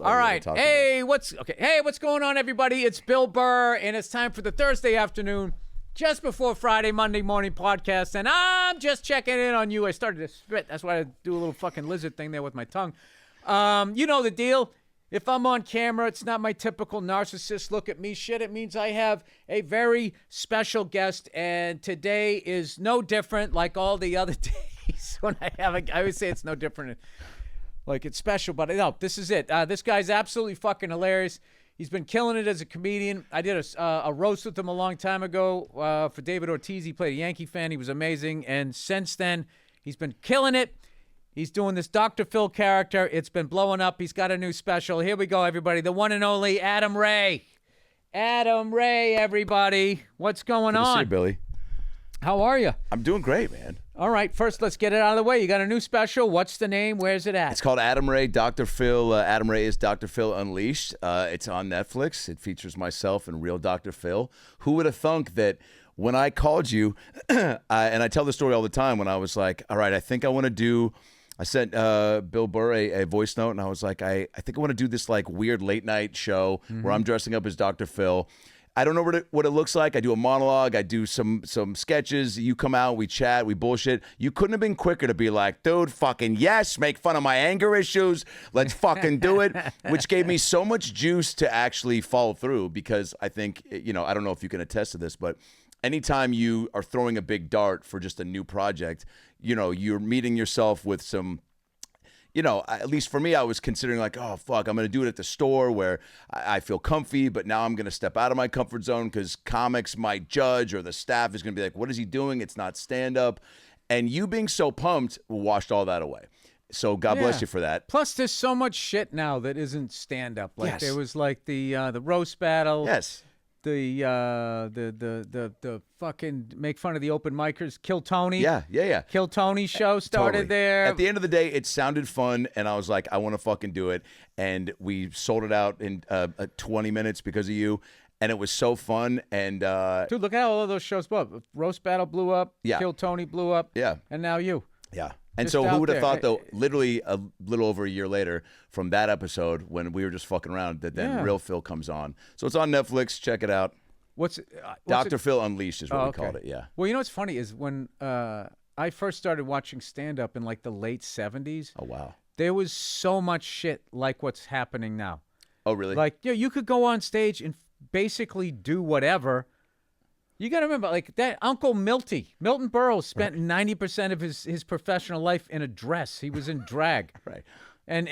All right. Hey, what's going on, everybody? It's Bill Burr, and it's time for the Thursday afternoon, just before Friday, Monday morning podcast, and I'm just checking in on you. I started to spit. That's why I do a little fucking lizard thing there with my tongue. You know the deal. If I'm on camera, it's not my typical narcissist look at me shit. It means I have a very special guest, and today is no different like all the other days when I always say it's no different. Like, it's special, but no, this is it. This guy's absolutely fucking hilarious. He's been killing it as a comedian. I did a roast with him a long time ago for David Ortiz. He played a Yankee fan. He was amazing. And since then, he's been killing it. He's doing this Dr. Phil character. It's been blowing up. He's got a new special. Here we go, everybody. The one and only Adam Ray. Adam Ray, everybody. What's going on? Good to see you, Billy. How are you? I'm doing great, man. All right, first let's get it out of the way. You got a new special. What's the name? Where's it at? It's called Adam Ray, Dr. Phil. Adam Ray is Dr. Phil Unleashed. It's on Netflix. It features myself and real Dr. Phil. Who would have thunk that when I called you, and I tell the story all the time, when I was like, all right, I think I want to do, I sent Bill Burr a voice note, and I was like, I think I want to do this like weird late night show where I'm dressing up as Dr. Phil. I don't know what it looks like. I do a monologue. I do some sketches. You come out, we chat, we bullshit. You couldn't have been quicker to be like, dude, fucking yes, make fun of my anger issues. Let's fucking do it, which gave me so much juice to actually follow through because I think, I don't know if you can attest to this, but anytime you are throwing a big dart for just a new project, you're meeting yourself with some, at least for me, I was considering like, oh, fuck, I'm going to do it at the store where I feel comfy, but now I'm going to step out of my comfort zone because comics might judge or the staff is going to be like, what is he doing? It's not stand-up. And you being so pumped washed all that away. So God bless you for that. Plus, there's so much shit now that isn't stand-up. Like there was like the roast battle. Yes. The fucking make fun of the open micers, Kill Tony. Yeah. Kill Tony show started Totally. there. At the end of the day, it sounded fun, and I was like, I want to fucking do it. And we sold it out in 20 minutes because of you, and it was so fun. And dude, look at how all of those shows blew up. Roast Battle blew up. Yeah. Kill Tony blew up. Yeah. And now you. Yeah. And Just so who would have there. thought, though, literally a little over a year later from that episode when we were just fucking around, that then Real Phil comes on. So it's on Netflix. Check it out. What's Dr. Phil Unleashed is what we called it, yeah. Well, you know what's funny is when I first started watching stand-up in like the late 70s. Oh, wow. There was so much shit like what's happening now. Oh, really? Like, you could go on stage and basically do whatever. You got to remember, like, that Uncle Milton Berle spent 90% of his professional life in a dress. He was in drag. Right. And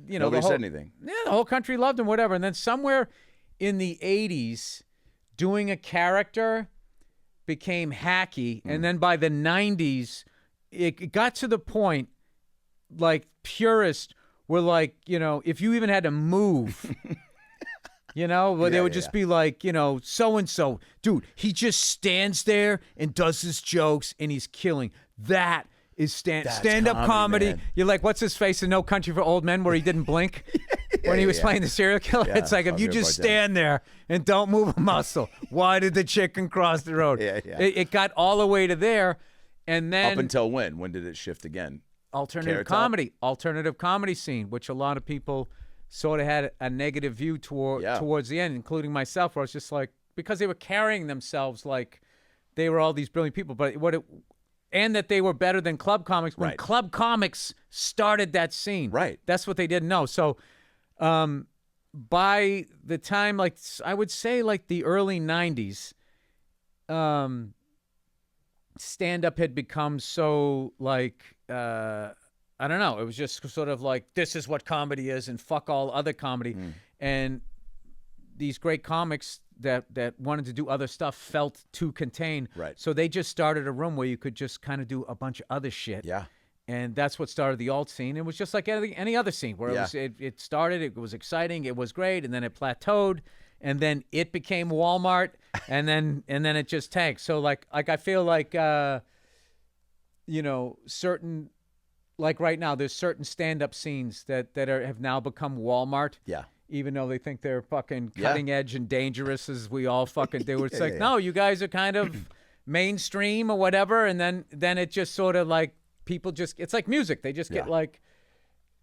Nobody said anything. Yeah, the whole country loved him, whatever. And then somewhere in the 80s, doing a character became hacky. And then by the 90s, it got to the point, like, purists were like, if you even had to move, where they would just be like, so-and-so, dude, he just stands there and does his jokes and he's killing. That is stand-up comedy. Man. You're like, what's his face in No Country for Old Men where he didn't blink when he was playing the serial killer? Yeah, it's like, if you just stand there and don't move a muscle, why did the chicken cross the road? Yeah. It got all the way to there, and then... Up until when? When did it shift again? Alternative comedy scene, which a lot of people sort of had a negative view towards the end, including myself, where I was just like, because they were carrying themselves like they were all these brilliant people, and that they were better than club comics when club comics started that scene. Right. That's what they didn't know. So by the time, like, I would say like the early 90s, stand-up had become so like, I don't know, it was just sort of like, this is what comedy is and fuck all other comedy. And these great comics that wanted to do other stuff felt too contained. Right. So they just started a room where you could just kind of do a bunch of other shit. Yeah. And that's what started the alt scene. It was just like any other scene where it started, it was exciting, it was great, and then it plateaued, and then it became Walmart, and then it just tanked. So like I feel like certain, like right now, there's certain stand-up scenes that have now become Walmart. Yeah. Even though they think they're fucking cutting edge and dangerous, as we all fucking do. It's no, you guys are kind of mainstream or whatever, and then it just sort of like people just, it's like music. They just get like,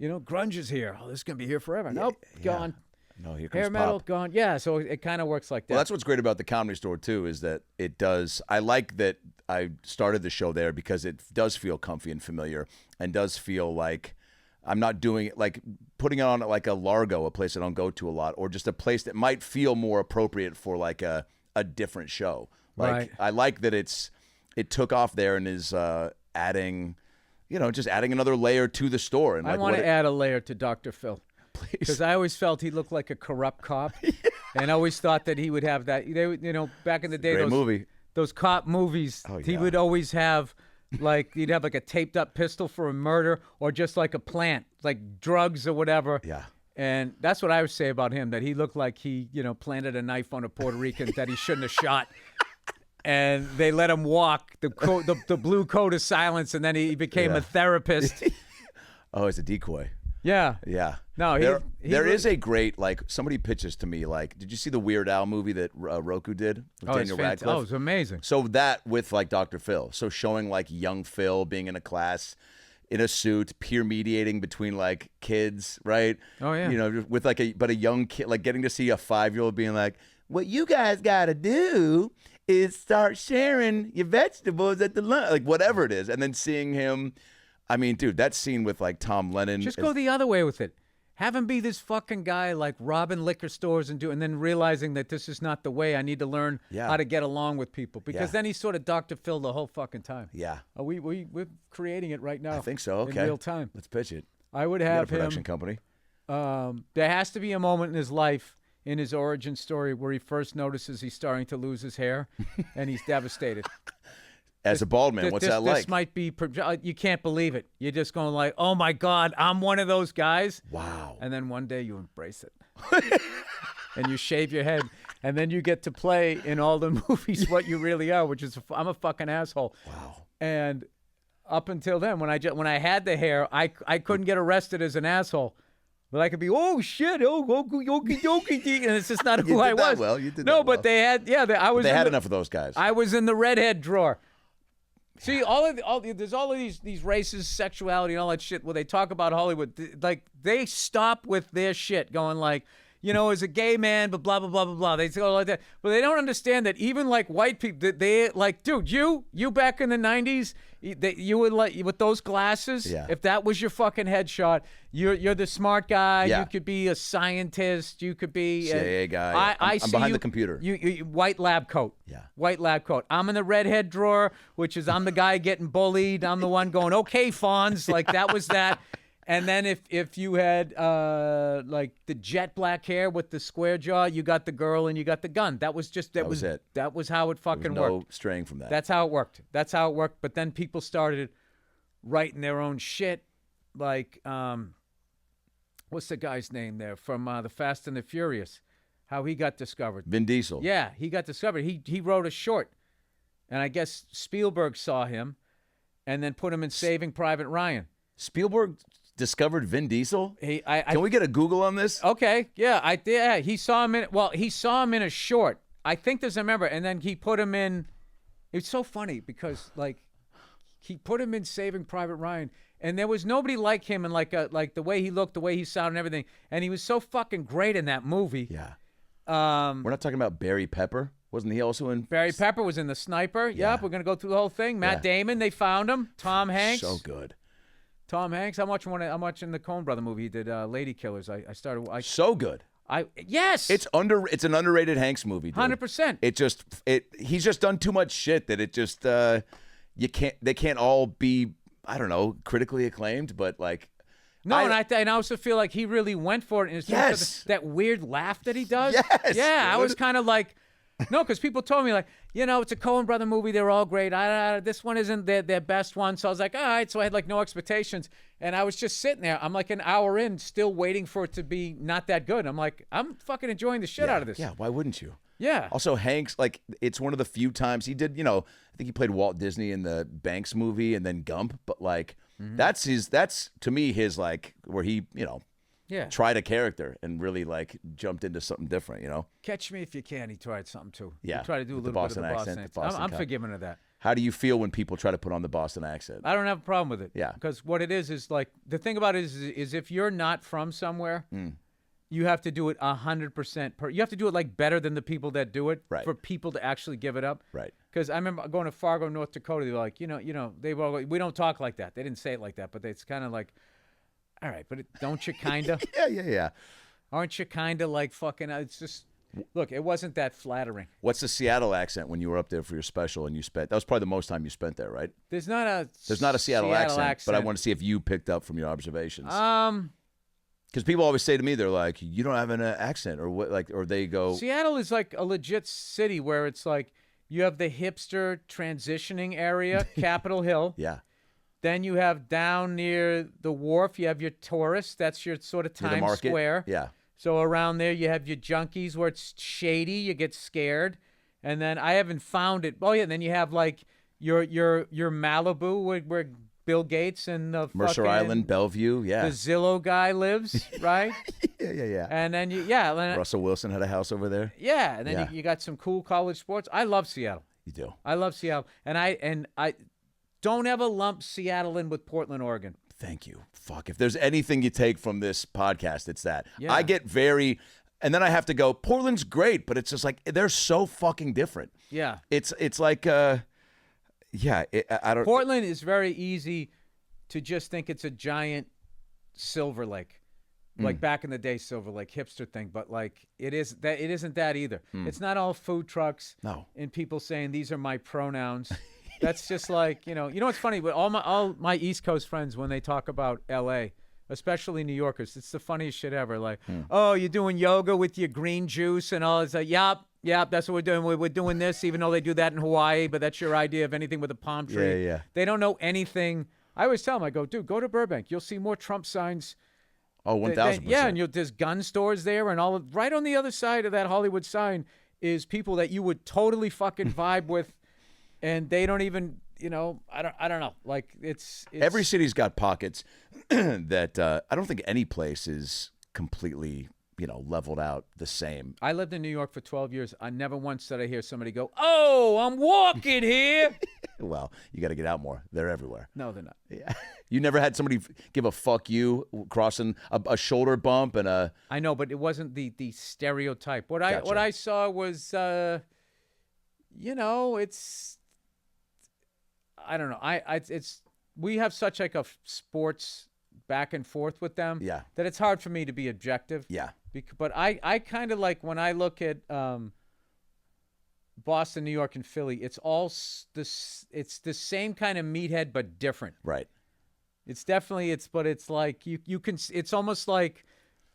grunge is here. Oh, this is gonna be here forever. Nope, gone. No, here comes Hair metal, pop. gone. Yeah, so it kind of works like that. Well, that's what's great about the Comedy Store too, is that it does. I like that I started the show there because it does feel comfy and familiar, and does feel like I'm not doing it like putting it on at like a Largo, a place I don't go to a lot, or just a place that might feel more appropriate for like a different show. Like Right. I like that it took off there and is adding, just adding another layer to the store. And I like want to add a layer to Dr. Phil. please. Because I always felt he looked like a corrupt cop, and I always thought that he would have that. Back in the day, Great movie. those cop movies, he would always have, like, he'd have like a taped up pistol for a murder, or just like a plant, like drugs or whatever. Yeah. And that's what I would say about him, that he looked like he, planted a knife on a Puerto Rican that he shouldn't have shot. And they let him walk the blue code of silence, and then he became a therapist. Oh, it's a decoy. Yeah. Yeah. No, there is a great, like, somebody pitches to me, like, did you see the Weird Al movie that Roku did with Daniel Radcliffe? Oh, it's amazing. So that with, like, Dr. Phil. So showing, like, young Phil being in a class in a suit, peer mediating between, like, kids, right? Oh, yeah. With, like, a young kid, like, getting to see a 5-year-old being like, what you guys got to do is start sharing your vegetables at the lunch, like, whatever it is. And then seeing him, I mean, dude, that scene with, like, Tom Lennon. Just go the other way with it. Have him be this fucking guy, like, robbing liquor stores and then realizing that this is not the way. I need to learn how to get along with people, because then he's sort of Dr. Phil the whole fucking time. Yeah. We're creating it right now. I think so. Okay. In real time. Let's pitch it. I would You got a have production him. company. There has to be a moment in his life, in his origin story, where he first notices he's starting to lose his hair, and he's devastated. As a bald man, what's that like? This might be, you can't believe it. You're just going like, oh my God, I'm one of those guys. Wow. And then one day you embrace it. And you shave your head. And then you get to play in all the movies what you really are, which is, I'm a fucking asshole. Wow. And up until then, when I had the hair, I couldn't get arrested as an asshole. But I could be, oh shit, okie dokie, and it's just not who I was. Well, you did no, that but well. they had, I was. They had enough of those guys. I was in the redhead drawer. See, there's all of these races, sexuality, and all that shit. Where they talk about Hollywood, like they stop with their shit, going like, as a gay man, but blah blah blah blah blah. They go like that, but they don't understand that even like white people, they like, dude, you back in the '90s, you would like with those glasses. Yeah. If that was your fucking headshot, you're the smart guy. Yeah. You could be a scientist. You could be CIA guy. I'm see behind you, the computer. You white lab coat. Yeah. White lab coat. I'm in the redhead drawer, which is I'm the guy getting bullied. I'm the one going, okay, Fonz. Like that was that. And then if you had like the jet black hair with the square jaw, you got the girl and you got the gun. That was it. That was how it fucking There was no worked. straying from that. That's how it worked. But then people started writing their own shit. Like, what's the guy's name there from the Fast and the Furious? How he got discovered. Vin Diesel. Yeah, he got discovered. He wrote a short, and I guess Spielberg saw him, and then put him in Saving Private Ryan. Spielberg discovered Vin Diesel? Can we get a Google on this? Okay, yeah, he saw him in a short. I think there's a member, and then he put him in. It's so funny because like he put him in Saving Private Ryan, and there was nobody like him, and like the way he looked, the way he sounded, and everything, and he was so fucking great in that movie. Yeah. We're not talking about Barry Pepper. Wasn't he also in? Barry Pepper was in The Sniper. Yeah. Yep, we're gonna go through the whole thing. Matt Damon, they found him. Tom Hanks. So good. Tom Hanks. I'm watching the Coen Brother movie. He did Lady Killers. So good. Yes. It's an underrated Hanks movie, dude. 100%. He's just done too much shit that it just they can't all be, I don't know, critically acclaimed, but like No, and I also feel like he really went for it. And it's Yes. that weird laugh that he does. Yes. Yeah, I was kind of like, no, because people told me like, it's a Coen Brother movie. They're all great. This one isn't their best one. So I was like, all right. So I had like no expectations. And I was just sitting there. I'm like an hour in, still waiting for it to be not that good. I'm like, I'm fucking enjoying the shit out of this. Yeah, why wouldn't you? Yeah. Also, Hanks, like, it's one of the few times he did, I think he played Walt Disney in the Banks movie and then Gump, but like, that's to me his like, where he, tried a character and really like jumped into something different, Catch Me If You Can. He tried something too. Yeah, He tried to do a with the little bit of Boston the Boston accent, accent. the Boston I'm cut. forgiving of that. How do you feel when people try to put on the Boston accent? I don't have a problem with it. Yeah. Because what it is like, the thing about it is if you're not from somewhere, you have to do it 100%. You have to do it like better than the people that do it Right. for people to actually give it up. Right. Because I remember going to Fargo, North Dakota. They were like, they were like, we don't talk like that. They didn't say it like that, but it's kind of like, all right, but don't you kind of? Yeah. Aren't you kind of like fucking? It's just, look, it wasn't that flattering. What's the Seattle accent when you were up there for your special and you spent? That was probably the most time you spent there, right? There's not a Seattle accent, but I want to see if you picked up from your observations. Because people always say to me, they're like, "You don't have an accent," or what? Like, or they go, Seattle is like a legit city where it's like you have the hipster transitioning area, Capitol Hill. "Yeah, Then you have down near the wharf, you have your tourists. That's your sort of near the Times market." Square. Yeah, So around there, you have your junkies where it's shady. You get scared, and then I haven't found it. Oh yeah, and then you have like your Malibu where Bill Gates and the Mercer fucking, Island, Bellevue. Yeah, the Zillow guy lives, right? yeah. And then Russell Wilson had a house over there. yeah, and then Yeah. you got some cool college sports. I love Seattle. You do. I love Seattle, and I don't ever lump Seattle in with Portland, Oregon. Thank you. Fuck. If there's anything you take from this podcast, it's that. Yeah. I get very, and then I have to go, Portland's great, but it's just like, they're so fucking different. Yeah. It's like, I don't. Portland is very easy to just think it's a giant Silver Lake, like back in the day, Silver Lake hipster thing. But like it isn't that either. It's not all food trucks. No. And people saying these are my pronouns. That's just like you know what's funny. But all my East Coast friends when they talk about L.A., especially New Yorkers, it's the funniest shit ever. Like, oh, you're doing yoga with your green juice and all. It's like, yep, that's what we're doing. We're doing this, even though they do that in Hawaii. But that's your idea of anything with a palm tree. Yeah. They don't know anything. I always tell them, I go, dude, go to Burbank. You'll see more Trump signs. Oh, 1,000%. Yeah, and there's gun stores there, and right on the other side of that Hollywood sign is people that you would totally fucking vibe with, and they don't even. I don't know. Like it's Every city's got pockets that I don't think any place is completely, leveled out the same. I lived in New York for 12 years. I never once did I hear somebody go, "Oh, I'm walking here." Well, you got to get out more. They're everywhere. No, they're not. Yeah. You never had somebody give a fuck you crossing a shoulder bump and a. I know, but it wasn't the stereotype. What Gotcha. I saw was, it's. I don't know. We have such like a sports back and forth with them. Yeah. That it's hard for me to be objective. Yeah. But I kind of like when I look at Boston, New York, and Philly. It's all it's the same kind of meathead but different. Right. It's definitely but it's like you can. It's almost like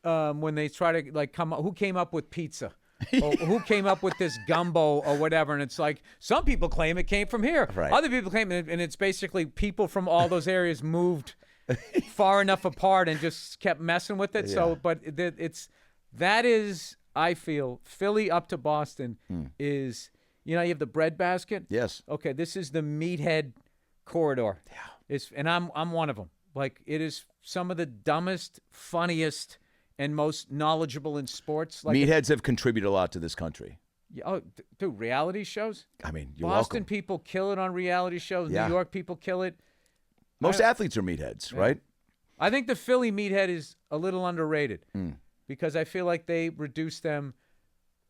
when they try to like who came up with pizza. Or who came up with this gumbo or whatever, and it's like some people claim it came from here. Right. Other people claim it, and it's basically people from all those areas moved far enough apart and just kept messing with it. Yeah. So, but that is, I feel, Philly up to Boston is, you have the breadbasket. Yes. Okay, this is the meathead corridor. Yeah. And I'm one of them. Like it is some of the dumbest, funniest, and most knowledgeable in sports. Like Meatheads have contributed a lot to this country. Dude, reality shows? I mean, you're Boston welcome. people kill it on reality shows. Yeah. New York people kill it. Most athletes are meatheads, right? I think the Philly meathead is a little underrated because I feel like they reduce them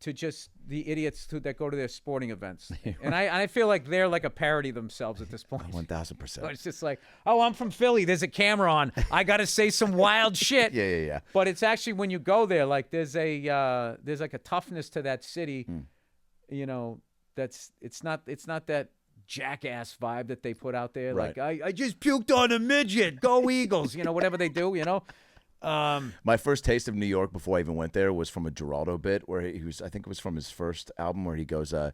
to just the idiots that go to their sporting events. And I feel like they're like a parody themselves at this point. 1,000%. It's just like, oh, I'm from Philly. There's a camera on. I got to say some wild shit. Yeah. But it's actually when you go there, like there's like a toughness to that city, it's not that jackass vibe that they put out there. Right. Like I just puked on a midget. Go Eagles. Whatever they do. My first taste of New York before I even went there was from a Geraldo bit where he was, I think it was from his first album where he goes, I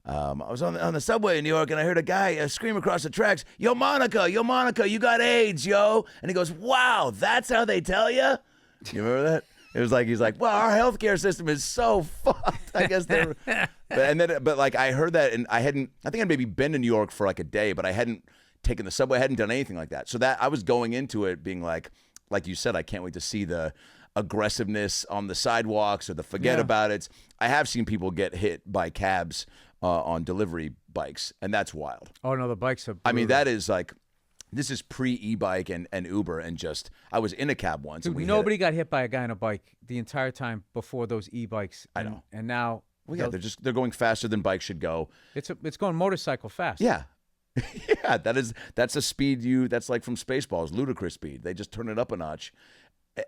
was on the subway in New York and I heard a guy scream across the tracks, yo, Monica, you got AIDS, yo. And he goes, wow, that's how they tell you? You remember that? It was like, he's like, well, our healthcare system is so fucked. I guess they're, but like I heard that and I think I'd maybe been to New York for like a day, but I hadn't taken the subway, I hadn't done anything like that. So that I was going into it being like you said, I can't wait to see the aggressiveness on the sidewalks or the forget about it. I have seen people get hit by cabs on delivery bikes, and that's wild. Oh no, the bikes are brutal. I mean, that is like, this is pre-e-bike and Uber, and just, I was in a cab once. Dude, and we nobody got hit by a guy on a bike the entire time before those e-bikes. I know. And now, Well, yeah, they're going faster than bikes should go. it's going motorcycle fast. Yeah. Yeah, that's a speed that's like from Spaceballs, ludicrous speed. They just turn it up a notch,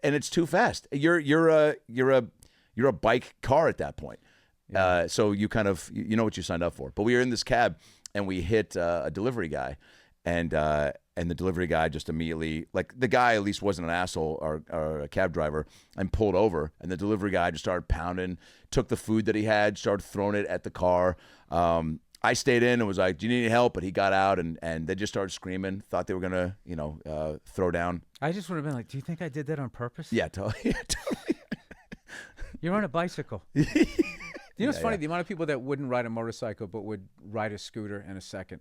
and it's too fast. You're a bike car at that point. Yeah. So you kind of, you know what you signed up for. But we were in this cab and we hit a delivery guy, and the delivery guy just immediately, like, the guy at least wasn't an asshole or a cab driver, and pulled over, and the delivery guy just started pounding, took the food that he had, started throwing it at the car. I stayed in and was like, do you need any help? But he got out, and they just started screaming, thought they were going to, throw down. I just would have been like, do you think I did that on purpose? Yeah, totally. You're on a bicycle. You know what's funny? The amount of people that wouldn't ride a motorcycle but would ride a scooter in a second.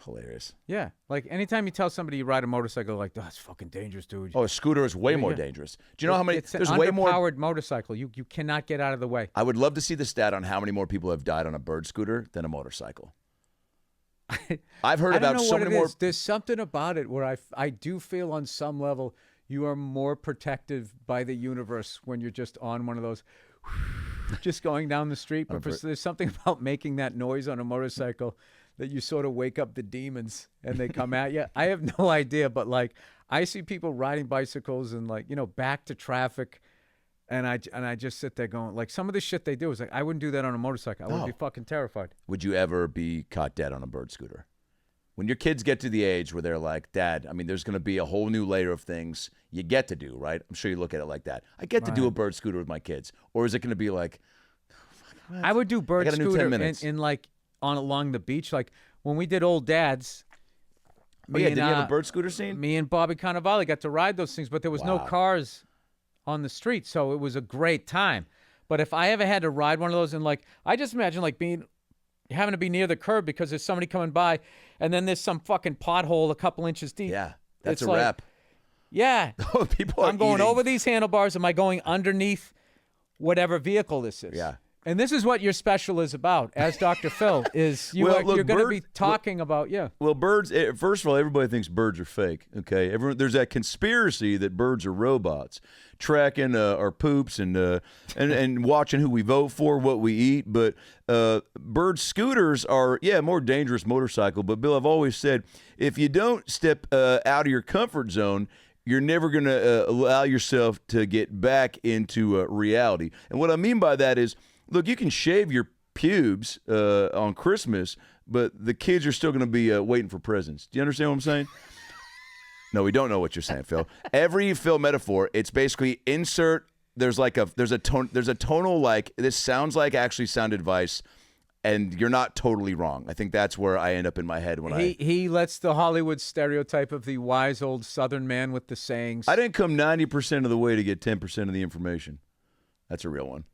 Hilarious. Yeah. Like, anytime you tell somebody you ride a motorcycle, like, oh, that's fucking dangerous, dude. Oh, a scooter is way more dangerous. Do you know how many? It's an underpowered motorcycle. You cannot get out of the way. I would love to see the stat on how many more people have died on a bird scooter than a motorcycle. I've heard about so many more. There's something about it where I do feel on some level you are more protective by the universe when you're just on one of those, just going down the street. But there's something about making that noise on a motorcycle that you sort of wake up the demons and they come at you. I have no idea, but like, I see people riding bicycles and, like, back to traffic, and I just sit there going, like, some of the shit they do is like, I wouldn't do that on a motorcycle. I would be fucking terrified. Would you ever be caught dead on a bird scooter? When your kids get to the age where they're like, Dad, I mean, there's going to be a whole new layer of things you get to do, right? I'm sure you look at it like that. I get to do a bird scooter with my kids. Or is it going to be like, I would do bird scooter in like, along the beach, like when we did Old Dads. Did you have a bird scooter scene? Me and Bobby Cannavale got to ride those things, but there was no cars on the street, so it was a great time. But if I ever had to ride one of those, and like, I just imagine like having to be near the curb because there's somebody coming by, and then there's some fucking pothole a couple inches deep. Yeah, that's a wrap. Yeah, people. I'm going over these handlebars. Am I going underneath whatever vehicle this is? Yeah. And this is what your special is about, as Dr. Phil, is you're going to be talking about, Well, birds, first of all, everybody thinks birds are fake, okay? There's that conspiracy that birds are robots, tracking our poops and watching who we vote for, what we eat. But bird scooters are, more dangerous motorcycle. But, Bill, I've always said, if you don't step out of your comfort zone, you're never going to allow yourself to get back into reality. And what I mean by that is, look, you can shave your pubes on Christmas, but the kids are still going to be waiting for presents. Do you understand what I'm saying? No, we don't know what you're saying, Phil. Every Phil metaphor, it's basically insert. There's a tonal, like, this sounds like actually sound advice, and you're not totally wrong. I think that's where I end up in my head when he lets the Hollywood stereotype of the wise old Southern man with the sayings. I didn't come 90% of the way to get 10% of the information. That's a real one.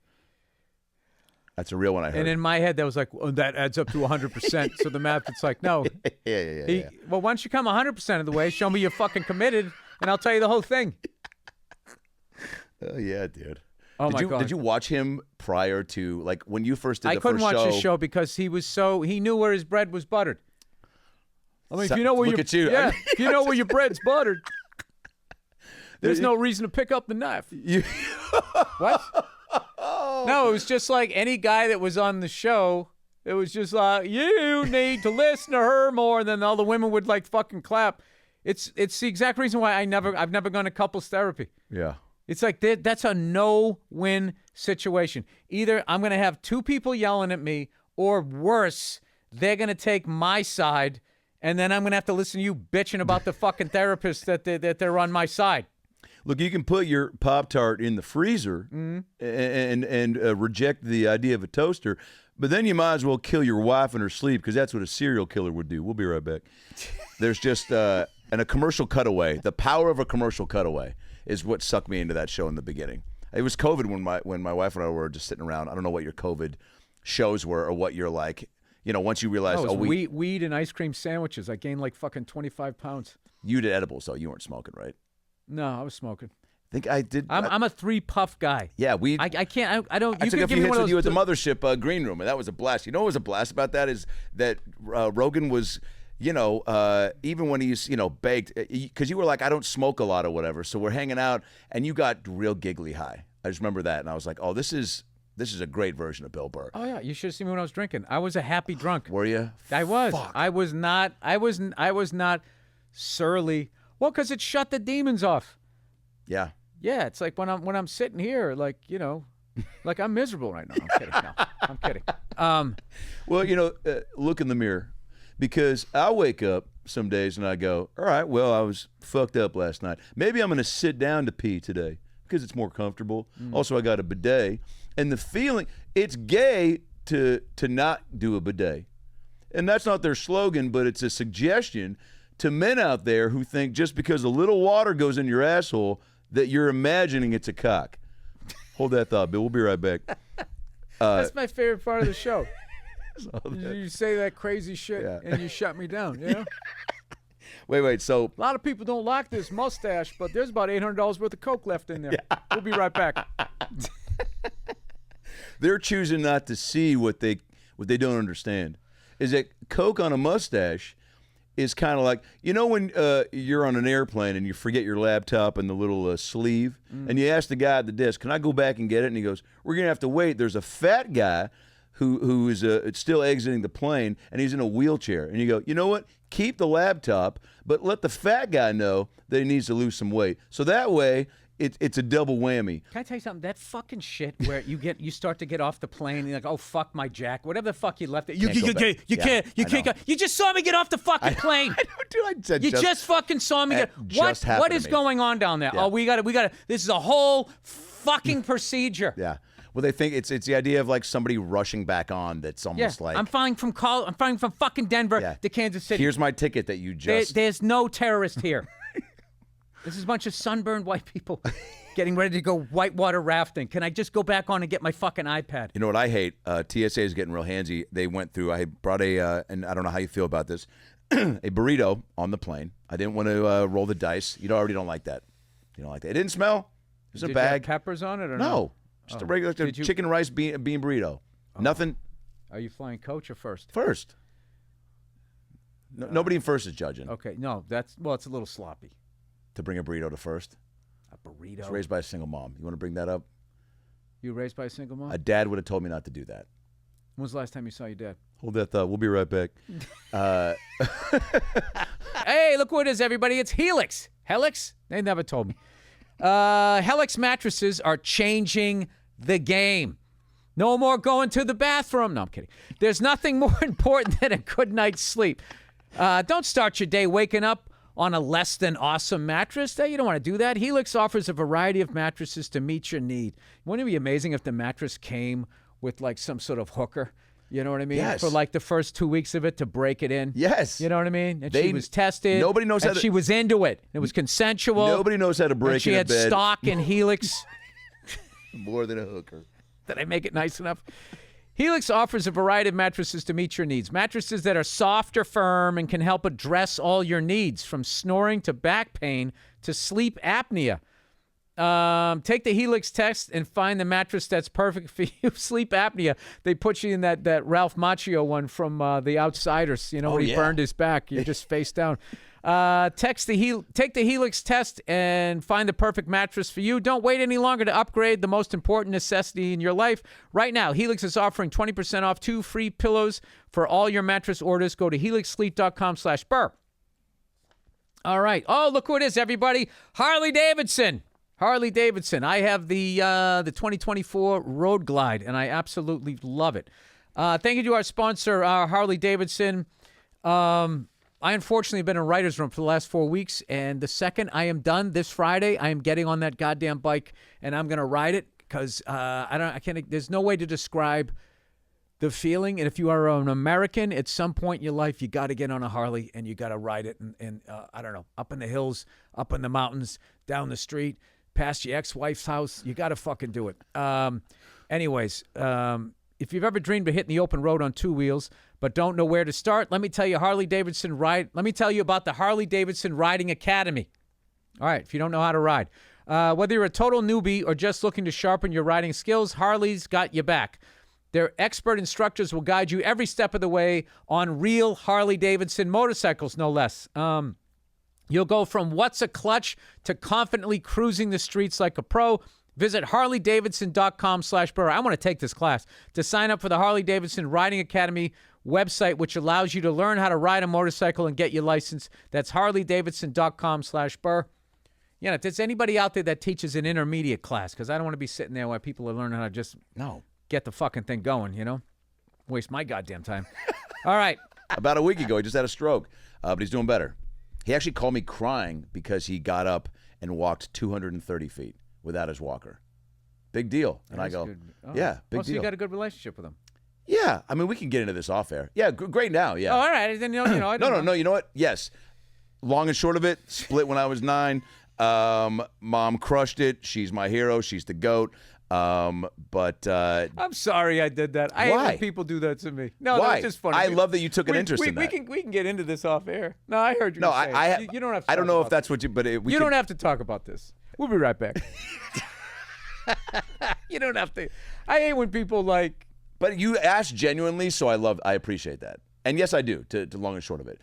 That's a real one I heard. And in my head, that was like, that adds up to 100%. So the math, it's like, no. Yeah. Well, once you come 100% of the way, show me you're fucking committed, and I'll tell you the whole thing. Oh, yeah, dude. Oh, my God. Did you watch him prior to, like, when you first did the first show? I couldn't watch his show because he knew where his bread was buttered. I mean, if you know where if you know where your bread's buttered, there's no reason to pick up the knife. What? No, it was just like any guy that was on the show. It was just like, you need to listen to her more, and then all the women would like fucking clap. It's the exact reason why I've never gone to couples therapy. Yeah. It's like that's a no-win situation. Either I'm going to have two people yelling at me, or worse, they're going to take my side, and then I'm going to have to listen to you bitching about the fucking therapist that they're on my side. Look, you can put your Pop-Tart in the freezer and reject the idea of a toaster, but then you might as well kill your wife in her sleep, because that's what a serial killer would do. We'll be right back. There's just a commercial cutaway. The power of a commercial cutaway is what sucked me into that show in the beginning. It was COVID when my wife and I were just sitting around. I don't know what your COVID shows were or what you're like. You know, once you realize, weed and ice cream sandwiches. I gained like fucking 25 pounds. You did edibles, though. You weren't smoking, right? No, I was smoking. think I did. I'm a 3-puff guy. Yeah, I can't. I don't. I You took could a give few me hits one with of you at those. the mothership green room, and that was a blast. You know what was a blast about that is that Rogan was, even when he's, baked, because you were like, I don't smoke a lot or whatever. So we're hanging out, and you got real giggly high. I just remember that, and I was like, oh, this is a great version of Bill Burr. Oh yeah, you should have seen me when I was drinking. I was a happy drunk. Were you? I was. Fuck. I was not. I was not surly. Well, because it shut the demons off. Yeah. Yeah, it's like when I'm sitting here, like like I'm miserable right now. I'm kidding. No, I'm kidding. Well, look in the mirror, because I wake up some days and I go, all right, well, I was fucked up last night. Maybe I'm going to sit down to pee today because it's more comfortable. Also, I got a bidet, and the feeling, it's gay to not do a bidet, and that's not their slogan, but it's a suggestion to men out there who think just because a little water goes in your asshole that you're imagining it's a cock. Hold that thought, Bill. We'll be right back. That's my favorite part of the show. You say that crazy shit and you shut me down. Wait. So a lot of people don't like this mustache, but there's about $800 worth of coke left in there. Yeah. We'll be right back. They're choosing not to see what they don't understand. Is that coke on a mustache is kind of like, when you're on an airplane and you forget your laptop in the little sleeve, and you ask the guy at the desk, can I go back and get it? And he goes, we're going to have to wait. There's a fat guy who is still exiting the plane, and he's in a wheelchair. And you go, you know what? Keep the laptop, but let the fat guy know that he needs to lose some weight. So that way, it's a double whammy. Can I tell you something? That fucking shit where you start to get off the plane and you're like, oh fuck my jack, whatever the fuck you left it. You can't go. You just saw me get off the fucking plane. I know, dude. I said you just fucking saw me get. What is going on down there? Yeah. Oh, we got to. This is a whole fucking procedure. Yeah. Well, they think it's the idea of like somebody rushing back on. That's almost like I'm flying from fucking Denver to Kansas City. Here's my ticket that you just. There's no terrorist here. This is a bunch of sunburned white people getting ready to go whitewater rafting. Can I just go back on and get my fucking iPad? You know what I hate? TSA is getting real handsy. They went through. I brought and I don't know how you feel about this, a burrito on the plane. I didn't want to roll the dice. You already don't like that. You don't like that. It didn't smell. There's a Did bag. You have peppers on it or no? Just a regular chicken rice bean burrito. Nothing. Are you flying coach or first? First. No, nobody in first is judging. Okay, no, it's a little sloppy. To bring a burrito to first? A burrito? It's raised by a single mom. You want to bring that up? You were raised by a single mom? A dad would have told me not to do that. When was the last time you saw your dad? Hold that thought. We'll be right back. Hey, look what it is, everybody. It's Helix. Helix? They never told me. Helix mattresses are changing the game. No more going to the bathroom. No, I'm kidding. There's nothing more important than a good night's sleep. Don't start your day waking up on a less than awesome mattress. You don't want to do that. Helix offers a variety of mattresses to meet your need. Wouldn't it be amazing if the mattress came with like some sort of hooker? You know what I mean? Yes. For like the first 2 weeks of it to break it in. Yes. You know what I mean? And she was tested. Nobody knows how to. She was into it. It was consensual. Nobody knows how to break in a bed. She had stock in Helix. More than a hooker. Did I make it nice enough? Helix offers a variety of mattresses to meet your needs. Mattresses that are soft or firm and can help address all your needs, from snoring to back pain to sleep apnea. Take the Helix test and find the mattress that's perfect for you. Sleep apnea. They put you in that Ralph Macchio one from The Outsiders. You know, when he burned his back. You're just face down. Take the Helix test and find the perfect mattress for you. Don't wait any longer to upgrade the most important necessity in your life. Right now, Helix is offering 20% off 2 free pillows for all your mattress orders. Go to helixsleep.com/Burr. All right. Oh, look who it is, everybody. Harley Davidson. I have the 2024 Road Glide, and I absolutely love it. Thank you to our sponsor, Harley Davidson. I unfortunately have been in writer's room for the last 4 weeks, and the second I am done this Friday, I am getting on that goddamn bike, and I'm going to ride it because there's no way to describe the feeling. And if you are an American, at some point in your life, you got to get on a Harley and you got to ride it. And I don't know, up in the hills, up in the mountains, down the street, past your ex-wife's house, you got to fucking do it. If you've ever dreamed of hitting the open road on 2 wheels but don't know where to start, let me tell you about the Harley Davidson Riding Academy. All right, if you don't know how to ride. Whether you're a total newbie or just looking to sharpen your riding skills, Harley's got your back. Their expert instructors will guide you every step of the way on real Harley-Davidson motorcycles, no less. You'll go from what's a clutch to confidently cruising the streets like a pro. Visit harleydavidson.com/Burr. I want to take this class to sign up for the Harley-Davidson Riding Academy website, which allows you to learn how to ride a motorcycle and get your license. That's harleydavidson.com/Burr. Yeah, if there's anybody out there that teaches an intermediate class, because I don't want to be sitting there while people are learning how to just get the fucking thing going, you know? Waste my goddamn time. All right. About a week ago, he just had a stroke, but he's doing better. He actually called me crying because he got up and walked 230 feet without his walker. Big deal. And I go, yeah, big deal. So you got a good relationship with him? Yeah. I mean, we can get into this off air. Yeah, great now, yeah. Oh, all right. Then, I No, you know what? Yes. Long and short of it, split when I was 9. Mom crushed it. She's my hero. She's the GOAT. But I'm sorry I did that. I hate when people do that to me. No, why? that's just funny. I love that you took an interest in that. We can get into this off air. No, I heard you. No, say you don't have to. I don't know if that's what you. But you don't have to talk about this. We'll be right back. You don't have to. I hate when people like. But you asked genuinely, so I appreciate that. And yes, I do. To long and short of it.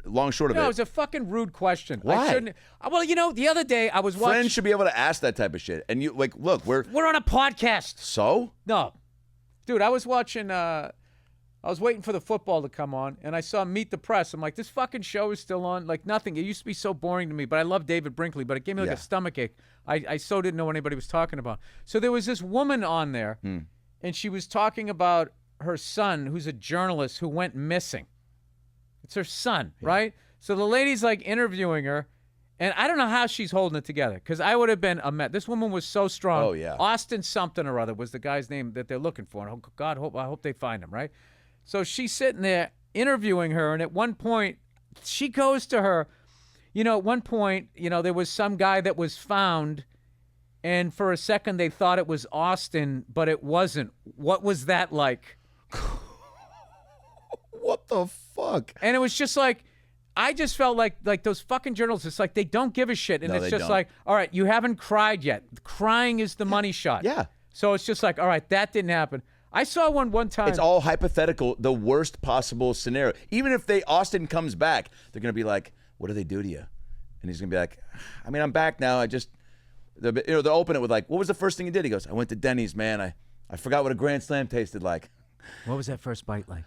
Long and short of it. No, it was a fucking rude question. Why? I shouldn't. Well, the other day I was watching. Friends should be able to ask that type of shit. And you look, we're on a podcast. So? No, dude, I was watching. I was waiting for the football to come on, and I saw Meet the Press. I'm like, this fucking show is still on. Like nothing. It used to be so boring to me, but I love David Brinkley. But it gave me like a stomachache. I so didn't know what anybody was talking about. So there was this woman on there, and she was talking about her son, who's a journalist who went missing. It's her son, right? So the lady's like interviewing her, and I don't know how she's holding it together because I would have been a mess. This woman was so strong. Oh, yeah. Austin something or other was the guy's name that they're looking for. And God, I hope they find him, right? So she's sitting there interviewing her, and at one point, she goes to her, at one point, there was some guy that was found, and for a second they thought it was Austin, but it wasn't. What was that like? What the fuck? And it was just like, I just felt like those fucking journalists, it's like they don't give a shit. And it's just like, all right, you haven't cried yet. Crying is the money shot. Yeah. So it's just like, all right, that didn't happen. I saw one time. It's all hypothetical, the worst possible scenario. Even if Austin comes back, they're going to be like, what do they do to you? And he's going to be like, I mean, I'm back now. They'll open it with like, what was the first thing you did? He goes, I went to Denny's, man. I forgot what a Grand Slam tasted like. What was that first bite like?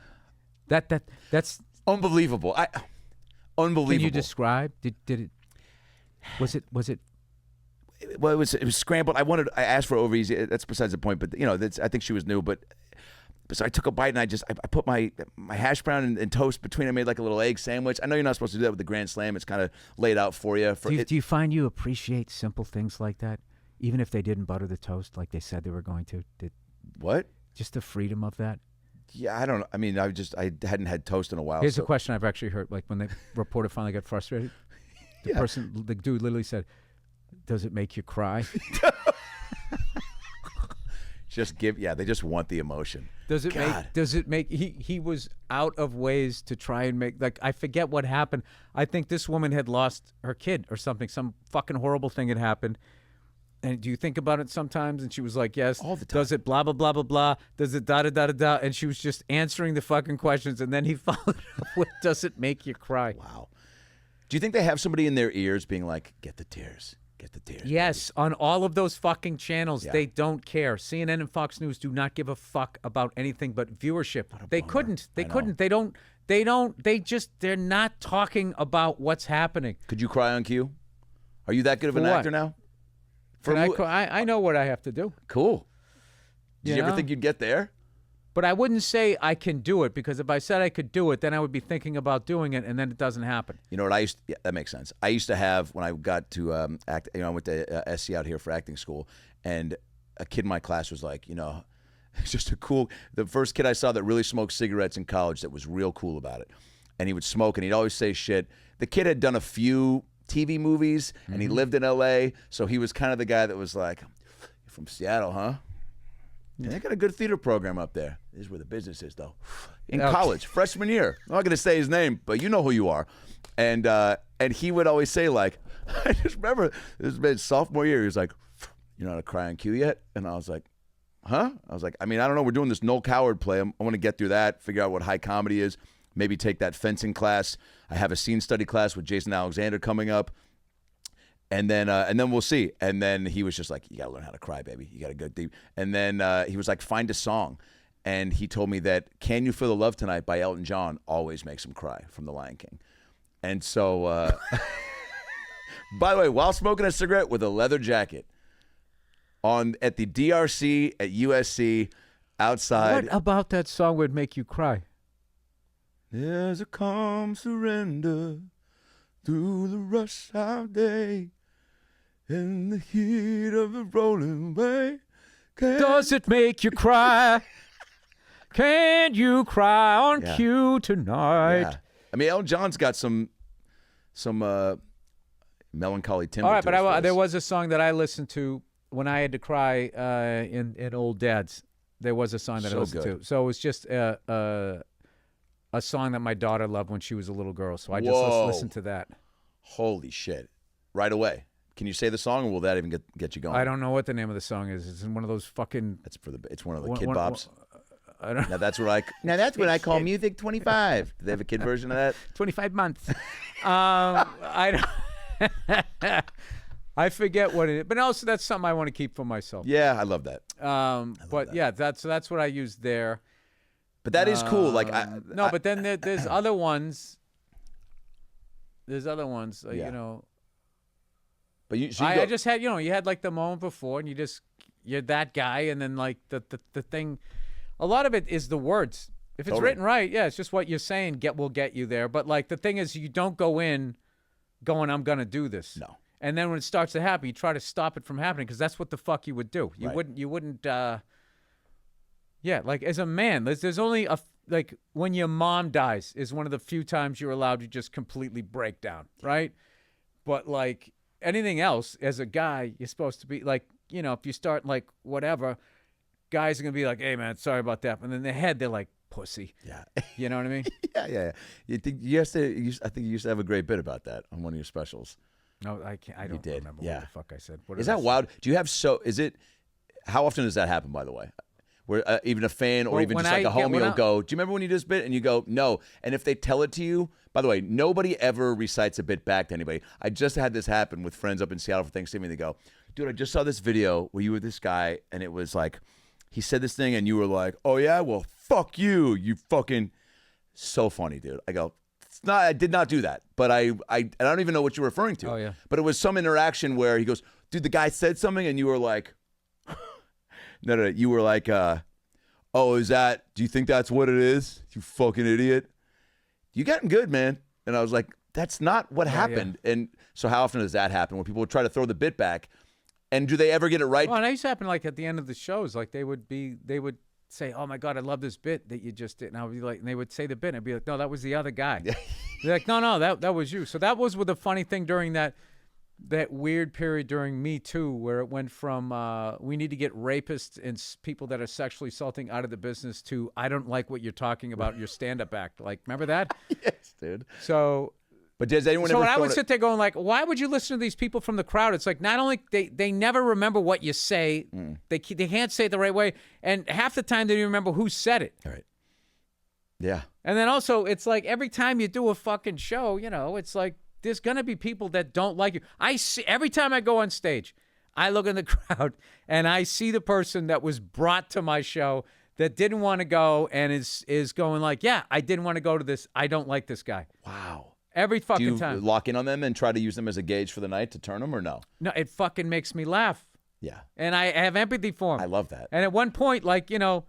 That's unbelievable. Unbelievable. Can you describe? Did it? Was it? Well, it was scrambled. I asked for over easy. That's besides the point. But I think she was new. But so I took a bite and I put my hash brown and toast between. I made like a little egg sandwich. I know you're not supposed to do that with the Grand Slam. It's kind of laid out for you. Do you find you appreciate simple things like that, even if they didn't butter the toast like they said they were going to? What? Just the freedom of that. Yeah, I don't know. I mean, I hadn't had toast in a while. Here's a question I've actually heard. Like when the reporter finally got frustrated, the dude literally said, "Does it make you cry?" They just want the emotion. Does it make he was out of ways to try and make, like, I forget what happened. I think this woman had lost her kid or something. Some fucking horrible thing had happened. And do you think about it sometimes? And she was like, yes. All the time. Does it blah, blah, blah, blah, blah? Does it da, da, da, da, da? And she was just answering the fucking questions. And then he followed up with, does it make you cry? Wow. Do you think they have somebody in their ears being like, get the tears? Get the tears. Yes, baby. On all of those fucking channels, they don't care. CNN and Fox News do not give a fuck about anything but viewership. They couldn't. They couldn't. They don't. They're not talking about what's happening. Could you cry on cue? Are you that good of an actor now? I know what I have to do. Cool. Did you ever think you'd get there? But I wouldn't say I can do it, because if I said I could do it, then I would be thinking about doing it, and then it doesn't happen. You know what that makes sense. I used to have, when I got to act, I went to SC out here for acting school, and a kid in my class was like, it's just the first kid I saw that really smoked cigarettes in college that was real cool about it. And he would smoke, and he'd always say shit. The kid had done a few TV movies, and he lived in L.A., so he was kind of the guy that was like, you're from Seattle, huh? Yeah, they got a good theater program up there. This is where the business is, though. In college, freshman year. I'm not going to say his name, but you know who you are. And And he would always say, like, I just remember this was his sophomore year. He was like, "You're not a cry on cue yet?" And I was like, "Huh?" I was like, I mean, I don't know. We're doing this Noel Coward play. I want to get through that, figure out what high comedy is, maybe take that fencing class. I have a scene study class with Jason Alexander coming up. And then we'll see. And then he was just like, "You got to learn how to cry, baby. You got to go deep." And then he was like, "Find a song." And he told me that "Can You Feel the Love Tonight" by Elton John always makes him cry from The Lion King. And so, by the way, while smoking a cigarette with a leather jacket at the DRC at USC outside. What about that song would make you cry? There's a calm surrender through the rush of day in the heat of the rolling way. Does it make you cry? Can you cry on cue tonight? Yeah. I mean, Elton John's got some melancholy timbre. All right, to his but voice. there was a song that I listened to when I had to cry in Old Dads. There was a song that I So listened good. to. So it was just a song that my daughter loved when she was a little girl. So I just Whoa. listened to that. Holy shit! Right away. Can you say the song, or will that even get you going? I don't know what the name of the song is. It's in one of those fucking. It's one of the One- kid one- bops. I don't. Now that's what I call music 25. Do they have a kid version of that? 25 months. I don't. I forget what it is, but also that's something I want to keep for myself. Yeah, I love that. But yeah, that's what I used there. But that is cool. Like, but then there's other ones. There's other ones, Yeah. you know. But you, I just had, you know, you had like the moment before, and you're that guy, and then like the thing. A lot of it is the words. If it's Totally. written right, yeah, it's just what you're saying will get you there. But like the thing is, you don't go in going, "I'm gonna do this." No. And then when it starts to happen, you try to stop it from happening because that's what the fuck you would do. You Right. wouldn't. Yeah, like as a man, there's only like when your mom dies is one of the few times you're allowed to just completely break down, right? But like anything else, as a guy, you're supposed to be like, you know, if you start like whatever, guys are gonna be like, "Hey man, sorry about that," and in their head they're like, "Pussy." Yeah. You know what I mean? Yeah. You think I think you used to have a great bit about that on one of your specials. No, I can't. I don't did, remember yeah. what the fuck I said. What Is did I that say? wild? Do you have how often does that happen, by the way? Where even a fan or Well, even when just like a I get- homie when will I- go, "Do you remember when you did this bit?" And you go, "No." And if they tell it to you, by the way, nobody ever recites a bit back to anybody. I just had this happen with friends up in Seattle for Thanksgiving. They go, "Dude, I just saw this video where you were this guy, and it was like, he said this thing, and you were like, 'Oh yeah, well, fuck you, you fucking,' so funny, dude." I go, "It's not. I did not do that, but I don't even know what you're referring to." Oh, yeah. But it was some interaction where he goes, "Dude, the guy said something," and you were like, no, you were like, "Oh, do you think that's what it is? You fucking idiot. You getting good, man." And I was like, "That's not what happened." And so how often does that happen when people try to throw the bit back? And do they ever get it right? Well, and that used to happen like at the end of the shows. Like they would say, "Oh my God, I love this bit that you just did." And I would be like, and they would say the bit, and I'd be like, "No, that was the other guy." They're like, No, that was you." So that was with the funny thing during that weird period during Me Too, where it went from we need to get rapists and people that are sexually assaulting out of the business to I don't like what you're talking about in your stand-up act. Like, remember that? Yes, dude. So. But does anyone So ever when I thrown would sit there going like, why would you listen to these people from the crowd? It's like not only they never remember what you say, they can't say it the right way, and half the time they don't even remember who said it. All right. Yeah. And then also it's like every time you do a fucking show, you know, it's like there's gonna be people that don't like you. I see every time I go on stage, I look in the crowd and I see the person that was brought to my show that didn't want to go and is going like, yeah, I didn't want to go to this. I don't like this guy. Wow. Every Do fucking you time. lock in on them and try to use them as a gauge for the night to turn them, or no? No, it fucking makes me laugh. Yeah. And I have empathy for him. I love that. And at one point, like, you know,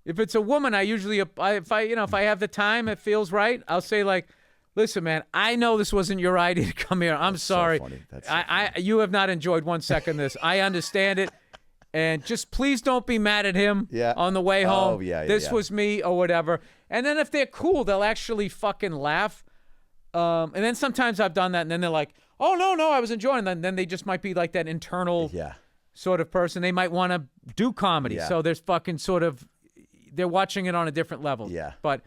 if it's a woman, I usually, if I have the time, it feels right, I'll say like, "Listen, man, I know this wasn't your idea to come here. I'm sorry. So funny. That's so You have not enjoyed 1 second this. I understand it. And just please don't be mad at him on the way home. Oh, yeah, This was me or whatever." And then if they're cool, they'll actually fucking laugh. And then sometimes I've done that, and then they're like, "Oh, no, I was enjoying it." And then they just might be like that internal sort of person. They might want to do comedy. Yeah. So there's fucking sort of, they're watching it on a different level. Yeah. But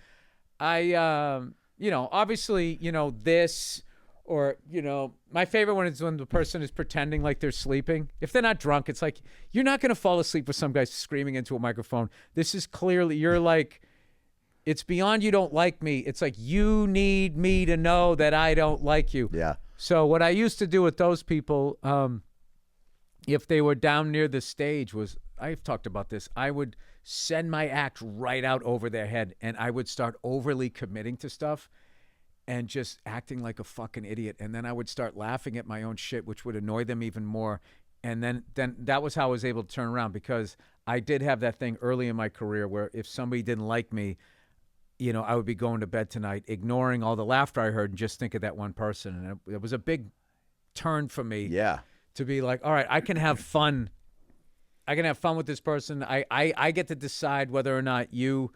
I, you know, obviously, you know, this Or, you know, my favorite one is when the person is pretending like they're sleeping. If they're not drunk, it's like, you're not going to fall asleep with some guy screaming into a microphone. This is clearly, you're like, it's beyond you don't like me. It's like, you need me to know that I don't like you. Yeah. So what I used to do with those people, if they were down near the stage was, I've talked about this, I would send my act right out over their head, and I would start overly committing to stuff and just acting like a fucking idiot. And then I would start laughing at my own shit, which would annoy them even more. And then that was how I was able to turn around, because I did have that thing early in my career where if somebody didn't like me, you know, I would be going to bed tonight, ignoring all the laughter I heard and just think of that one person. And it was a big turn for me. Yeah. To be like, all right, I can have fun. I can have fun with this person. I get to decide whether or not you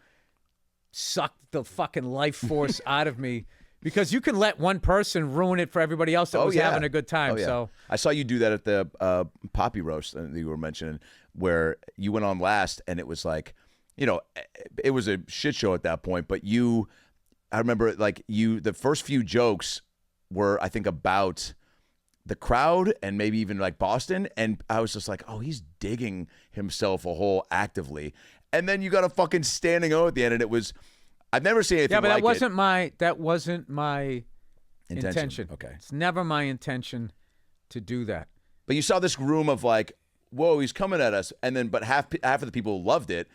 suck the fucking life force out of me. Because you can let one person ruin it for everybody else that was having a good time. So I saw you do that at the Poppy Roast that you were mentioning, where you went on last, and it was like, you know, it was a shit show at that point. But I remember like the first few jokes were, I think, about the crowd and maybe even like Boston. And I was just like, oh, he's digging himself a hole actively. And then you got a fucking standing O at the end, and it was. I've never seen anything like it. Yeah, but that wasn't my intention. Okay. It's never my intention to do that. But you saw this room of like, whoa, he's coming at us. And then, but half of the people loved it.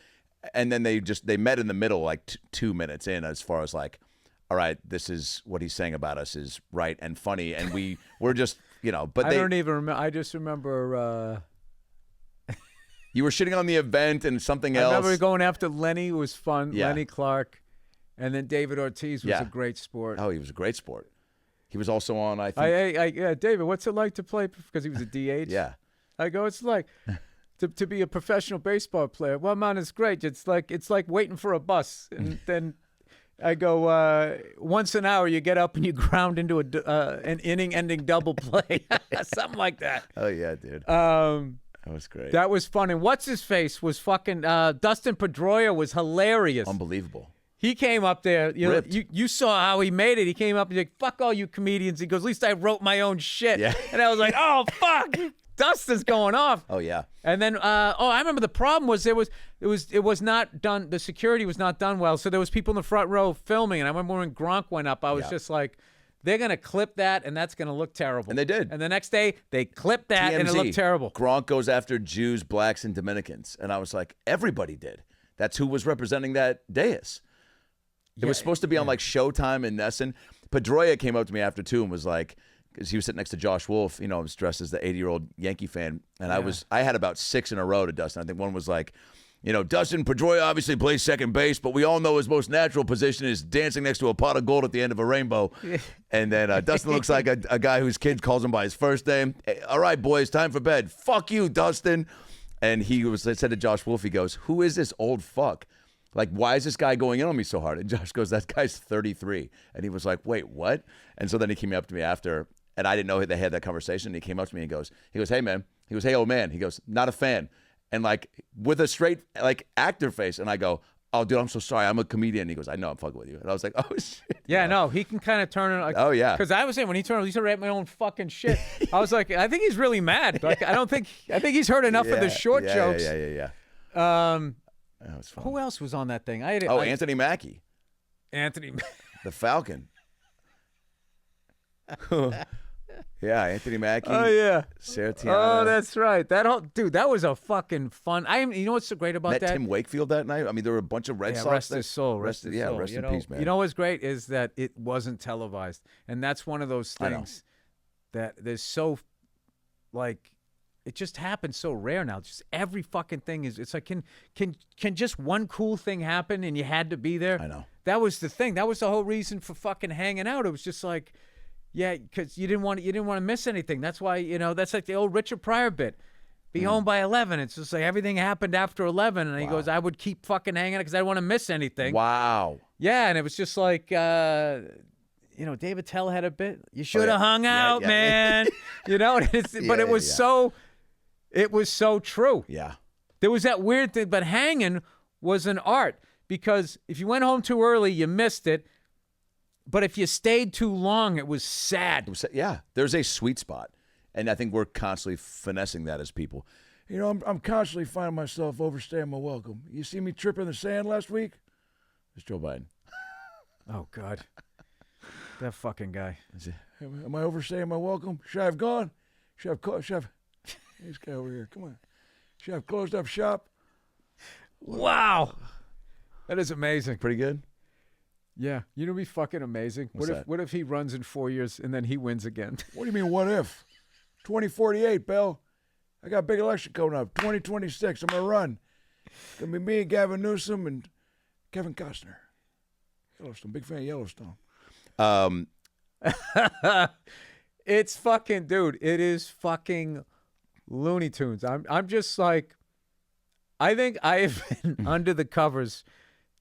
And then they met in the middle like 2 minutes in, as far as like, all right, this is what he's saying about us is right and funny. And we're just, you know, but I don't even remember. I just remember. You were shitting on the event and something else. I remember going after Lenny. It was fun. Yeah. Lenny Clark. And then David Ortiz was a great sport. Oh, he was a great sport. He was also on, I think. Yeah, David, what's it like to play? Because he was a DH. Yeah. I go, it's like to be a professional baseball player. Well, man, it's great. It's like waiting for a bus. And then I go, once an hour you get up and you ground into an inning-ending double play. Something like that. Oh, yeah, dude. That was great. That was fun. And what's-his-face was fucking Dustin Pedroia was hilarious. Unbelievable. He came up there, you saw how he made it. He came up and he's like, fuck all you comedians. He goes, at least I wrote my own shit. Yeah. And I was like, oh, fuck. Dustin's going off. Oh, yeah. And then, I remember the problem was it was not done. The security was not done well. So there was people in the front row filming. And I remember when Gronk went up, I was just like, they're going to clip that and that's going to look terrible. And they did. And the next day they clipped that and it looked terrible. Gronk goes after Jews, blacks, and Dominicans. And I was like, everybody did. That's who was representing that dais. It was supposed to be on like Showtime in Nesson. Pedroia came up to me after too and was like, because he was sitting next to Josh Wolf, you know, I was dressed as the 80-year-old Yankee fan. And I had about 6 in a row to Dustin. I think one was like, you know, Dustin Pedroia obviously plays second base, but we all know his most natural position is dancing next to a pot of gold at the end of a rainbow. And then Dustin looks like a guy whose kid calls him by his first name. Hey, all right, boys, time for bed. Fuck you, Dustin. And he said to Josh Wolf, he goes, who is this old fuck? Like, why is this guy going in on me so hard? And Josh goes, that guy's 33. And he was like, wait, what? And so then he came up to me after, and I didn't know they had that conversation. And he came up to me and goes, hey, man. He goes, hey, old man. He goes, not a fan. And like, with a straight, like, actor face. And I go, oh, dude, I'm so sorry. I'm a comedian. He goes, I know, I'm fucking with you. And I was like, oh, shit. Yeah, no, he can kind of turn it. Like, oh, yeah. Because I was saying, when he turned, he started writing my own fucking shit. I was like, I think he's really mad. Like, I think he's heard enough of the short jokes. Yeah. That was fun. Who else was on that thing? Anthony Mackie. Anthony. The Falcon. Yeah, Anthony Mackie. Oh, yeah. Sarah Tiana. Oh, that's right. That was a fucking fun. You know what's so great about Met that? Tim Wakefield that night. I mean, there were a bunch of Red Sox. Rest his soul. Rest his soul. Rest in peace, man. You know what's great is that it wasn't televised. And that's one of those things that there's so, like, it just happens so rare now. Just every fucking thing it's like, can just one cool thing happen and you had to be there? I know. That was the thing. That was the whole reason for fucking hanging out. It was just like, yeah, because you didn't want to miss anything. That's why, you know, that's like the old Richard Pryor bit. Be home by 11. It's just like everything happened after 11. And he goes, I would keep fucking hanging out because I didn't want to miss anything. Wow. Yeah, and it was just like, you know, David Tell had a bit. You should have hung out, man. You know, but it was so... It was so true. Yeah. There was that weird thing, but hanging was an art because if you went home too early, you missed it. but if you stayed too long, it was sad. Yeah, there's a sweet spot, and I think we're constantly finessing that as people. You know, I'm constantly finding myself overstaying my welcome. You see me tripping in the sand last week? It's Joe Biden. Oh, God. That fucking guy. Am I overstaying my welcome? Should I have gone? Should I have this guy over here, come on. Should I have closed up shop? Wow. That is amazing. Pretty good? Yeah. You know what'd be fucking amazing? What if he runs in 4 years and then he wins again? What do you mean, what if? 2048, Bill. I got a big election coming up. 2026, I'm going to run. It's going to be me, Gavin Newsom, and Kevin Costner. Yellowstone, big fan of Yellowstone. It's fucking, dude, it is fucking Looney Tunes. I'm just like, I think I have been under the covers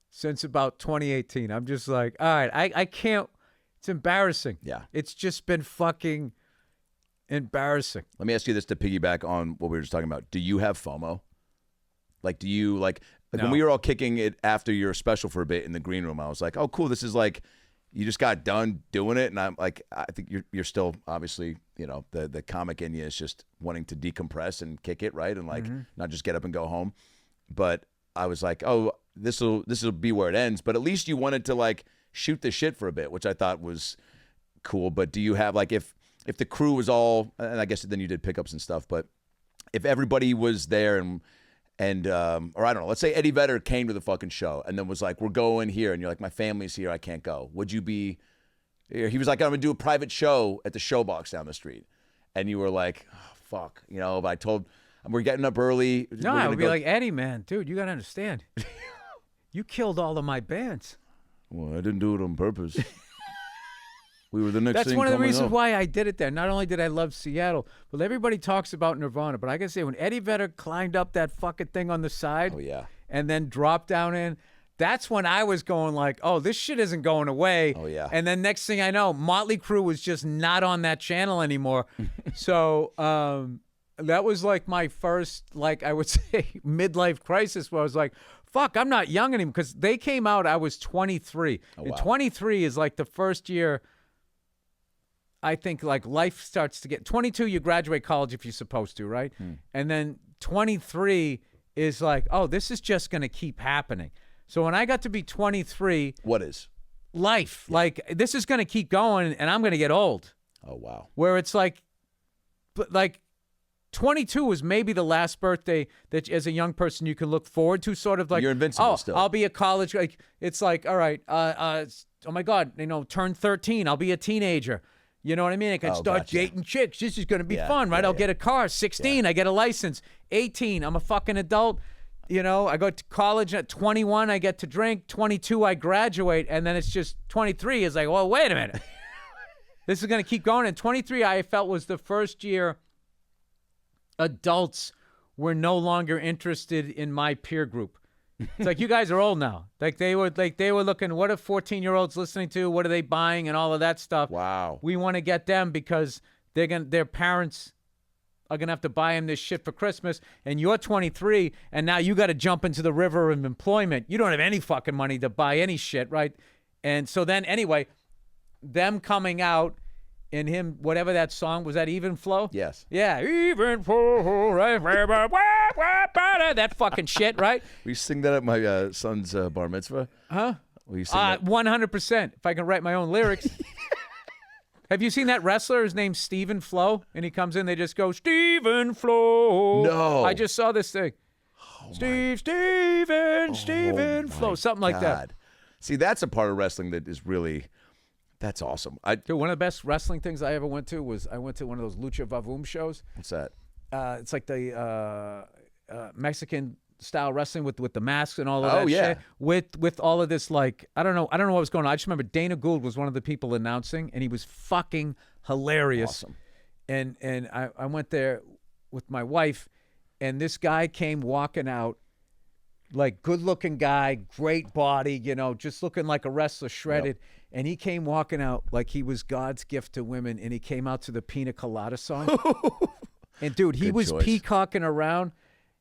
since about 2018. I'm just like, all right, I can't, it's embarrassing. Yeah. It's just been fucking embarrassing. Let me ask you this to piggyback on what we were just talking about. Do you have FOMO? Like, do you, like No. when we were all kicking it after your special for a bit in the green room, I was like, oh, cool, this is like, you just got done doing it, and I'm like, I think you're still obviously, you know, the comic in you is just wanting to decompress and kick it, right, and like not just get up and go home. But I was like, oh, this will be where it ends. But at least you wanted to like shoot the shit for a bit, which I thought was cool. But do you have like if the crew was all, and I guess then you did pickups and stuff, but if everybody was there and or I don't know, let's say Eddie Vedder came to the fucking show and then was like, we're going here, and you're like, my family's here, I can't go. Would you be, he was like, I'm gonna do a private show at the Showbox down the street. And you were like, oh, fuck, you know, but I told, we're getting up early. No, I would be like, Eddie, man, dude, you got to understand. You killed all of my bands. Well, I didn't do it on purpose. We were the next That's thing one of the coming reasons up. why I did it there. Not only did I love Seattle, but everybody talks about Nirvana. But I got to say, when Eddie Vedder climbed up that fucking thing on the side Oh, yeah. and then dropped down in, that's when I was going like, oh, this shit isn't going away. Oh, yeah. And then next thing I know, Motley Crue was just not on that channel anymore. So that was like my first, like I would say, midlife crisis where I was like, fuck, I'm not young anymore. Because they came out, I was 23. Oh, and wow. 23 is like the first year I think like life starts to get 22, you graduate college if you're supposed to, right? And then 23 is like, oh, this is just going to keep happening. So when I got to be 23, What is? life, like this is going to keep going and I'm going to get old. Oh, wow. Where it's like, but like 22 is maybe the last birthday that as a young person you can look forward to, sort of like, You're invincible oh, still. I'll be a college, like it's like, all right, oh my God, you know, turn 13, I'll be a teenager. You know what I mean? I can start gotcha. dating chicks. This is going to be Yeah, fun, right? yeah, I'll yeah. get a car. 16, I get a license. 18, I'm a fucking adult. You know, I go to college at 21, I get to drink. 22, I graduate. And then it's just 23 is like, well, wait a minute. This is going to keep going. And 23, I felt was the first year adults were no longer interested in my peer group. It's like, you guys are old now. Like they were looking, what are 14-year-olds listening to? What are they buying and all of that stuff? Wow. We want to get them because their parents are going to have to buy them this shit for Christmas. And you're 23 and now you got to jump into the river of employment. You don't have any fucking money to buy any shit, right? And so then anyway, them coming out and him, whatever that song, was that Even Flow? Yes. Yeah, Even Flow, right? That fucking shit, right? Will you sing that at my son's bar mitzvah? Huh? Will you sing that? 100%. If I can write my own lyrics. Have you seen that wrestler? His name's Stephen Flo, and he comes in. They just go Stephen Flo. No. I just saw this thing. Stephen Flo, something like that. God. See, that's a part of wrestling that is really, that's awesome. Dude, one of the best wrestling things I ever went to was I went to one of those Lucha Vavoom shows. What's that? It's like the Mexican style wrestling with the masks and all of that yeah. shit. With all of this, like, I don't know what was going on. I just remember Dana Gould was one of the people announcing, and he was fucking hilarious. Awesome. And I went there with my wife, and this guy came walking out, like good-looking guy, great body, you know, just looking like a wrestler, shredded. Yep. And he came walking out like he was God's gift to women, and he came out to the Pina Colada song. And, dude, he Good was choice. peacocking around.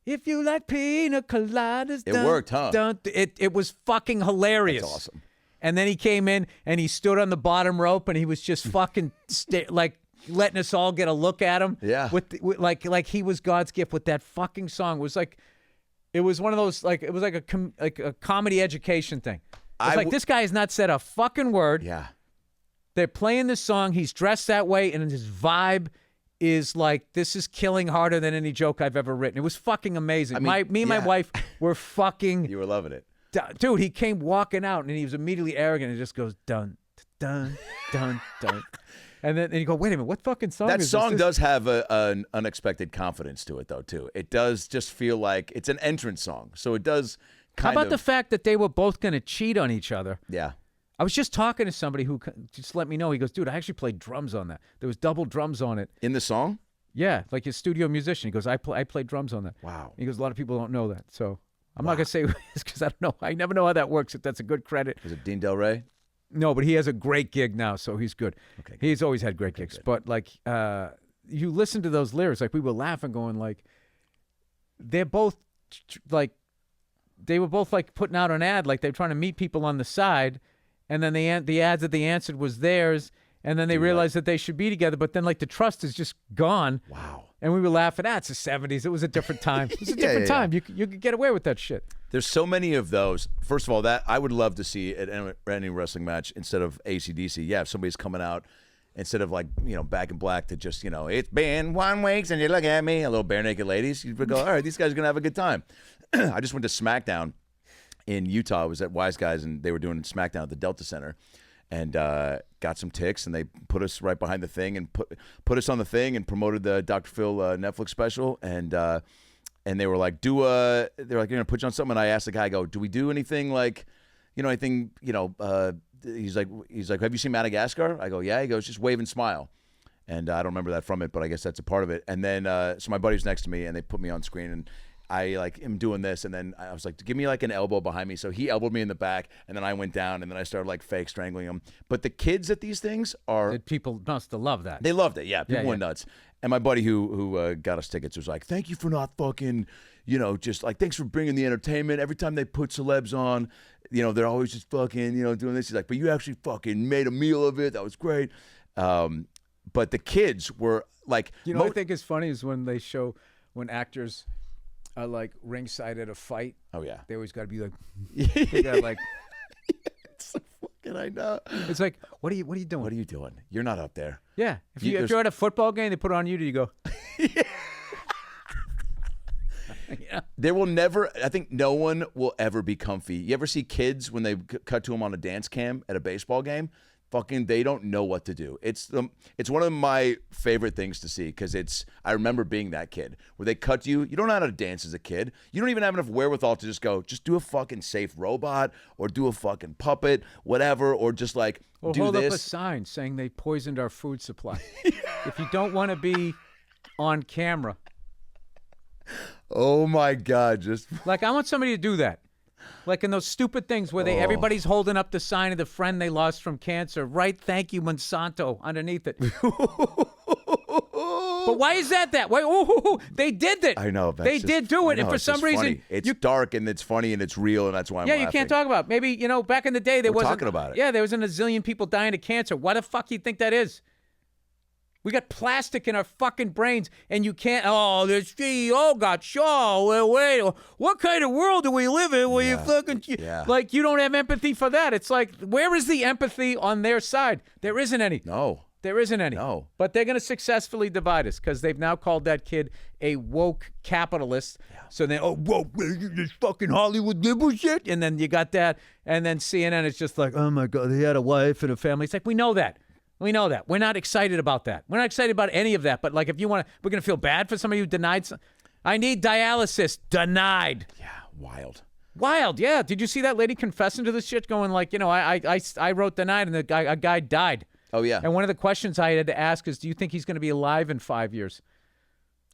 If you like pina coladas. It worked, huh? It was fucking hilarious. That's awesome. And then he came in and he stood on the bottom rope and he was just fucking like letting us all get a look at him. Yeah. With like he was God's gift with that fucking song. It was one of those it was like a comedy education thing. It's like this guy has not said a fucking word. Yeah. They're playing this song. He's dressed that way, and his vibe is like, this is killing harder than any joke I've ever written. It was fucking amazing. I mean, me and my wife were fucking. You were loving it. Dude, he came walking out, and he was immediately arrogant and just goes, dun, dun, dun, dun. And then you go, wait a minute, what fucking song is this? That song does have an unexpected confidence to it, though, too. It does just feel like it's an entrance song. So it does kind of. How about the fact that they were both going to cheat on each other? Yeah. I was just talking to somebody who just let me know. He goes, dude, I actually played drums on that. There was double drums on it. In the song? Yeah, like a studio musician. He goes, I played drums on that. Wow. He goes, a lot of people don't know that. So I'm not going to say this because I don't know. I never know how that works, if that's a good credit. Was it Dean Del Rey? No, but he has a great gig now, so he's good. Okay. He's always had great gigs. But, like, you listen to those lyrics, like, we were laughing going, like, they're both, like, they were both, like, putting out an ad, like, they're trying to meet people on the side, and then the ads that they answered was theirs, and then they realized that they should be together, but then, like, the trust is just gone. Wow. And we were laughing, it's the 70s. It was a different time. It was a different time. You could get away with that shit. There's so many of those. First of all, that I would love to see at any wrestling match instead of AC/DC. Yeah, if somebody's coming out instead of like, Back in Black to just, it's been 1 week and you look at me, a little bare naked ladies. You would go, all right, these guys are going to have a good time. I just went to SmackDown in Utah. I was at Wise Guys and they were doing SmackDown at the Delta Center. And got some ticks, and they put us right behind the thing and put us on the thing and promoted the Dr. Phil Netflix special. And they were like, they're like, you're gonna put you on something. And I asked the guy, I go, do we do anything like, anything, he's like, have you seen Madagascar? I go, yeah. He goes, just wave and smile. And I don't remember that from it, but I guess that's a part of it. And then so my buddy was next to me, and they put me on screen, and I am doing this, and then I was like, give me like an elbow behind me. So he elbowed me in the back, and then I went down, and then I started like fake strangling him. But the kids at these things are... People must have loved that. They loved it, yeah. People went nuts. And my buddy who got us tickets was like, thank you for not fucking, just like, thanks for bringing the entertainment. Every time they put celebs on, they're always just fucking, doing this. He's like, but you actually fucking made a meal of it. That was great. But the kids were like... what I think is funny is when actors... like ringside at a fight. Oh yeah. They always got to be like, they got like. It's so fucking. I know. It's like, what are you doing? What are you doing? You're not up there. Yeah. If you're at a football game, they put it on you. Do you go? Yeah. There will never. I think no one will ever be comfy. You ever see kids when they cut to them on a dance cam at a baseball game? Fucking, they don't know what to do. It's one of my favorite things to see because I remember being that kid where they cut you. You don't know how to dance as a kid. You don't even have enough wherewithal to just do a fucking safe robot or do a fucking puppet, whatever, or just like or do hold this. Up a sign saying they poisoned our food supply. If you don't want to be on camera. Oh my God! Like I want somebody to do that. Like in those stupid things where everybody's holding up the sign of the friend they lost from cancer. Right, thank you, Monsanto, underneath it. But why is that? Why? They did it. I know. They did do it, and for some reason, funny. It's dark and it's funny and it's real, and that's why I'm laughing. You can't talk about it. Maybe back in the day there wasn't talking about it. Yeah, there wasn't a zillion people dying of cancer. Why the fuck do you think that is? We got plastic in our fucking brains, and you can't. Oh, the CEO got shot. Wait, what kind of world do we live in where you fucking like you don't have empathy for that? It's like, where is the empathy on their side? There isn't any. No, there isn't any. No, but they're going to successfully divide us because they've now called that kid a woke capitalist. Yeah. So then, woke, this fucking Hollywood liberal shit, and then you got that, and then CNN is just like, oh my God, he had a wife and a family. It's like, we know that. We know that. We're not excited about that. We're not excited about any of that. But like, if you want to, we're going to feel bad for somebody who denied. I need dialysis. Denied. Yeah, wild. Wild. Yeah. Did you see that lady confessing to this shit, going like, I wrote denied, and a guy died. Oh yeah. And one of the questions I had to ask is, do you think he's going to be alive in 5 years?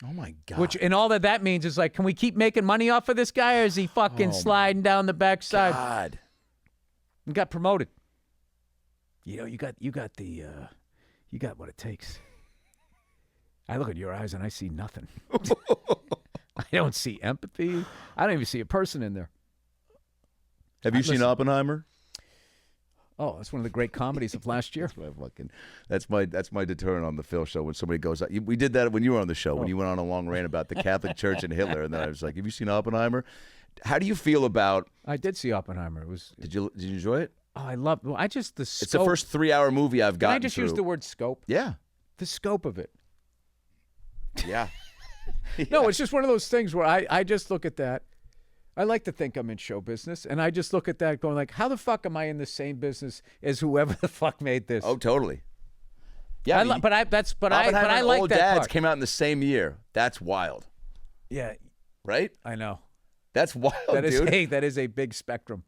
Oh my God. Which, and all that means is like, can we keep making money off of this guy, or is he fucking sliding down the backside? God. And got promoted. You got what it takes. I look at your eyes and I see nothing. I don't see empathy. I don't even see a person in there. Have you seen Oppenheimer? Oh, that's one of the great comedies of last year. That's my deterrent on the Phil show when somebody goes out. We did that when you were on the show, when you went on a long rant about the Catholic Church and Hitler, and then I was like, have you seen Oppenheimer? How do you feel about... I did see Oppenheimer. Did you enjoy it? Oh, I love... Well, the scope... It's the first 3-hour movie I've gotten Can I just use the word scope? Yeah. The scope of it. Yeah. No, it's just one of those things where I just look at that. I like to think I'm in show business, and I just look at that going like, how the fuck am I in the same business as whoever the fuck made this? Oh, totally. Yeah, I like Old that Dads part. came out in the same year. That's wild. Yeah, right? I know. That's wild, dude. That is a big spectrum.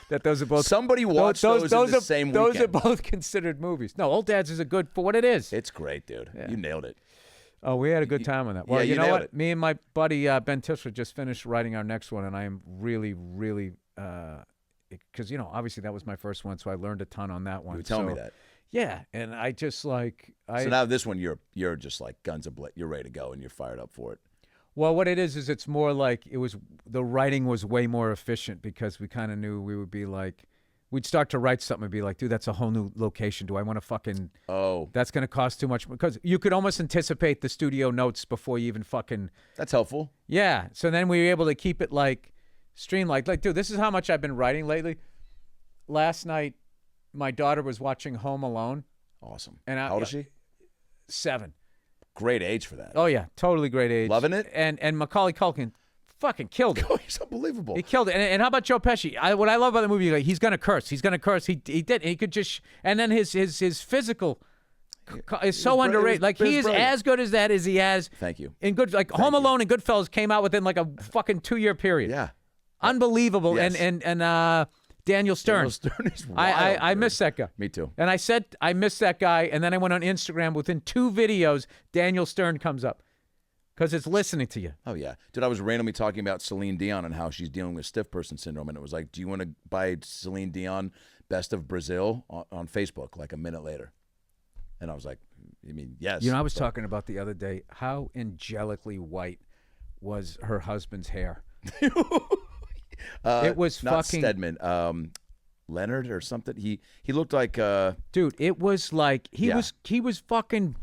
That those are both. Somebody watched those in the same weekend. Those are both considered movies. No, Old Dads is a good for what it is. It's great, dude. Yeah. You nailed it. Oh, we had a good time on that. Well, yeah, you know what? It. Me and my buddy Ben Tisler just finished writing our next one, and I am really, really, because obviously that was my first one, so I learned a ton on that one. You were telling me that. Yeah, and I just like So now this one, you're just like guns a blitz. You're ready to go, and you're fired up for it. Well, what it is it's more like the writing was way more efficient because we kind of knew we would be like. We'd start to write something and be like, dude, that's a whole new location. Do I want to fucking... Oh. That's going to cost too much. Because you could almost anticipate the studio notes before you even fucking... That's helpful. Yeah. So then we were able to keep it like streamlined. Like, dude, this is how much I've been writing lately. Last night, my daughter was watching Home Alone. Awesome. And how old is she? 7. Great age for that. Oh, yeah. Totally great age. Loving it? And Macaulay Culkin fucking killed it. Oh, he's unbelievable. He killed it. And how about Joe Pesci? What I love about the movie, like, he's gonna curse. He's gonna curse. He did. He could just. And then his physical is so underrated. Like he is as good as that as he has. Thank you. In good, like Home Alone and Goodfellas came out within like a fucking 2-year period. Yeah. Unbelievable. Yes. And Daniel Stern. Daniel Stern is wild. I miss that guy. Me too. And I said I miss that guy, and then I went on Instagram. Within 2 videos, Daniel Stern comes up. Because it's listening to you. Oh, yeah. Dude, I was randomly talking about Celine Dion and how she's dealing with stiff person syndrome. And it was like, do you want to buy Celine Dion Best of Brazil on Facebook like a minute later? And I was like, I mean, yes. I was talking about the other day how angelically white was her husband's hair. It was not fucking... Stedman. Leonard or something. He looked like... Dude, it was like... He was fucking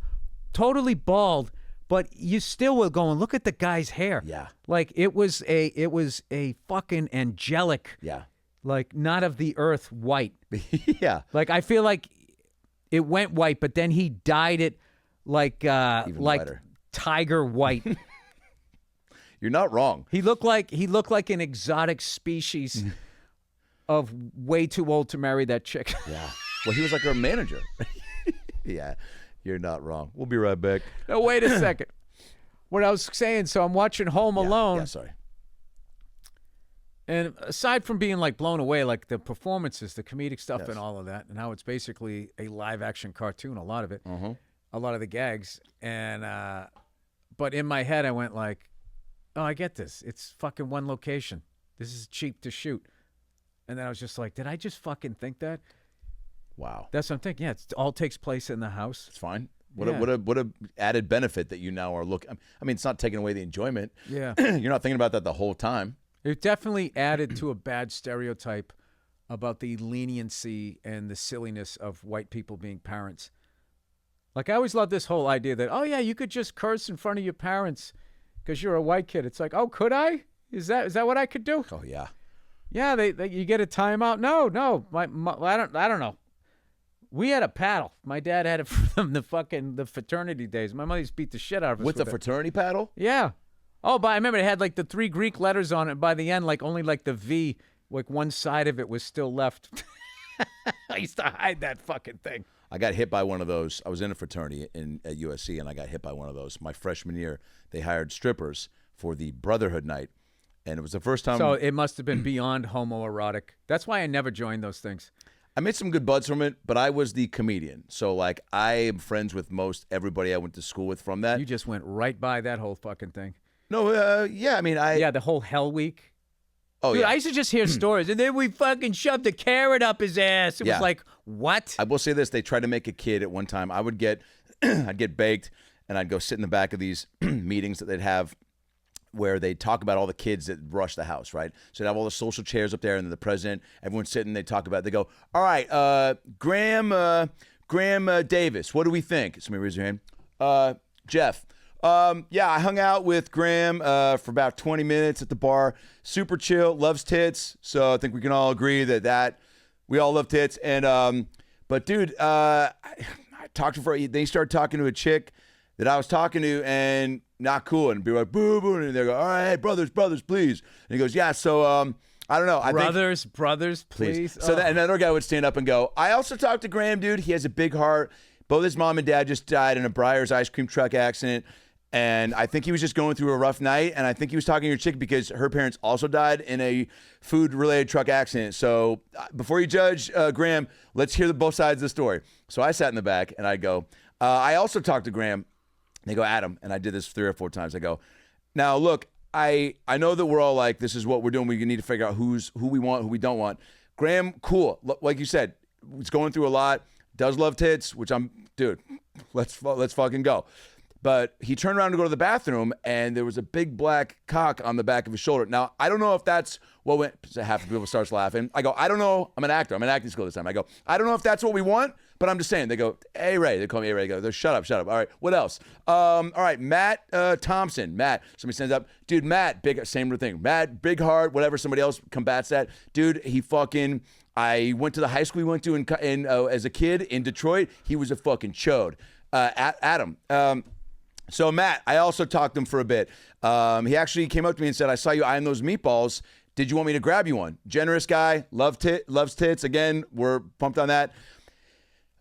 totally bald. But you still were going, look at the guy's hair. Yeah. Like it was a fucking angelic. Yeah. Like not of the earth white. Yeah. Like I feel like it went white, but then he dyed it like whiter. tiger white. You're not wrong. He looked like an exotic species of way too old to marry that chick. Yeah. Well, he was like her manager. Yeah. You're not wrong. We'll be right back. No, wait a second. What I was saying, so I'm watching Home Alone. Yeah, sorry. And aside from being like blown away, like the performances, the comedic stuff Yes. and all of that, and how it's basically a live action cartoon, a lot of it, Mm-hmm. a lot of the gags. And, but in my head, I went like, oh, I get this. It's fucking one location. This is cheap to shoot. And then I was just like, did I just fucking think that? Wow. That's what I'm thinking. Yeah, it all takes place in the house. It's fine. What a added benefit that you now are looking. I mean, it's not taking away the enjoyment. Yeah. You're not thinking about that the whole time. It definitely added to a bad stereotype about the leniency and the silliness of white people being parents. Like, I always loved this whole idea that, oh, yeah, you could just curse in front of your parents because you're a white kid. It's like, oh, could I? Is that what I could do? Oh, yeah. Yeah, you get a timeout. No. I don't know. We had a paddle. My dad had it from the fraternity days. My mother used to beat the shit out of us With the fraternity paddle? Yeah. Oh, but I remember it had like the 3 Greek letters on it. By the end, like only like the V, like one side of it was still left. I used to hide that fucking thing. I got hit by one of those. I was in a fraternity at USC, and I got hit by one of those. My freshman year, they hired strippers for the Brotherhood night, and it was the first time. So it must have been beyond homoerotic. That's why I never joined those things. I made some good buds from it, but I was the comedian. So, like, I am friends with most everybody I went to school with from that. You just went right by that whole fucking thing. No, yeah, I mean, Yeah, the whole Hell Week. Oh, Dude, yeah. I used to just hear stories, and then we fucking shoved a carrot up his ass. It was like, what? I will say this. They tried to make a kid at one time. I would get, I'd get baked, and I'd go sit in the back of these meetings that they'd have where they talk about all the kids that rush the house, right? So they have all the social chairs up there, and then the president, everyone's sitting. They talk about. They go, all right, Graham Davis, what do we think? Somebody raise your hand. Jeff. Yeah, I hung out with Graham for about 20 minutes at the bar. Super chill, loves tits. So I think we can all agree that we all love tits. And but dude, I talked to her. They started talking to a chick that I was talking to, and not cool, and be like boo boo, and they go, all right, hey, brothers, please. And he goes, yeah. So I don't know. Brothers, please. So that another guy would stand up and go, I also talked to Graham, dude. He has a big heart. Both his mom and dad just died in a Breyer's ice cream truck accident. And I think he was just going through a rough night. And I think he was talking to your chick because her parents also died in a food-related truck accident. So before you judge Graham, let's hear both sides of the story. So I sat in the back, and I go, I also talked to Graham. They go, Adam, and I did this 3 or 4 times. I go, now look, I know that we're all like, this is what we're doing. We need to figure out who we want, who we don't want. Graham, cool. Like you said, he's going through a lot. Does love tits, which dude, let's fucking go. But he turned around to go to the bathroom, and there was a big black cock on the back of his shoulder. Now, I don't know if that's what went. Half the people starts laughing. I go, I don't know. I'm an actor. I'm in acting school this time. I go, I don't know if that's what we want, but I'm just saying. They go, hey, Ray. They call me, hey, Ray. They go, shut up. All right, what else? All right, Matt Thompson. Matt. Somebody stands up. Dude, Matt, same thing. Matt, big heart, whatever. Somebody else combats that. Dude, I went to the high school he went to as a kid in Detroit. He was a fucking chode. Adam. So Matt, I also talked to him for a bit. He actually came up to me and said, I saw you eyeing those meatballs. Did you want me to grab you one? Generous guy, loves tits. Again, we're pumped on that.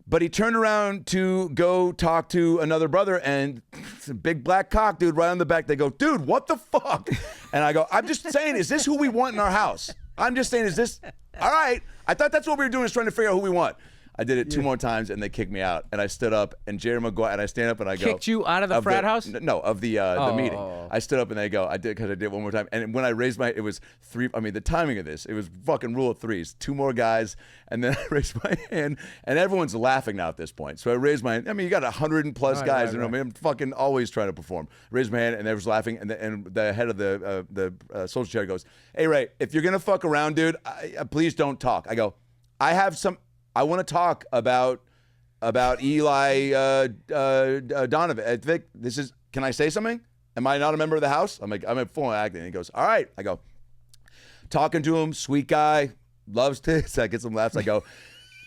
But he turned around to go talk to another brother, and it's a big black cock, dude, right on the back. They go, dude, what the fuck? And I go, I'm just saying, is this who we want in our house? I'm just saying, is this, all right. I thought that's what we were doing, is trying to figure out who we want. I did it 2 more times, and they kicked me out. And I stood up, and Jerry Maguire, and I stand up, and I go. Kicked you out of the frat house? No, of the meeting. I stood up, and they go, I did it one more time. And when I raised it was 3, the timing of this, it was fucking rule of 3s. 2 more guys, and then I raised my hand, and everyone's laughing now at this point. So I raised my hand. You got 100+ guys, right. I'm fucking always trying to perform. Raised my hand, and they was laughing, and the head of the social chair goes, hey, Ray, if you're going to fuck around, dude, please don't talk. I go, I want to talk about Eli Donovan. Vic, can I say something? Am I not a member of the house? I'm like, I'm at full acting. And he goes, all right. I go, talking to him, sweet guy, loves tits. I get some laughs. I go,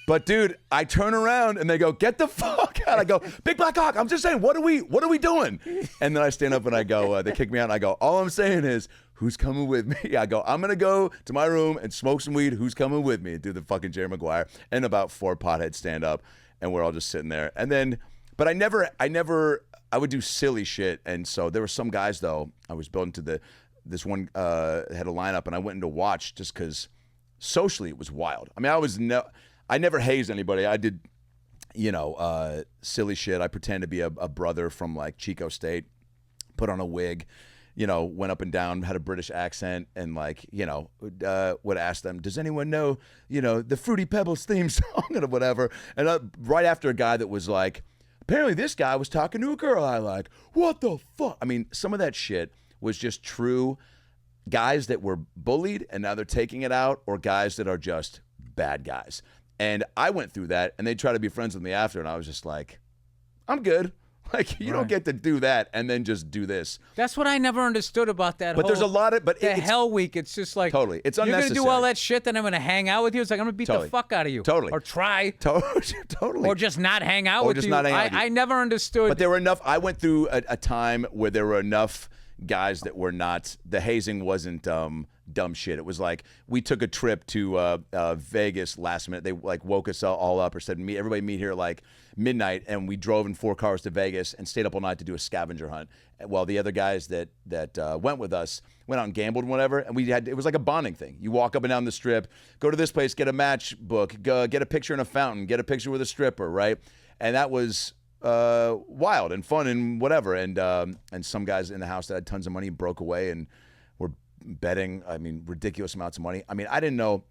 but dude, I turn around and they go, get the fuck out. I go, big black cock. I'm just saying, what are we doing? And then I stand up and I go, they kick me out. And I go, all I'm saying is, who's coming with me? I go, I'm going to go to my room and smoke some weed. Who's coming with me? Do the fucking Jerry Maguire. And about 4 potheads stand up, and we're all just sitting there. And then, but I would do silly shit. And so there were some guys, though, I was building to this one had a lineup, and I went in to watch just because socially it was wild. I never hazed anybody. I did, silly shit. I pretend to be a brother from like Chico State, put on a wig, went up and down, had a British accent, and would ask them, does anyone know, the Fruity Pebbles theme song or whatever? And right after a guy that was like, apparently this guy was talking to a girl I like. What the fuck? Some of that shit was just true guys that were bullied and now they're taking it out, or guys that are just bad guys. And I went through that, and they tried to be friends with me after, and I was just like, I'm good. Like, you don't get to do that and then just do this. That's what I never understood about that. But there's a lot of, but it's Hell Week. It's just like, totally, it's unnecessary. You're gonna do all that shit, then I'm gonna hang out with you. It's like I'm gonna beat the fuck out of you. Totally. Or try. Totally. Or just not hang out with you. I never understood. But there were enough. I went through a time where there were enough guys that were not. The hazing wasn't dumb shit. It was like we took a trip to Vegas last minute. They like woke us all up or said, everybody meet here at like midnight, and we drove in 4 cars to Vegas and stayed up all night to do a scavenger hunt. While the other guys that went with us went out and gambled and whatever, and it was like a bonding thing. You walk up and down the strip, go to this place, get a matchbook, get a picture in a fountain, get a picture with a stripper, right? And that was wild and fun and whatever. And some guys in the house that had tons of money broke away and were betting, ridiculous amounts of money. I didn't know.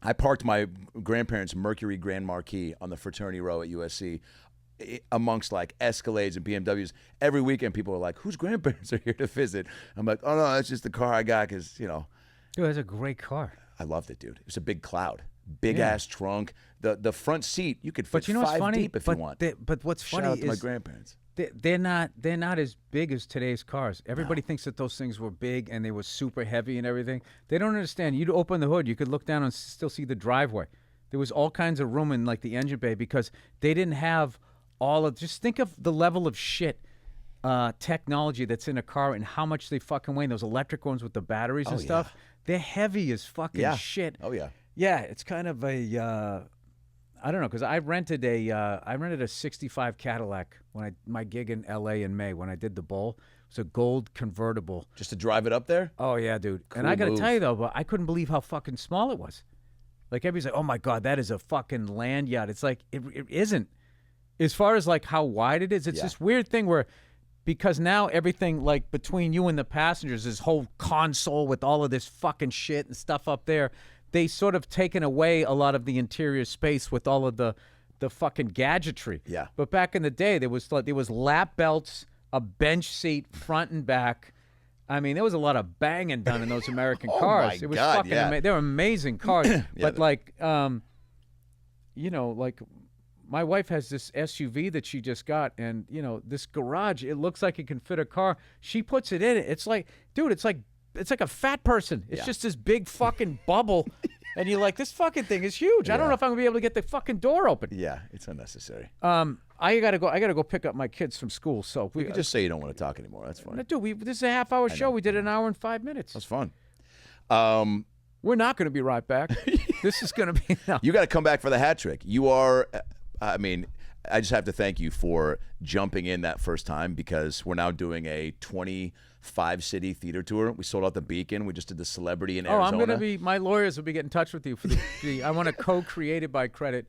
I parked my grandparents' Mercury Grand Marquis on the fraternity row at USC amongst like Escalades and BMWs, every weekend people are like, whose grandparents are here to visit? I'm like, oh no, that's just the car I got because, Dude, that's a great car. I loved it, dude. It was a big cloud. Big ass trunk. The front seat, you could fit But you know what's 5 funny? deep if you want. But what's Shout funny out to my is grandparents. they're not as big as today's cars. Everybody thinks that those things were big and they were super heavy and everything. They don't understand. You'd open the hood, you could look down and still see the driveway. There was all kinds of room in like the engine bay because they didn't have all of. Just think of the level of shit. Technology that's in a car and how much they fucking weigh. Those electric ones with the batteries and stuff, they're heavy as fucking shit. Oh yeah. Yeah, it's kind of a I don't know, because I rented a '65 Cadillac when my gig in L.A. in May when I did the bowl. It was a gold convertible. Just to drive it up there? Oh yeah, dude. Cool and I got to move. tell you though, but I couldn't believe how fucking small it was. Like everybody's like, "Oh my god, that is a fucking land yacht." It's like it isn't. As far as like how wide it is, it's this weird thing where. Because now everything, like, between you and the passengers, this whole console with all of this fucking shit and stuff up there, they sort of taken away a lot of the interior space with all of the fucking gadgetry. Yeah. But back in the day, there was lap belts, a bench seat, front and back. I mean, there was a lot of banging done in those American cars. My It was God, fucking yeah. they were amazing cars. But like, like. My wife has this SUV that she just got, and, this garage, it looks like it can fit a car. She puts it in it. It's like, dude, it's like a fat person. It's just this big fucking bubble, and you're like, this fucking thing is huge. I don't know if I'm going to be able to get the fucking door open. Yeah, it's unnecessary. I gotta go pick up my kids from school, so You can just say you don't want to talk anymore. That's fine. Dude, this is a half-hour show. We did an hour and 5 minutes. That's fun. We're not going to be right back. This is going to be... No. You got to come back for the hat trick. You are... I mean, I just have to thank you for jumping in that first time because we're now doing a 25-city theater tour. We sold out the Beacon. We just did the Celebrity in Arizona. I'm going to be... My lawyers will be getting in touch with you for the I want to co-created by credit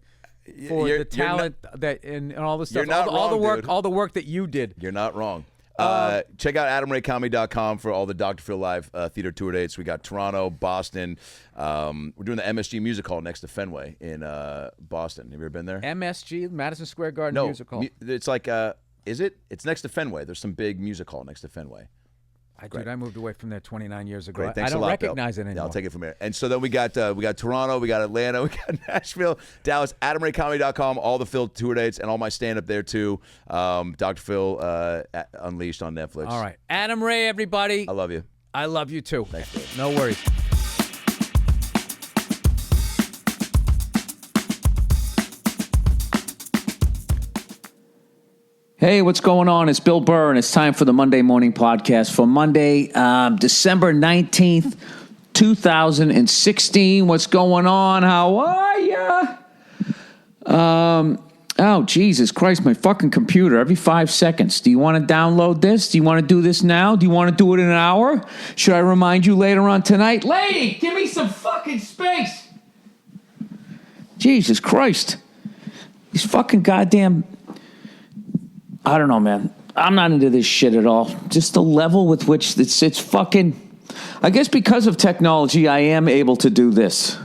for the talent and all the stuff. You're not all the wrong, work, dude. all the work that you did. You're not wrong. Check out AdamRayComedy.com for all the Dr. Phil Live theater tour dates. We got Toronto, Boston. We're doing the MSG Music Hall next to Fenway in Boston. Have you ever been there? MSG, Madison Square Garden Music Hall. It's like, is it? It's next to Fenway. There's some big music hall next to Fenway. Dude, I moved away from there 29 years ago. Great. Thanks I don't a lot, recognize Bill. it anymore. Yeah, I'll take it from here. And so then we got Toronto, we got Atlanta, we got Nashville, Dallas, AdamRayComedy.com, all the Phil tour dates, and all my stand-up there too. Dr. Phil Unleashed on Netflix. All right. Adam Ray, everybody. I love you. I love you too. Thanks, Dave. No worries. Hey, what's going on? It's Bill Burr, and it's time for the Monday Morning Podcast for Monday, December 19th, 2016. What's going on? How are ya? Oh, Jesus Christ, my fucking computer, every 5 seconds. Do you want to download this? Do you want to do this now? Do you want to do it in an hour? Should I remind you later on tonight? Lady, give me some fucking space. Jesus Christ. These fucking goddamn... I don't know, man. I'm not into this shit at all. Just the level with which it's fucking... I guess because of technology, I am able to do this.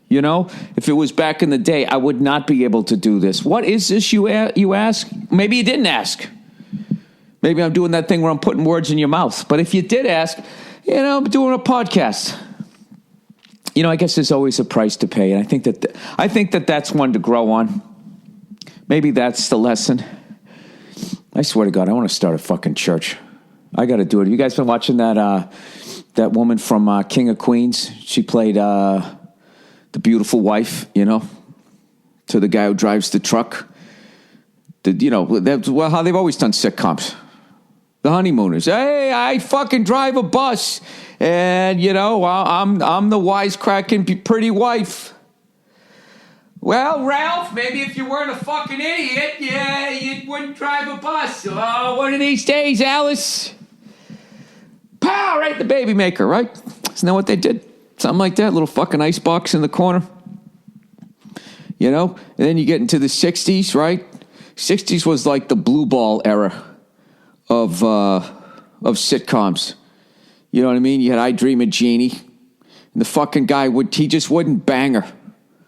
You know? If it was back in the day, I would not be able to do this. What is this, you ask? Maybe you didn't ask. Maybe I'm doing that thing where I'm putting words in your mouth. But if you did ask, I'm doing a podcast. I guess there's always a price to pay. And I think that that's one to grow on. Maybe that's the lesson. I swear to God, I want to start a fucking church. I got to do it. Have you guys been watching that woman from King of Queens? She played the beautiful wife, to the guy who drives the truck. That's how they've always done sitcoms. The honeymooners. Hey, I fucking drive a bus, and I'm the wisecracking pretty wife. Well, Ralph, maybe if you weren't a fucking idiot, you wouldn't drive a bus. Oh, one of these days, Alice. Pow, right in the baby maker, right? Isn't that what they did? Something like that, little fucking icebox in the corner. And then you get into the 60s, right? 60s was like the blue ball era of sitcoms. You know what I mean? You had I Dream of Jeannie. And the fucking guy, he just wouldn't bang her.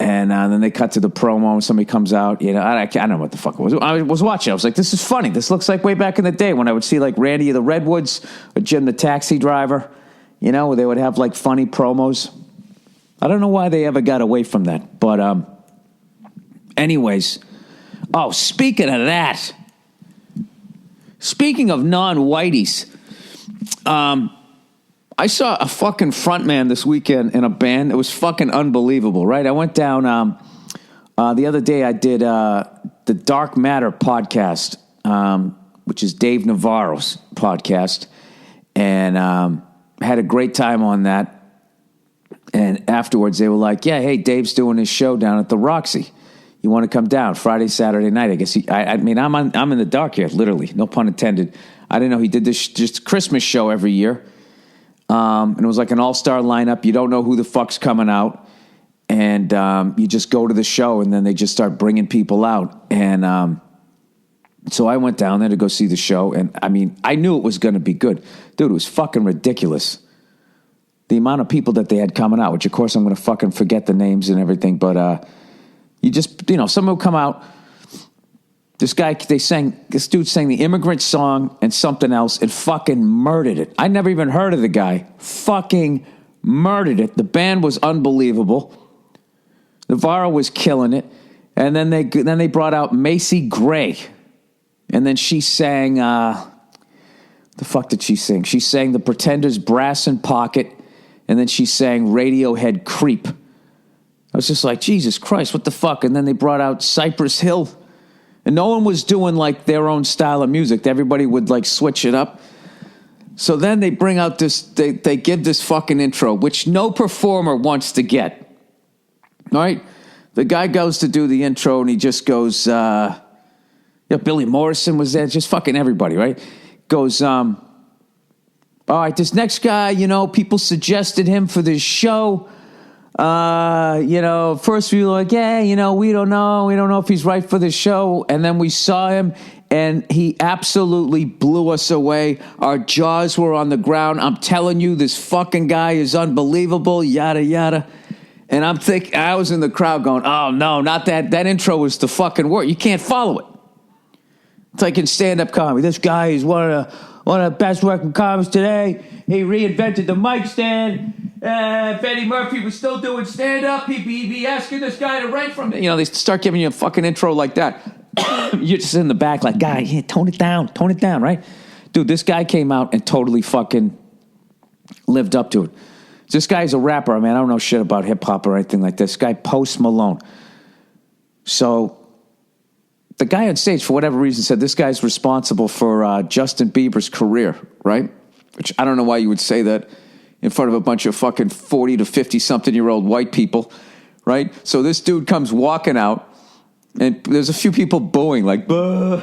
And then they cut to the promo and somebody comes out. I don't know what the fuck it was. I was watching. I was like, this is funny. This looks like way back in the day when I would see like Randy of the Redwoods or Jim the Taxi Driver, where they would have like funny promos. I don't know why they ever got away from that. But anyways. Oh, speaking of that. Speaking of non-whiteys. I saw a fucking frontman this weekend in a band. It was fucking unbelievable, right? I went down the other day. I did the Dark Matter podcast, which is Dave Navarro's podcast, and had a great time on that. And afterwards, they were like, "Yeah, hey, Dave's doing his show down at the Roxy. You want to come down Friday, Saturday night?" I guess I'm in the dark here, literally, no pun intended. I didn't know he did this just Christmas show every year. And it was like an all-star lineup. You don't know who the fuck's coming out. And you just go to the show, and then they just start bringing people out. And so I went down there to go see the show. And, I knew it was going to be good. Dude, it was fucking ridiculous. The amount of people that they had coming out, which, of course, I'm going to fucking forget the names and everything. But you just, someone would come out. This dude sang the Immigrant Song and something else and fucking murdered it. I never even heard of the guy. Fucking murdered it. The band was unbelievable. Navarro was killing it. And then they brought out Macy Gray. And then she sang, the fuck did she sing? She sang The Pretenders' Brass and Pocket. And then she sang Radiohead Creep. I was just like, Jesus Christ, what the fuck? And then they brought out Cypress Hill. And no one was doing, like, their own style of music. Everybody would, like, switch it up. So then they bring out this, they give this fucking intro, which no performer wants to get. All right? The guy goes to do the intro, and he just goes, Billy Morrison was there, just fucking everybody, right? Goes, all right, this next guy, people suggested him for this show. First we were like, yeah, we don't know if he's right for the show. And then we saw him and he absolutely blew us away. Our jaws were on the ground. I'm telling you, this fucking guy is unbelievable, yada, yada. And I was in the crowd going, oh no, not that. That intro was the fucking word. You can't follow it. It's like in stand-up comedy. This guy is one of the best working comics today. He reinvented the mic stand. If Eddie Murphy was still doing stand-up, he'd be asking this guy to write from it. They start giving you a fucking intro like that. You're just in the back like, guy, yeah, tone it down, right? Dude, this guy came out and totally fucking lived up to it. This guy's a rapper. I don't know shit about hip-hop or anything like this. This guy, Post Malone. So the guy on stage, for whatever reason, said this guy's responsible for Justin Bieber's career, right? Which I don't know why you would say that in front of a bunch of fucking 40 to 50-something-year-old white people, right? So this dude comes walking out, and there's a few people booing, like, "Buh."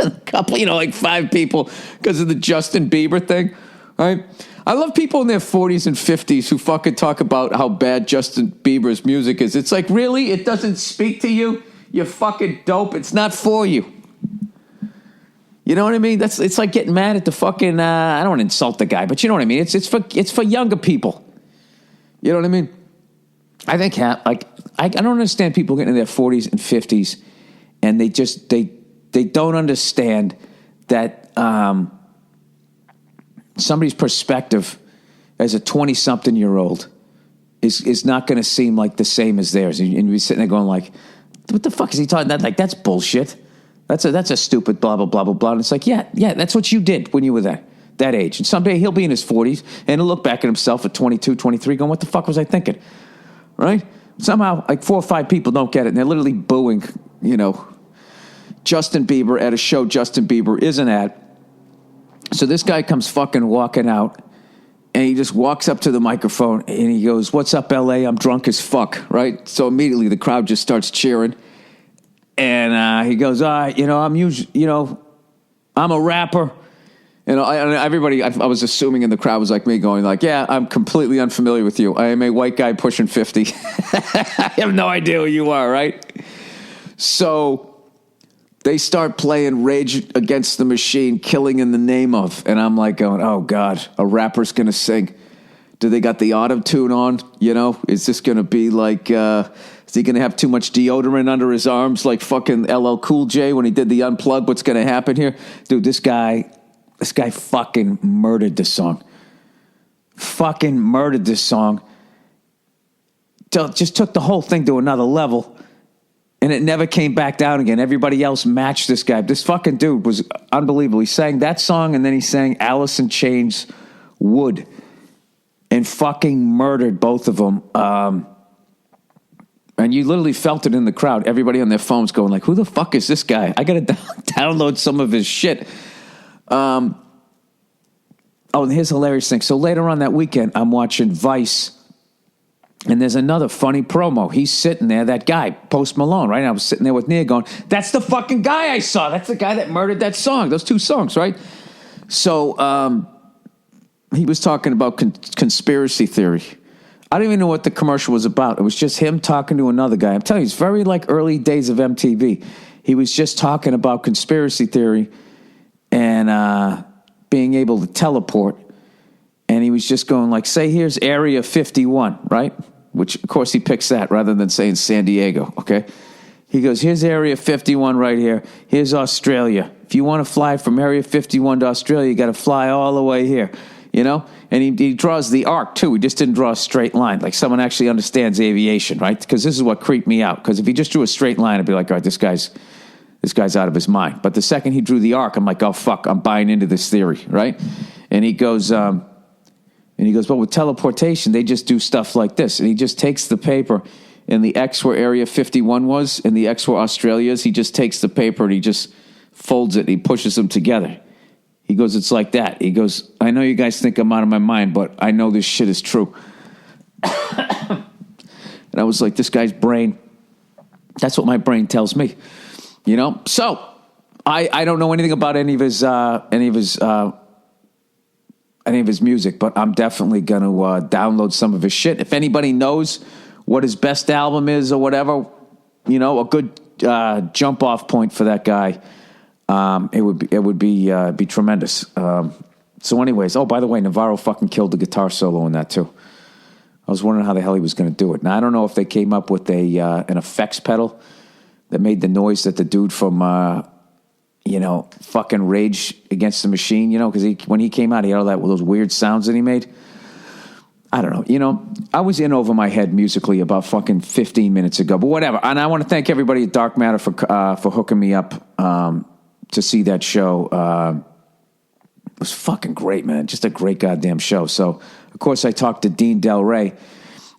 A couple, like 5 people because of the Justin Bieber thing, right? I love people in their 40s and 50s who fucking talk about how bad Justin Bieber's music is. It's like, really? It doesn't speak to you? You're fucking dope. It's not for you. You know what I mean? It's like getting mad at the fucking. I don't want to insult the guy, but you know what I mean. It's for younger people. You know what I mean? I think I don't understand people getting in their 40s and 50s, and they don't understand that somebody's perspective as a 20-something-year-old is not going to seem like the same as theirs, and you're sitting there going like, "What the fuck is he talking about? Like, that's bullshit. That's a stupid blah, blah, blah, blah, blah." And it's like, yeah, that's what you did when you were that age. And someday he'll be in his 40s, and he'll look back at himself at 22, 23, going, what the fuck was I thinking? Right? Somehow, like 4 or 5 people don't get it, and they're literally booing, Justin Bieber at a show Justin Bieber isn't at. So this guy comes fucking walking out, and he just walks up to the microphone, and he goes, "What's up, L.A.? I'm drunk as fuck," right? So immediately the crowd just starts cheering. And he goes, "All right, I'm a rapper." And everybody, I was assuming in the crowd was like me going like, "Yeah, I'm completely unfamiliar with you. I am a white guy pushing 50. I have no idea who you are," right? So they start playing Rage Against the Machine, Killing in the Name of. And I'm like going, oh, God, a rapper's going to sing. Do they got the auto-tune on? You know, is this going to be like, is he going to have too much deodorant under his arms like fucking LL Cool J when he did the Unplugged? What's going to happen here? Dude, this guy fucking murdered this song. Fucking murdered this song. Just took the whole thing to another level. And it never came back down again. Everybody else matched this guy. This fucking dude was unbelievable. He sang that song and then he sang Alice in Chains' Wood. And fucking murdered both of them. And you literally felt it in the crowd. Everybody on their phones going like, who the fuck is this guy? I got to download some of his shit. And here's a hilarious thing. So later on that weekend, I'm watching Vice. And there's another funny promo. He's sitting there, that guy, Post Malone, right? And I was sitting there with Nia going, that's the fucking guy I saw. That's the guy that murdered that song. Those two songs, right? So he was talking about conspiracy theory. I don't even know what the commercial was about. It was just him talking to another guy. I'm telling you, it's very like early days of MTV. He was just talking about conspiracy theory and being able to teleport. And he was just going like, say, here's Area 51, right? Which, of course, he picks that rather than saying San Diego, okay? He goes, here's Area 51 right here. Here's Australia. If you want to fly from Area 51 to Australia, you got to fly all the way here, you know? And he draws the arc, too. He just didn't draw a straight line, like someone actually understands aviation, right? Because this is what creeped me out. Because if he just drew a straight line, I'd be like, all right, this guy's out of his mind. But the second he drew the arc, I'm like, oh, fuck, I'm buying into this theory, right? And he goes, well, with teleportation, they just do stuff like this. And he just takes the paper, and the X where Area 51 was, and the X where Australia is, he just takes the paper and he just folds it and he pushes them together. He goes, it's like that. He goes, I know you guys think I'm out of my mind, but I know this shit is true. And I was like, this guy's brain, that's what my brain tells me. You know? So, I don't know anything about any of his music, but I'm definitely going to download some of his shit. If anybody knows what his best album is or whatever, you know, a good jump off point for that guy, it would be tremendous. So anyways, oh, by the way, Navarro fucking killed the guitar solo in that too. I was wondering how the hell he was going to do it. Now, I don't know if they came up with an effects pedal that made the noise that the dude from fucking Rage Against the Machine, you know, because when he came out, he had all those weird sounds that he made. I don't know. You know, I was in over my head musically about fucking 15 minutes ago, but whatever. And I want to thank everybody at Dark Matter for hooking me up to see that show. It was fucking great, man. Just a great goddamn show. So, of course, I talked to Dean Del Rey,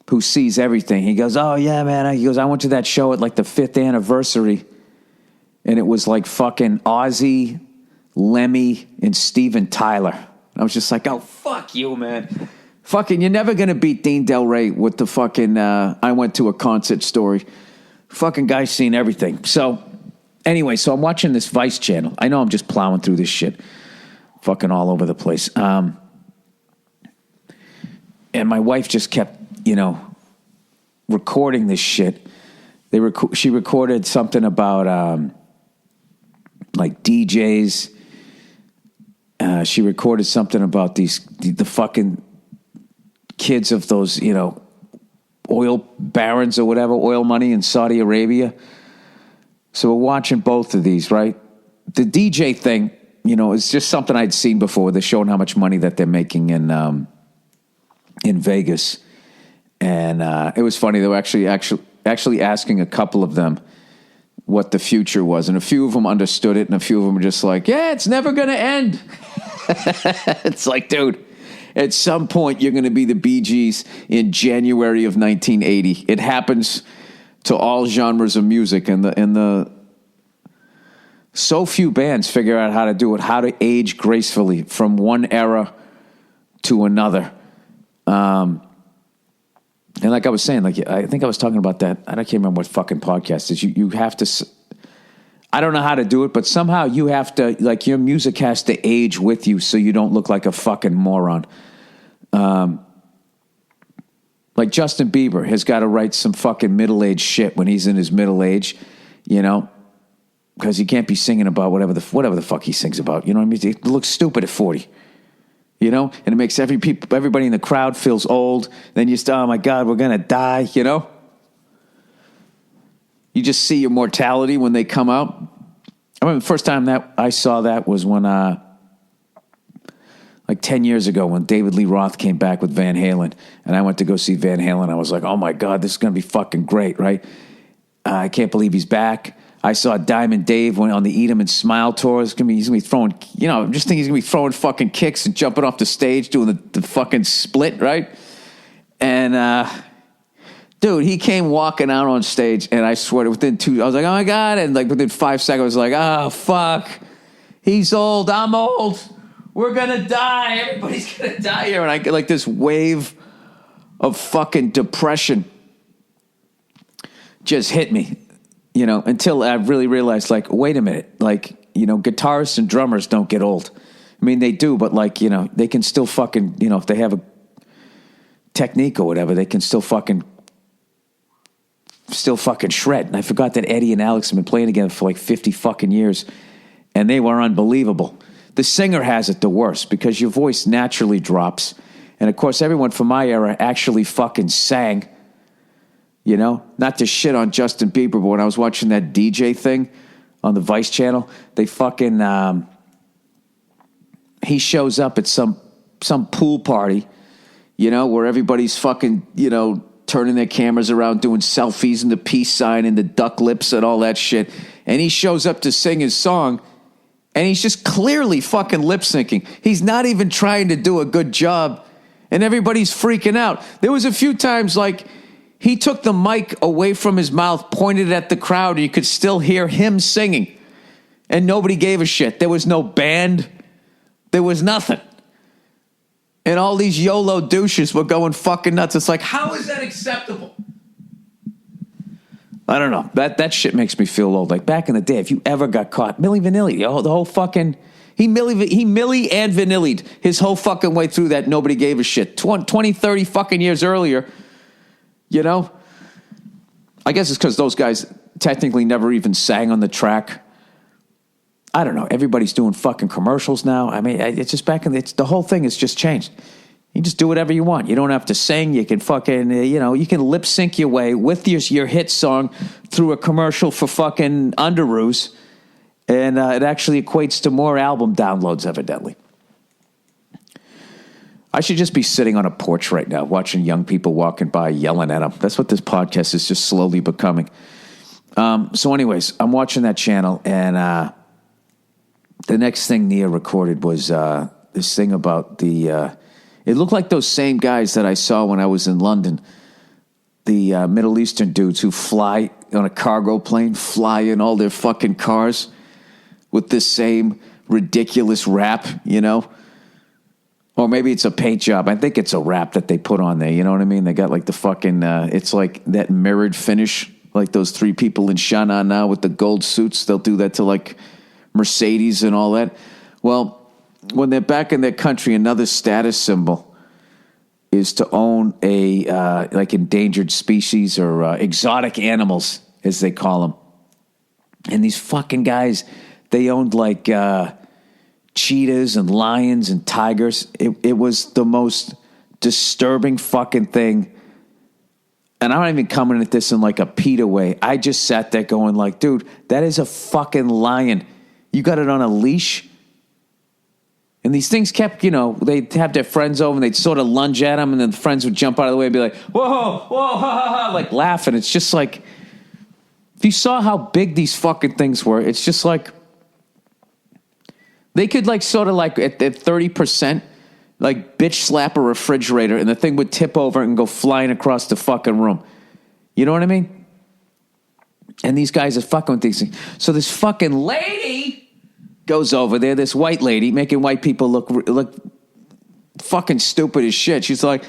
who sees everything. He goes, oh, yeah, man. He goes, I went to that show at like the 5th anniversary. And it was like fucking Ozzy, Lemmy, and Steven Tyler. I was just like, oh, fuck you, man. Fucking, you're never going to beat Dean Del Rey with the fucking, I went to a concert story. Fucking guy's seen everything. So, anyway, so I'm watching this Vice channel. I know I'm just plowing through this shit. Fucking all over the place. And my wife just kept, recording this shit. She recorded something about, like DJs. She recorded something about the fucking kids of those, oil barons or whatever, oil money in Saudi Arabia. So we're watching both of these, right? The DJ thing, is just something I'd seen before. They're showing how much money that they're making in Vegas. And it was funny. They were actually asking a couple of them what the future was. And a few of them understood it, and a few of them were just like, yeah, it's never going to end. It's like, dude, at some point you're going to be the Bee Gees in January of 1980. It happens to all genres of music, and the so few bands figure out how to do it, how to age gracefully from one era to another. And like I was saying, I think I was talking about that. I can't remember what fucking podcast it is. You have to, I don't know how to do it, but somehow you have to, your music has to age with you so you don't look like a fucking moron. Like Justin Bieber has got to write some fucking middle-aged shit when he's in his middle age, because he can't be singing about whatever the fuck he sings about. You know what I mean? It looks stupid at 40. you know, and it makes everybody in the crowd feels old. Then you start, oh my God, we're going to die, you know? You just see your mortality when they come out. I remember the first time that I saw that was when, like 10 years ago when David Lee Roth came back with Van Halen, and I went to go see Van Halen. I was like, oh my God, this is going to be fucking great, right? I can't believe he's back. I saw Diamond Dave went on the Eat 'Em and Smile tour. He's gonna be throwing, you know, I'm just thinking he's gonna be throwing fucking kicks and jumping off the stage doing the fucking split, right? And dude, he came walking out on stage, and I swear I was like, oh my God, and like within 5 seconds, I was like, oh fuck, he's old, I'm old, we're gonna die, everybody's gonna die here, and I get like this wave of fucking depression just hit me. You know, until I really realized, like, wait a minute, like, you know, guitarists and drummers don't get old. I mean, they do, but like, you know, they can still fucking, you know, if they have a technique or whatever, they can still fucking shred. And I forgot that Eddie and Alex have been playing together for like 50 fucking years, and they were unbelievable. The singer has it the worst because your voice naturally drops. And of course, everyone from my era actually fucking sang. You know, not to shit on Justin Bieber, but when I was watching that DJ thing on the Vice channel, they fucking, he shows up at some pool party, you know, where everybody's fucking, you know, turning their cameras around, doing selfies and the peace sign and the duck lips and all that shit. And he shows up to sing his song, and he's just clearly fucking lip syncing. He's not even trying to do a good job, and everybody's freaking out. There was a few times like, he took the mic away from his mouth, pointed it at the crowd, and you could still hear him singing. And nobody gave a shit. There was no band. There was nothing. And all these YOLO douches were going fucking nuts. It's like, how is that acceptable? I don't know. That shit makes me feel old. Like back in the day, if you ever got caught, Milli Vanilli, the whole fucking... He Milli and Vanilli'd his whole fucking way through that. Nobody gave a shit. 20, 30 fucking years earlier... You know, I guess it's because those guys technically never even sang on the track. I don't know. Everybody's doing fucking commercials now. I mean, it's just the whole thing has just changed. You just do whatever you want. You don't have to sing. You can fucking, you know, you can lip sync your way with your hit song through a commercial for fucking Underoos. And it actually equates to more album downloads, evidently. I should just be sitting on a porch right now, watching young people walking by, yelling at them. That's what this podcast is just slowly becoming. So anyways, I'm watching that channel, and the next thing Nia recorded was this thing about it looked like those same guys that I saw when I was in London, the Middle Eastern dudes who fly on a cargo plane, fly in all their fucking cars with this same ridiculous rap, you know? Or maybe it's a paint job. I think it's a wrap that they put on there. You know what I mean? They got like the fucking, it's like that mirrored finish, like those three people in Shanghai now with the gold suits. They'll do that to like Mercedes and all that. Well, when they're back in their country, another status symbol is to own a like endangered species or exotic animals, as they call them. And these fucking guys, they owned like... cheetahs and lions and tigers. It was the most disturbing fucking thing. And I'm not even coming at this in like a PETA way. I just sat there going like, dude, that is a fucking lion. You got it on a leash? And these things kept, you know, they'd have their friends over and they'd sort of lunge at them, and then the friends would jump out of the way and be like, whoa, whoa, ha, ha, ha, like laughing. It's just like, if you saw how big these fucking things were, it's just like, they could like sort of like at 30%, like bitch slap a refrigerator and the thing would tip over and go flying across the fucking room. You know what I mean? And these guys are fucking with these things. So this fucking lady goes over there, this white lady, making white people look fucking stupid as shit. She's like,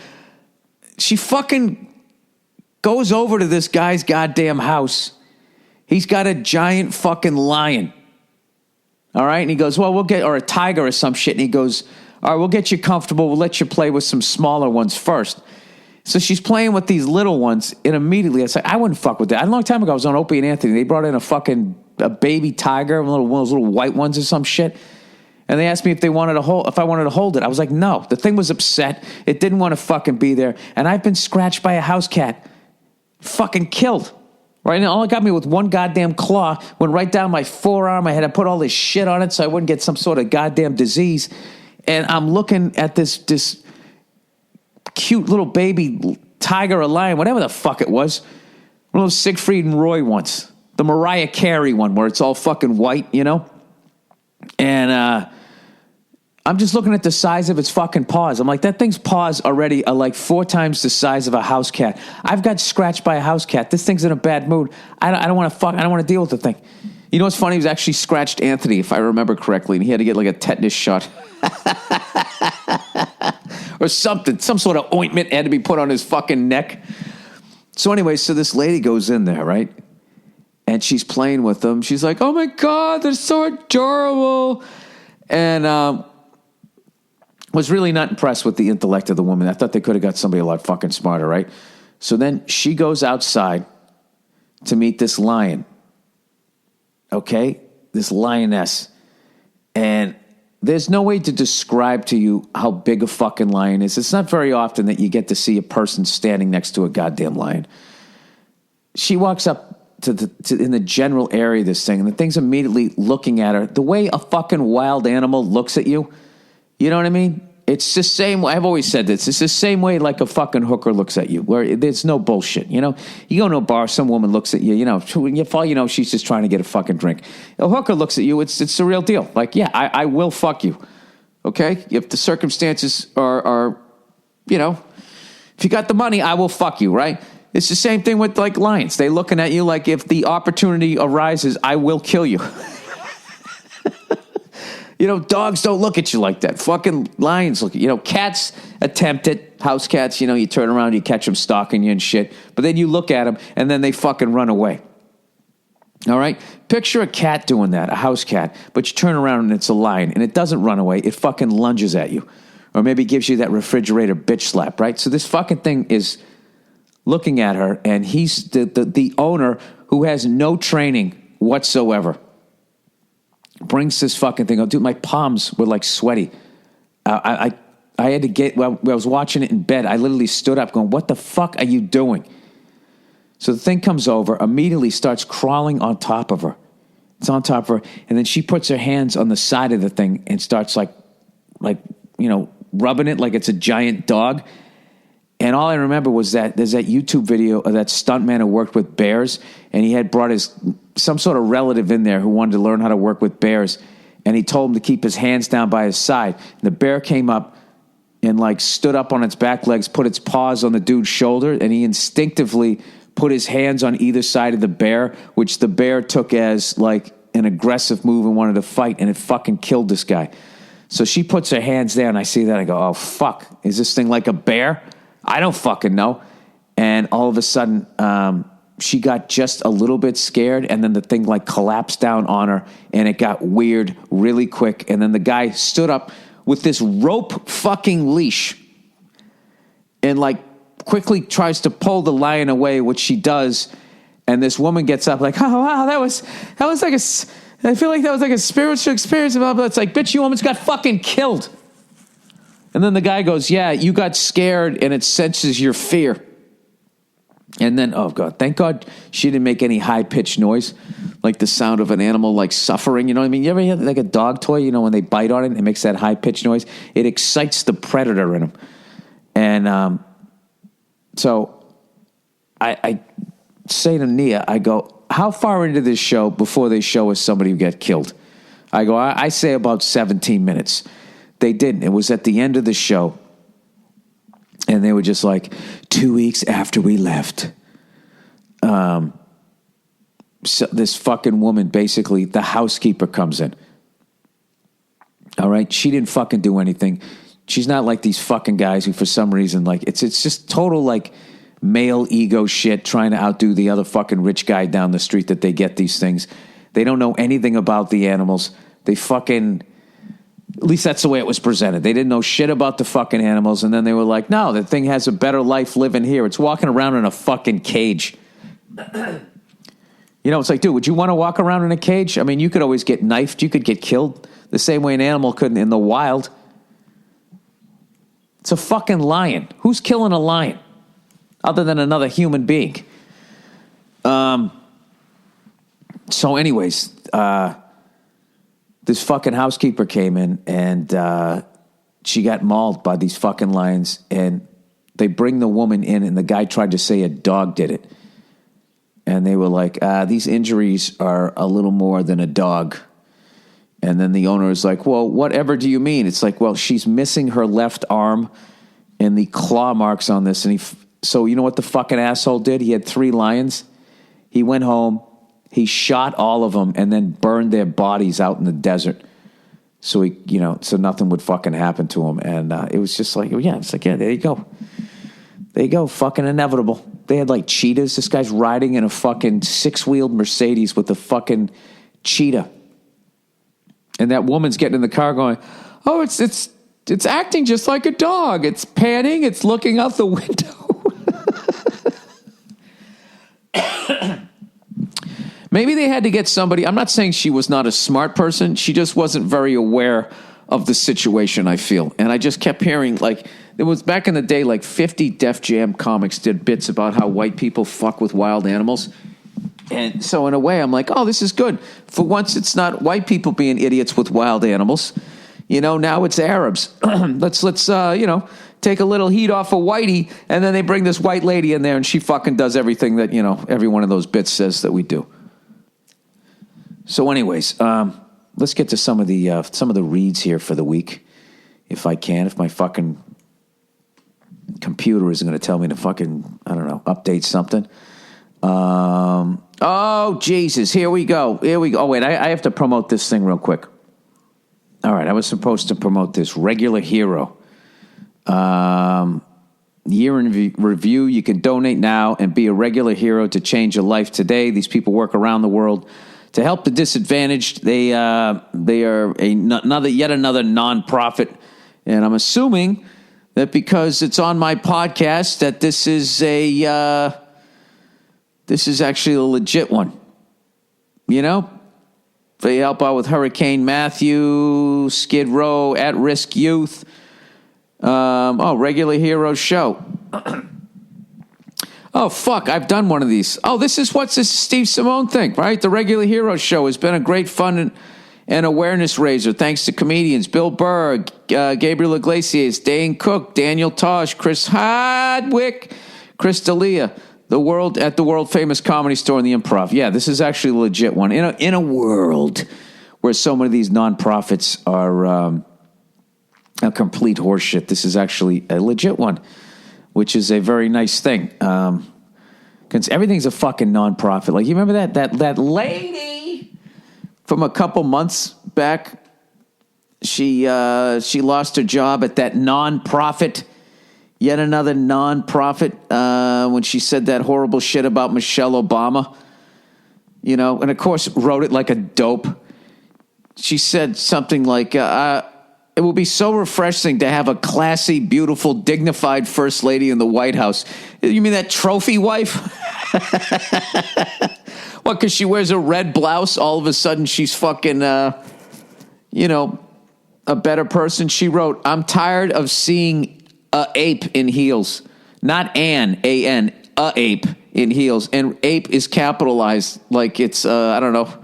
she fucking goes over to this guy's goddamn house. He's got a giant fucking lion. All right. And he goes, well, or a tiger or some shit. And he goes, all right, we'll get you comfortable. We'll let you play with some smaller ones first. So she's playing with these little ones, and immediately I said, I wouldn't fuck with that. A long time ago, I was on Opie and Anthony. They brought in a baby tiger, one of those little white ones or some shit. And they asked me if I wanted to hold it. I was like, no. The thing was upset. It didn't want to fucking be there. And I've been scratched by a house cat. Fucking killed. Right now, all it got me with one goddamn claw. Went right down my forearm. I had to put all this shit on it so I wouldn't get some sort of goddamn disease. And I'm looking at this cute little baby tiger or lion, whatever the fuck it was. One of those Siegfried and Roy ones. The Mariah Carey one where it's all fucking white, you know? And I'm just looking at the size of its fucking paws. I'm like, that thing's paws already are like 4 times the size of a house cat. I've got scratched by a house cat. This thing's in a bad mood. I don't want to deal with the thing. You know what's funny? He was actually scratched Anthony, if I remember correctly, and he had to get like a tetanus shot. Or something. Some sort of ointment had to be put on his fucking neck. So anyway, so this lady goes in there, right? And she's playing with them. She's like, oh my God, they're so adorable. And was really not impressed with the intellect of the woman. I thought they could have got somebody a lot fucking smarter, right? So then she goes outside to meet this lion. Okay? This lioness. And there's no way to describe to you how big a fucking lion is. It's not very often that you get to see a person standing next to a goddamn lion. She walks up to in the general area of this thing, and the thing's immediately looking at her. The way a fucking wild animal looks at you, you know what I mean? It's the same way. I've always said this. It's the same way like a fucking hooker looks at you, where there's no bullshit, you know? You go to a bar, some woman looks at you, you know, all you know, she's just trying to get a fucking drink. A hooker looks at you, it's the real deal. Like, yeah, I will fuck you, okay? If the circumstances are, you know, if you got the money, I will fuck you, right? It's the same thing with, like, lions. They looking at you like if the opportunity arises, I will kill you. You know, dogs don't look at you like that. Fucking lions look at you. You know, cats attempt it. House cats, you know, you turn around, you catch them stalking you and shit. But then you look at them, and then they fucking run away. All right? Picture a cat doing that, a house cat. But you turn around, and it's a lion, and it doesn't run away. It fucking lunges at you. Or maybe gives you that refrigerator bitch slap, right? So this fucking thing is looking at her, and he's the owner who has no training whatsoever. Brings this fucking thing up. Dude, my palms were like sweaty. I had to get, well, I was watching it in bed. I literally stood up going, what the fuck are you doing? So the thing comes over, immediately starts crawling on top of her. It's on top of her. And then she puts her hands on the side of the thing and starts like, you know, rubbing it like it's a giant dog. And all I remember was that there's that YouTube video of that stuntman who worked with bears, and he had brought some sort of relative in there who wanted to learn how to work with bears, and he told him to keep his hands down by his side. And the bear came up and like stood up on its back legs, put its paws on the dude's shoulder, and he instinctively put his hands on either side of the bear, which the bear took as like an aggressive move and wanted to fight, and it fucking killed this guy. So she puts her hands there, and I see that, I go, oh fuck, is this thing like a bear? I don't fucking know. And all of a sudden, she got just a little bit scared, and then the thing like collapsed down on her, and it got weird really quick. And then the guy stood up with this rope fucking leash and like quickly tries to pull the lion away, which she does. And this woman gets up like, oh wow, that was like I feel like that was like a spiritual experience. Blah, blah. It's like, bitch, you almost got fucking killed. And then the guy goes, yeah, you got scared and it senses your fear. And then, oh, God, thank God she didn't make any high-pitched noise, like the sound of an animal, like, suffering. You know what I mean? You ever hear, like, a dog toy, you know, when they bite on it, it makes that high-pitched noise? It excites the predator in them. And so I say to Nia, I go, how far into this show before they show us somebody who get killed? I go, I say about 17 minutes. They didn't. It was at the end of the show. And they were just like, 2 weeks after we left. So this fucking woman, basically, the housekeeper comes in. All right? She didn't fucking do anything. She's not like these fucking guys who, for some reason, like, it's just total, like, male ego shit, trying to outdo the other fucking rich guy down the street that they get these things. They don't know anything about the animals. They fucking... At least that's the way it was presented. They didn't know shit about the fucking animals, and then they were like, no, the thing has a better life living here. It's walking around in a fucking cage. You know, it's like, dude, would you want to walk around in a cage? I mean, you could always get knifed. You could get killed. the same way an animal couldn't in the wild. It's a fucking lion. Who's killing a lion other than another human being? So anyways, this fucking housekeeper came in and she got mauled by these fucking lions, and they bring the woman in, and the guy tried to say a dog did it. And they were like, these injuries are a little more than a dog. And then the owner is like, well, whatever do you mean? It's like, well, she's missing her left arm and the claw marks on this. And so you know what the fucking asshole did? He had 3 lions. He went home, he shot all of them, and then burned their bodies out in the desert. So so nothing would fucking happen to him. And it was just like, yeah, it's like, yeah, there you go. There you go, fucking inevitable. They had like cheetahs. This guy's riding in a fucking 6-wheeled Mercedes with a fucking cheetah. And that woman's getting in the car going, oh, it's acting just like a dog. It's panting, it's looking out the window. Maybe they had to get somebody. I'm not saying she was not a smart person. She just wasn't very aware of the situation, I feel. And I just kept hearing, like, it was back in the day, like 50 Def Jam comics did bits about how white people fuck with wild animals. And so in a way, I'm like, oh, this is good. For once, it's not white people being idiots with wild animals. Now it's Arabs. Let's take a little heat off of Whitey, and then they bring this white lady in there, and she fucking does everything that, every one of those bits says that we do. So anyways, let's get to some of the reads here for the week, if I can. If my fucking computer isn't going to tell me to fucking, I don't know, update something. Oh, Jesus, here we go. Oh, wait, I have to promote this thing real quick. All right, I was supposed to promote this Regular Hero. Year in review. You can donate now and be a regular hero to change your life today. These people work around the world to help the disadvantaged. They are yet another nonprofit, and I'm assuming that because it's on my podcast that this is actually a legit one. They help out with Hurricane Matthew, Skid Row, at-risk youth. Regular Hero show. Oh, fuck, I've done one of these. Oh, this is Steve Simone thing, right? The Regular Hero show has been a great fun and awareness raiser thanks to comedians Bill Burr, Gabriel Iglesias, Dane Cook, Daniel Tosh, Chris Hardwick, Chris D'Elia, the world famous Comedy Store in the Improv. Yeah, this is actually a legit one. In a world where so many of these nonprofits are a complete horseshit, this is actually a legit one, which is a very nice thing. Because everything's a fucking nonprofit. Like, you remember that lady from a couple months back? She lost her job at that nonprofit, yet another nonprofit, when she said that horrible shit about Michelle Obama. And of course wrote it like a dope. She said something like, it will be so refreshing to have a classy, beautiful, dignified first lady in the White House. You mean that trophy wife? What, because she wears a red blouse, all of a sudden she's fucking, a better person? She wrote, I'm tired of seeing a ape in heels. Not an, A-N, a ape in heels. And ape is capitalized like it's, I don't know,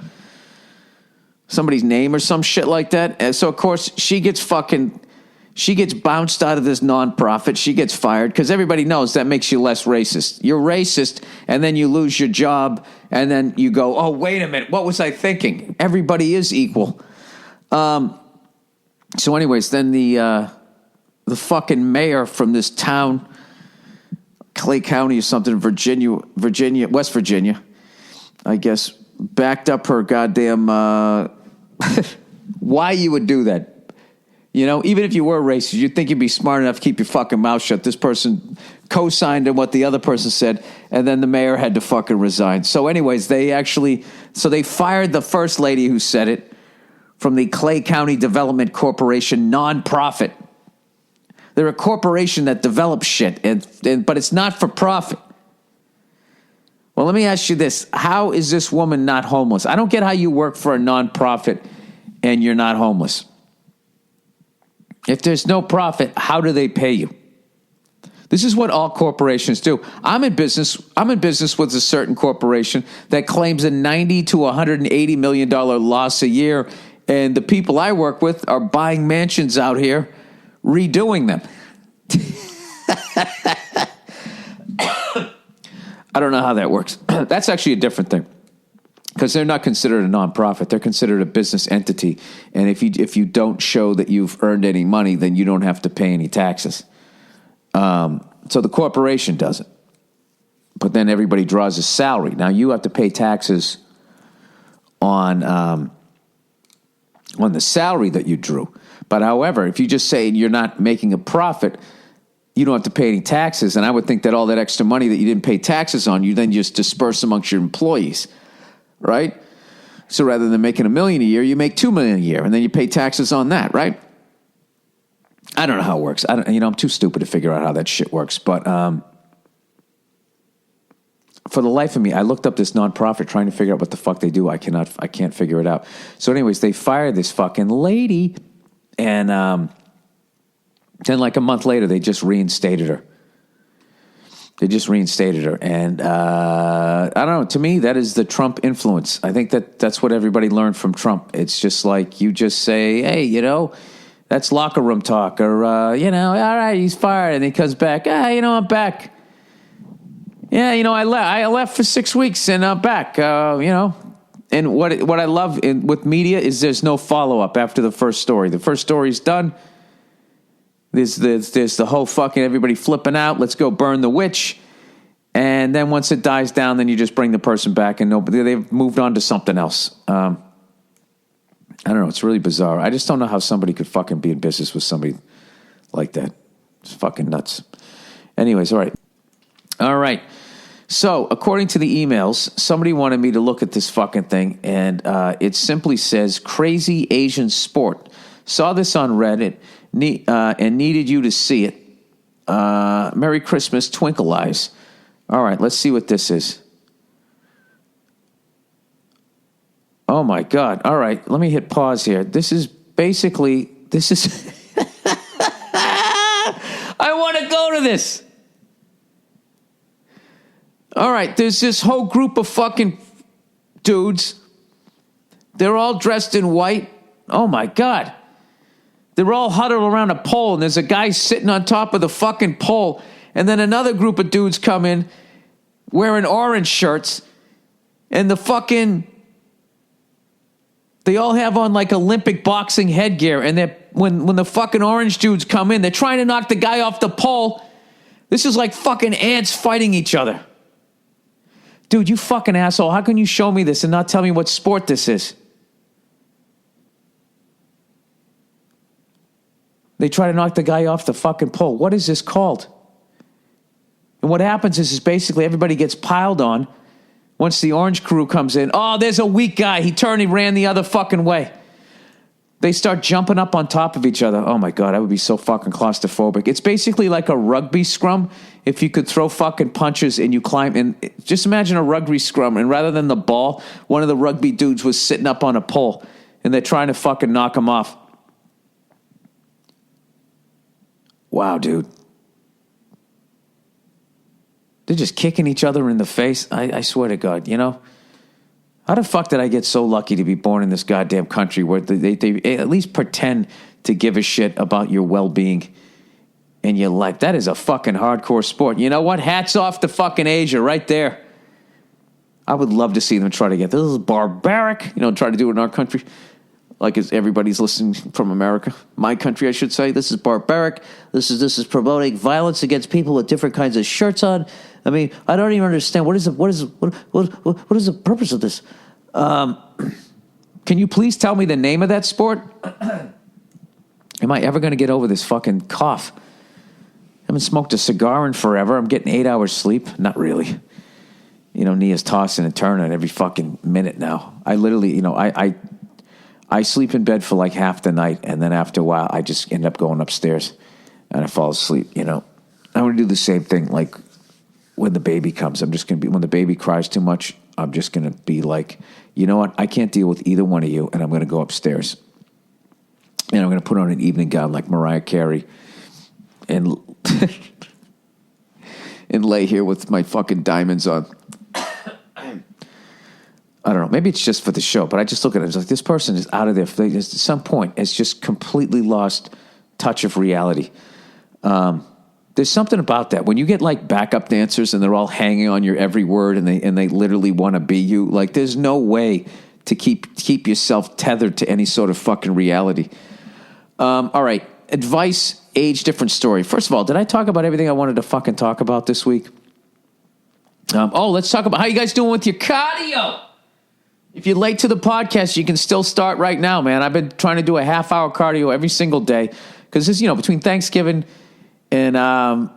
somebody's name or some shit like that. And so, of course, she gets bounced out of this nonprofit. She gets fired because everybody knows that makes you less racist. You're racist, and then you lose your job, and then you go, oh, wait a minute, what was I thinking? Everybody is equal. So anyways, then the fucking mayor from this town, Clay County or something, West Virginia, I guess, backed up her goddamn... why you would do that? Even if you were racist, you'd think you'd be smart enough to keep your fucking mouth shut. This person co-signed on what the other person said, and then the mayor had to fucking resign. So anyways, they fired the first lady who said it from the Clay County Development Corporation nonprofit. They're a corporation that develops shit, but it's not for profit. Well, let me ask you this. How is this woman not homeless? I don't get how you work for a nonprofit and you're not homeless. If there's no profit, how do they pay you? This is what all corporations do. I'm in business with a certain corporation that claims a $90 to $180 million loss a year, and the people I work with are buying mansions out here, redoing them. I don't know how that works. That's actually a different thing, because they're not considered a nonprofit. They're considered a business entity, and if you don't show that you've earned any money, then you don't have to pay any taxes. So the corporation does it, but then everybody draws a salary. Now you have to pay taxes on the salary that you drew. But however, if you just say you're not making a profit, you don't have to pay any taxes. And I would think that all that extra money that you didn't pay taxes on, you then just disperse amongst your employees, right? So rather than making $1 million a year, you make $2 million a year, and then you pay taxes on that, right? I don't know how it works. I'm too stupid to figure out how that shit works. But for the life of me, I looked up this nonprofit trying to figure out what the fuck they do. I can't figure it out. So anyways, they fired this fucking lady, and then like a month later, they just reinstated her. And I don't know. To me, that is the Trump influence. I think that's what everybody learned from Trump. It's just like you just say, hey, that's locker room talk, or, all right, he's fired. And he comes back, I'm back. Yeah, I left for 6 weeks and I'm back, And what I love with media is there's no follow-up after the first story. The first story's done. There's the whole fucking everybody flipping out. Let's go burn the witch. And then once it dies down, then you just bring the person back and they've moved on to something else. I don't know. It's really bizarre. I just don't know how somebody could fucking be in business with somebody like that. It's fucking nuts. Anyways, all right. So, according to the emails, somebody wanted me to look at this fucking thing, and it simply says, crazy Asian sport. Saw this on Reddit and needed you to see it. Merry Christmas, Twinkle Eyes. All right, let's see what this is. Oh, my God. All right, let me hit pause here. This is... I want to go to this. All right, there's this whole group of fucking dudes. They're all dressed in white. Oh, my God. They're all huddled around a pole, and there's a guy sitting on top of the fucking pole. And then another group of dudes come in wearing orange shirts, and they all have on like Olympic boxing headgear, and when the fucking orange dudes come in, they're trying to knock the guy off the pole. This is like fucking ants fighting each other. Dude, you fucking asshole. How can you show me this and not tell me what sport this is? They try to knock the guy off the fucking pole. What is this called? And what happens is basically everybody gets piled on. Once the orange crew comes in, oh, there's a weak guy. He ran the other fucking way. They start jumping up on top of each other. Oh, my God, I would be so fucking claustrophobic. It's basically like a rugby scrum if you could throw fucking punches and you climb. And just imagine a rugby scrum, and rather than the ball, one of the rugby dudes was sitting up on a pole, and they're trying to fucking knock him off. Wow, dude. They're just kicking each other in the face. I swear to God, How the fuck did I get so lucky to be born in this goddamn country where they at least pretend to give a shit about your well-being and your life? That is a fucking hardcore sport. You know what? Hats off to fucking Asia right there. I would love to see them try to get this. Is barbaric. Try to do it in our country. Like everybody's listening from America. My country, I should say. This is barbaric. This is promoting violence against people with different kinds of shirts on. I mean, I don't even understand. What is the purpose of this? Can you please tell me the name of that sport? Am I ever going to get over this fucking cough? I haven't smoked a cigar in forever. I'm getting 8 hours sleep. Not really. Nia's tossing and turning every fucking minute now. I literally, I sleep in bed for like half the night, and then after a while, I just end up going upstairs, and I fall asleep, I'm going to do the same thing, like, when the baby comes. I'm just going to be, when the baby cries too much, I'm just going to be like, you know what? I can't deal with either one of you, and I'm going to go upstairs. And I'm going to put on an evening gown like Mariah Carey and and lay here with my fucking diamonds on. I don't know. Maybe it's just for the show, but I just look at it. It's like this person is out of there. At some point, has just completely lost touch of reality. There's something about that. When you get like backup dancers and they're all hanging on your every word and they literally want to be you, like there's no way to keep yourself tethered to any sort of fucking reality. All right. Advice, age, different story. First of all, did I talk about everything I wanted to fucking talk about this week? Let's talk about how you guys doing with your cardio. If you're late to the podcast, you can still start right now, man. I've been trying to do a half-hour cardio every single day because, between Thanksgiving and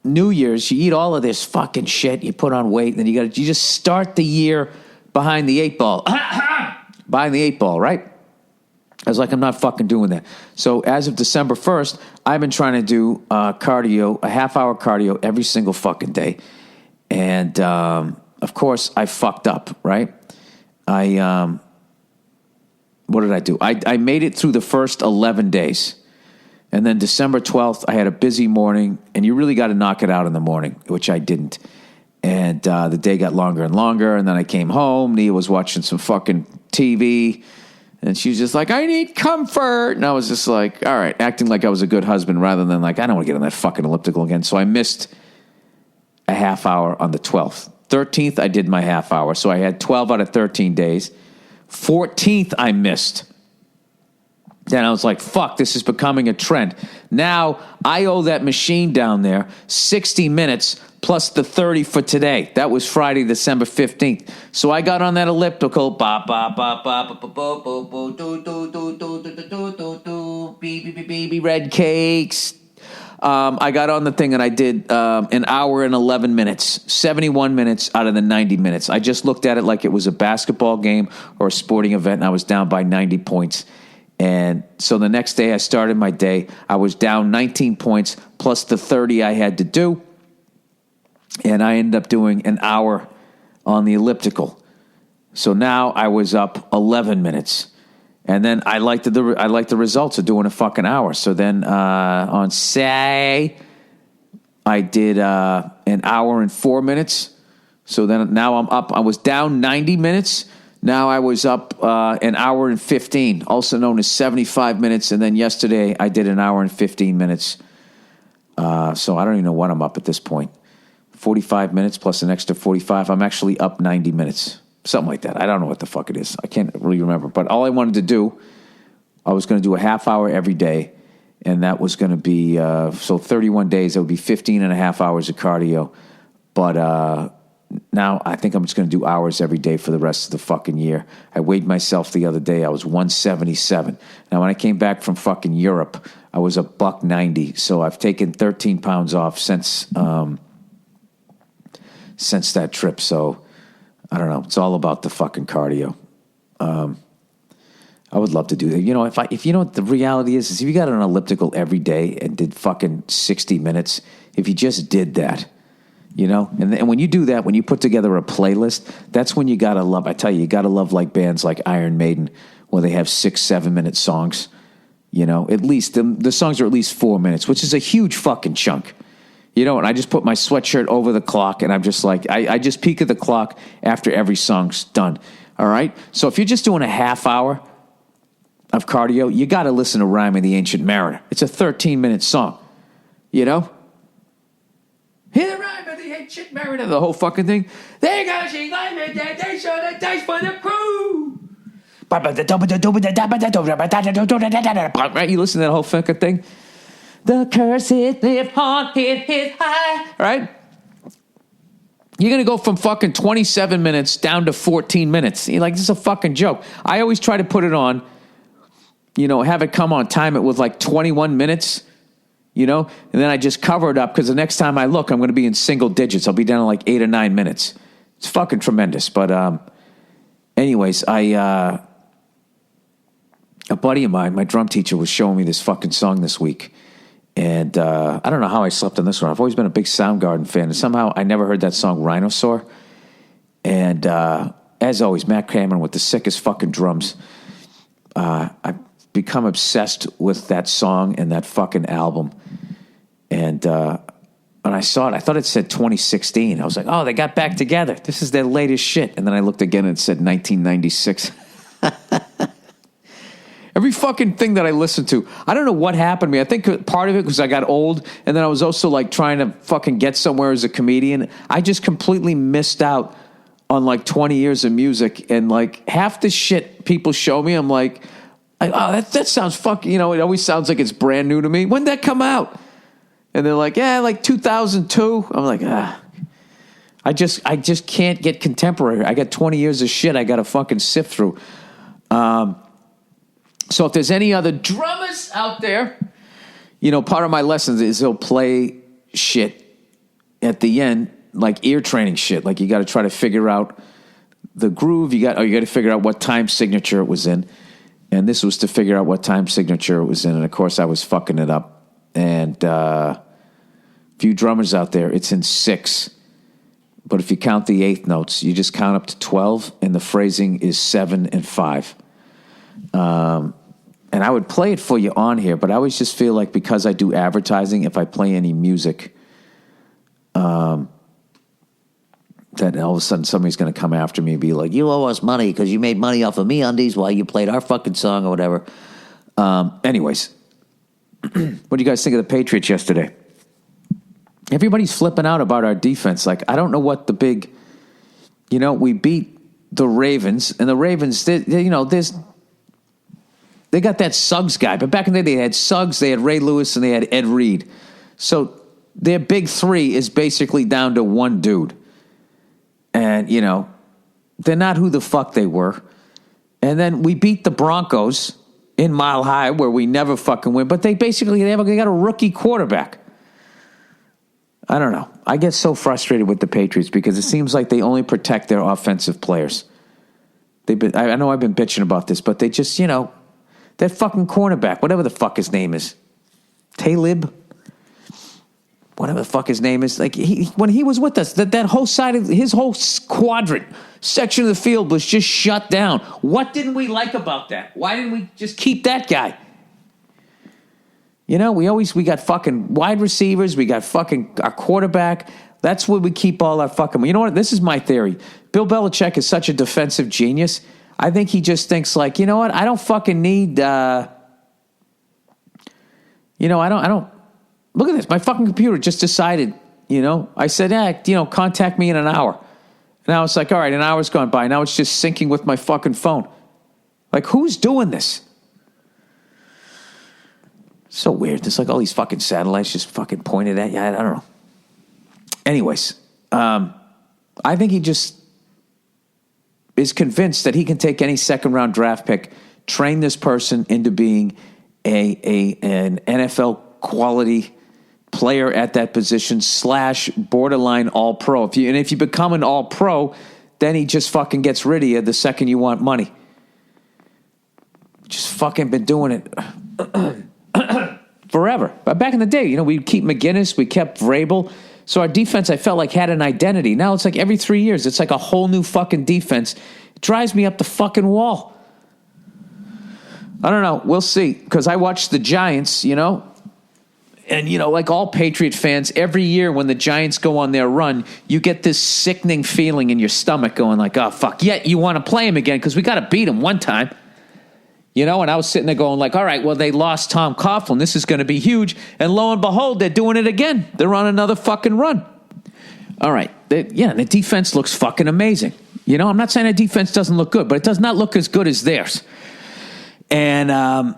New Year's, you eat all of this fucking shit. You put on weight, and then you just start the year behind the 8 ball. Behind the 8 ball, right? I was like, I'm not fucking doing that. So as of December 1st, I've been trying to do cardio, a half-hour cardio every single fucking day. And, of course, I fucked up, right? What did I do? I made it through the first 11 days. And then December 12th, I had a busy morning, and you really got to knock it out in the morning, which I didn't. And the day got longer and longer, and then I came home. Nia was watching some fucking TV, and she was just like, I need comfort. And I was just like, all right, acting like I was a good husband rather than like, I don't want to get on that fucking elliptical again. So I missed a half hour on the 12th. 13th, I did my half hour. So I had 12 out of 13 days. 14th, I missed. Then I was like, fuck, this is becoming a trend. Now, I owe that machine down there 60 minutes plus the 30 for today. That was Friday, December 15th. So I got on that elliptical. Baby red cakes. I got on the thing and I did an hour and 11 minutes, 71 minutes out of the 90 minutes. I just looked at it like it was a basketball game or a sporting event, and I was down by 90 points. And so the next day I started my day. I was down 19 points plus the 30 I had to do. And I ended up doing an hour on the elliptical. So now I was up 11 minutes. And then I liked the results of doing a fucking hour. So then on Saturday, I did an hour and 4 minutes. So then now I'm up. I was down 90 minutes. Now I was up an hour and 15, also known as 75 minutes. And then yesterday I did an hour and 15 minutes. So I don't even know what I'm up at this point. 45 minutes plus an extra 45. I'm actually up 90 minutes. Something like that. I don't know what the fuck it is. I can't really remember. But all I wanted to do, I was going to do a half hour every day. And that was going to be, so 31 days, that would be 15 and a half hours of cardio. But now I think I'm just going to do hours every day for the rest of the fucking year. I weighed myself the other day. I was 177. Now, when I came back from fucking Europe, I was a $190. So I've taken 13 pounds off since that trip. So I don't know. It's all about the fucking cardio. I would love to do that. If you know what the reality is if you got an elliptical every day and did fucking 60 minutes, if you just did that, and when you do that, when you put together a playlist, that's when you got to love. I tell you got to love like bands like Iron Maiden, where they have 6-7 minute songs. At least the songs are at least 4 minutes, which is a huge fucking chunk. And I just put my sweatshirt over the clock, and I'm just like, I just peek at the clock after every song's done. All right? So if you're just doing a half hour of cardio, you got to listen to Rhyme of the Ancient Mariner. It's a 13-minute song. Hear the Rhyme of the Ancient Mariner, the whole fucking thing. They got she like me, they show the dice for the crew. Right? You listen to that whole fucking thing? The curse hit high, right? You're going to go from fucking 27 minutes down to 14 minutes. You're like, this is a fucking joke. I always try to put it on, have it come on, time it with like 21 minutes, and then I just cover it up because the next time I look, I'm going to be in single digits. I'll be down to like 8 or 9 minutes. It's fucking tremendous. But anyways, a buddy of mine, my drum teacher, was showing me this fucking song this week. And I don't know how I slept on this one. I've always been a big Soundgarden fan. And somehow I never heard that song, Rhinosaur. And as always, Matt Cameron with the sickest fucking drums. I become obsessed with that song and that fucking album. And when I saw it, I thought it said 2016. I was like, oh, they got back together. This is their latest shit. And then I looked again and it said 1996. Every fucking thing that I listened to, I don't know what happened to me. I think part of it was I got old, and then I was also like trying to fucking get somewhere as a comedian. I just completely missed out on like 20 years of music, and like half the shit people show me, I'm like, oh, that sounds fucking, you know, it always sounds like it's brand new to me. When did that come out? And they're like, yeah, like 2002. I'm like, I just can't get contemporary. I got 20 years of shit I got to fucking sift through. So if there's any other drummers out there, you know, part of my lessons is he'll play shit at the end, like ear training shit. Like you got to try to figure out the groove. You got to figure out what time signature it was in. And this was to figure out what time signature it was in. And of course I was fucking it up. And few drummers out there, it's in 6. But if you count the eighth notes, you just count up to 12, and the phrasing is 7 and 5. And I would play it for you on here, but I always just feel like because I do advertising, if I play any music, that all of a sudden somebody's going to come after me and be like, you owe us money because you made money off of MeUndies while you played our fucking song or whatever. Anyways, what do you guys think of the Patriots yesterday? Everybody's flipping out about our defense. Like, I don't know what the big, you know, we beat the Ravens, and the Ravens, you know, they got that Suggs guy. But back in the day, they had Suggs, they had Ray Lewis, and they had Ed Reed. So their big three is basically down to one dude. And, you know, they're not who the fuck they were. And then we beat the Broncos in Mile High, where we never fucking win. But they got a rookie quarterback. I don't know. I get so frustrated with the Patriots because it seems like they only protect their offensive players. I know I've been bitching about this, but they just, you know, that fucking cornerback, whatever the fuck his name is, Talib, whatever the fuck his name is, like when he was with us, that whole side of his whole quadrant section of the field was just shut down. What didn't we like about that? Why didn't we just keep that guy? You know, we got fucking wide receivers, we got fucking our quarterback. That's where we keep all our fucking. You know what? This is my theory. Bill Belichick is such a defensive genius. I think he just thinks like, you know what? I don't fucking need. I don't. Look at this. My fucking computer just decided. You know, I said, contact me in an hour. And I was like, all right, an hour's gone by. Now it's just syncing with my fucking phone. Like, who's doing this? So weird. There's like all these fucking satellites just fucking pointed at you. I don't know. Anyways, I think he just is convinced that he can take any second-round draft pick, train this person into being an NFL quality player at that position / borderline all-pro. If you become an all-pro, then he just fucking gets rid of you the second you want money. Just fucking been doing it forever. But back in the day, you know, we'd keep McGinnis, we kept Vrabel. So our defense, I felt like, had an identity. Now it's like every 3 years, it's like a whole new fucking defense. It drives me up the fucking wall. I don't know. We'll see. Because I watched the Giants, you know. And, you know, like all Patriot fans, every year when the Giants go on their run, you get this sickening feeling in your stomach going like, oh, fuck. Yet you want to play him again because we got to beat him one time. You know, and I was sitting there going like, all right, well, they lost Tom Coughlin. This is going to be huge. And lo and behold, they're doing it again. They're on another fucking run. All right. The defense looks fucking amazing. You know, I'm not saying the defense doesn't look good, but it does not look as good as theirs. And I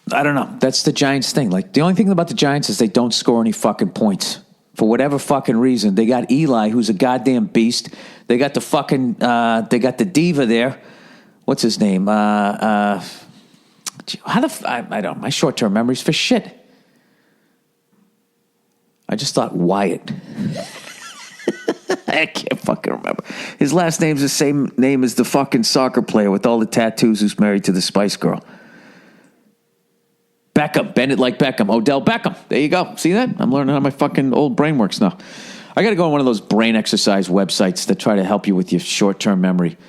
don't know. That's the Giants thing. Like, the only thing about the Giants is they don't score any fucking points. For whatever fucking reason. They got Eli, who's a goddamn beast. They got the fucking, they got the diva there. What's his name? I don't. My short-term memory's for shit. I just thought Wyatt. I can't fucking remember. His last name's the same name as the fucking soccer player with all the tattoos who's married to the Spice Girl. Beckham. Bend it like Beckham. Odell Beckham. There you go. See that? I'm learning how my fucking old brain works now. I got to go on one of those brain exercise websites that try to help you with your short-term memory.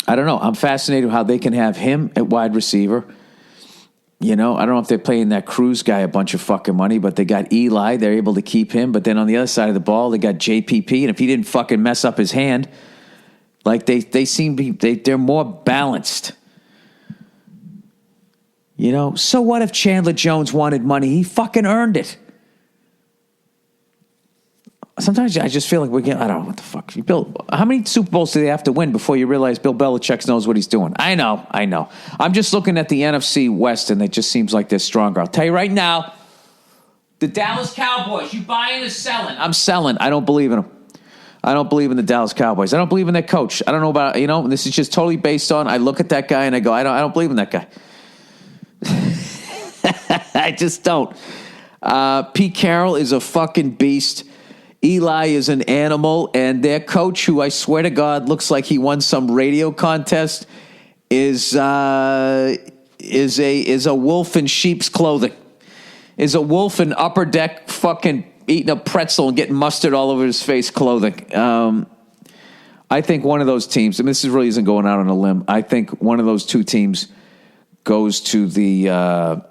I don't know. I'm fascinated how they can have him at wide receiver. You know, I don't know if they're paying that Cruz guy a bunch of fucking money, but they got Eli. They're able to keep him. But then on the other side of the ball, they got JPP. And if he didn't fucking mess up his hand, like they seem to be, they're more balanced. You know, so what if Chandler Jones wanted money? He fucking earned it. Sometimes I just feel like we're getting, I don't know what the fuck. How many Super Bowls do they have to win before you realize Bill Belichick knows what he's doing? I know. I'm just looking at the NFC West, and it just seems like they're stronger. I'll tell you right now, the Dallas Cowboys, you buying or selling? I'm selling. I don't believe in them. I don't believe in the Dallas Cowboys. I don't believe in their coach. I don't know about, you know, this is just totally based on, I look at that guy and I go, I don't believe in that guy. I just don't. Pete Carroll is a fucking beast. Eli is an animal, and their coach, who I swear to God looks like he won some radio contest, is a wolf in sheep's clothing. Is a wolf in upper deck fucking eating a pretzel and getting mustard all over his face clothing. I think one of those teams, and this really isn't going out on a limb, I think one of those two teams goes to the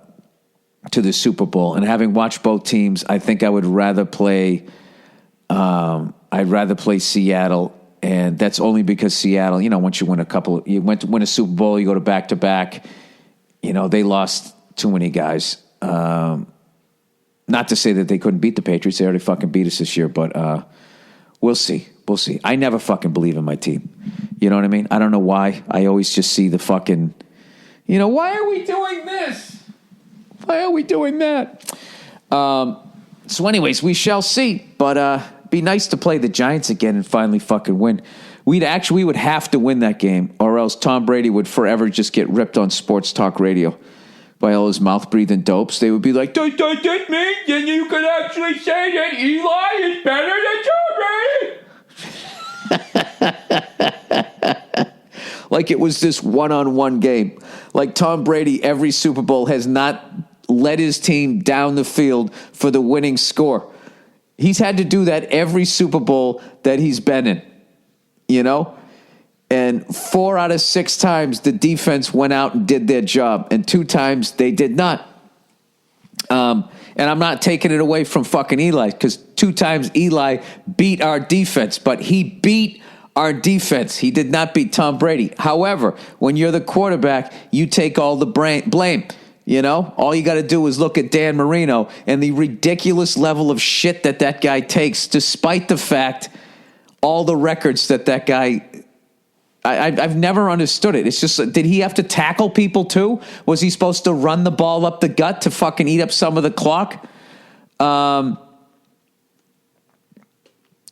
Super Bowl. And having watched both teams, I think I would rather play. I'd rather play Seattle, and that's only because Seattle, you know, once you win win a Super Bowl, you go to back-to-back. You know, they lost too many guys. Not to say that they couldn't beat the Patriots. They already fucking beat us this year, but we'll see. We'll see. I never fucking believe in my team. You know what I mean? I don't know why. I always just see the fucking, you know, why are we doing this? Why are we doing that? So anyways, we shall see. But be nice to play the Giants again and finally fucking win. We would have to win that game, or else Tom Brady would forever just get ripped on sports talk radio by all his mouth-breathing dopes. They would be like, does that mean then you could actually say that Eli is better than Tom Brady? Like it was this one-on-one game. Like Tom Brady, every Super Bowl, has not led his team down the field for the winning score. He's had to do that every Super Bowl that he's been in, you know? And 4 out of 6 times the defense went out and did their job, and 2 times they did not. And I'm not taking it away from fucking Eli, because 2 times Eli beat our defense, but he beat our defense. He did not beat Tom Brady. However, when you're the quarterback, you take all the blame. You know, all you got to do is look at Dan Marino and the ridiculous level of shit that guy takes, despite the fact all the records that guy. I've never understood it. It's just, did he have to tackle people too? Was he supposed to run the ball up the gut to fucking eat up some of the clock? I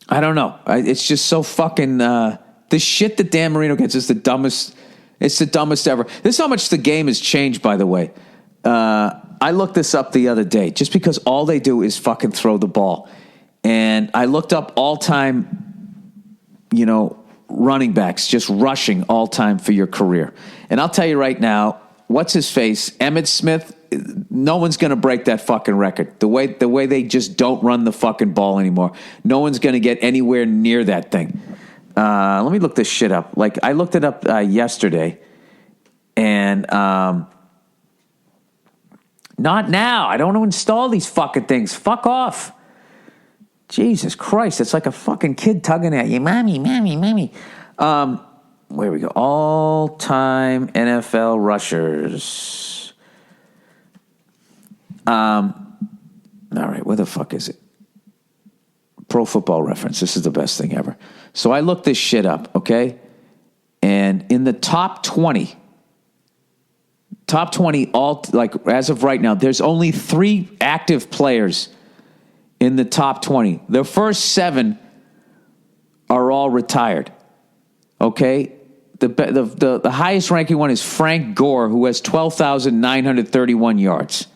don't know. It's just so fucking. The shit that Dan Marino gets is the dumbest. It's the dumbest ever. This is how much the game has changed, by the way. I looked this up the other day, just because all they do is fucking throw the ball. And I looked up all-time, you know, running backs, just rushing all-time for your career. And I'll tell you right now, what's his face? Emmitt Smith, no one's going to break that fucking record. The way they just don't run the fucking ball anymore. No one's going to get anywhere near that thing. Let me look this shit up. Like, I looked it up yesterday, and not now. I don't want to install these fucking things. Fuck off. Jesus Christ, it's like a fucking kid tugging at you. Mommy. Where we go? All-time NFL rushers. All right, where the fuck is it? Pro Football Reference. This is the best thing ever. So I looked this shit up, okay? And in the top 20, all, like, as of right now, there's only 3 active players in the top 20. The first 7 are all retired. Okay? The highest ranking one is Frank Gore, who has 12,931 yards.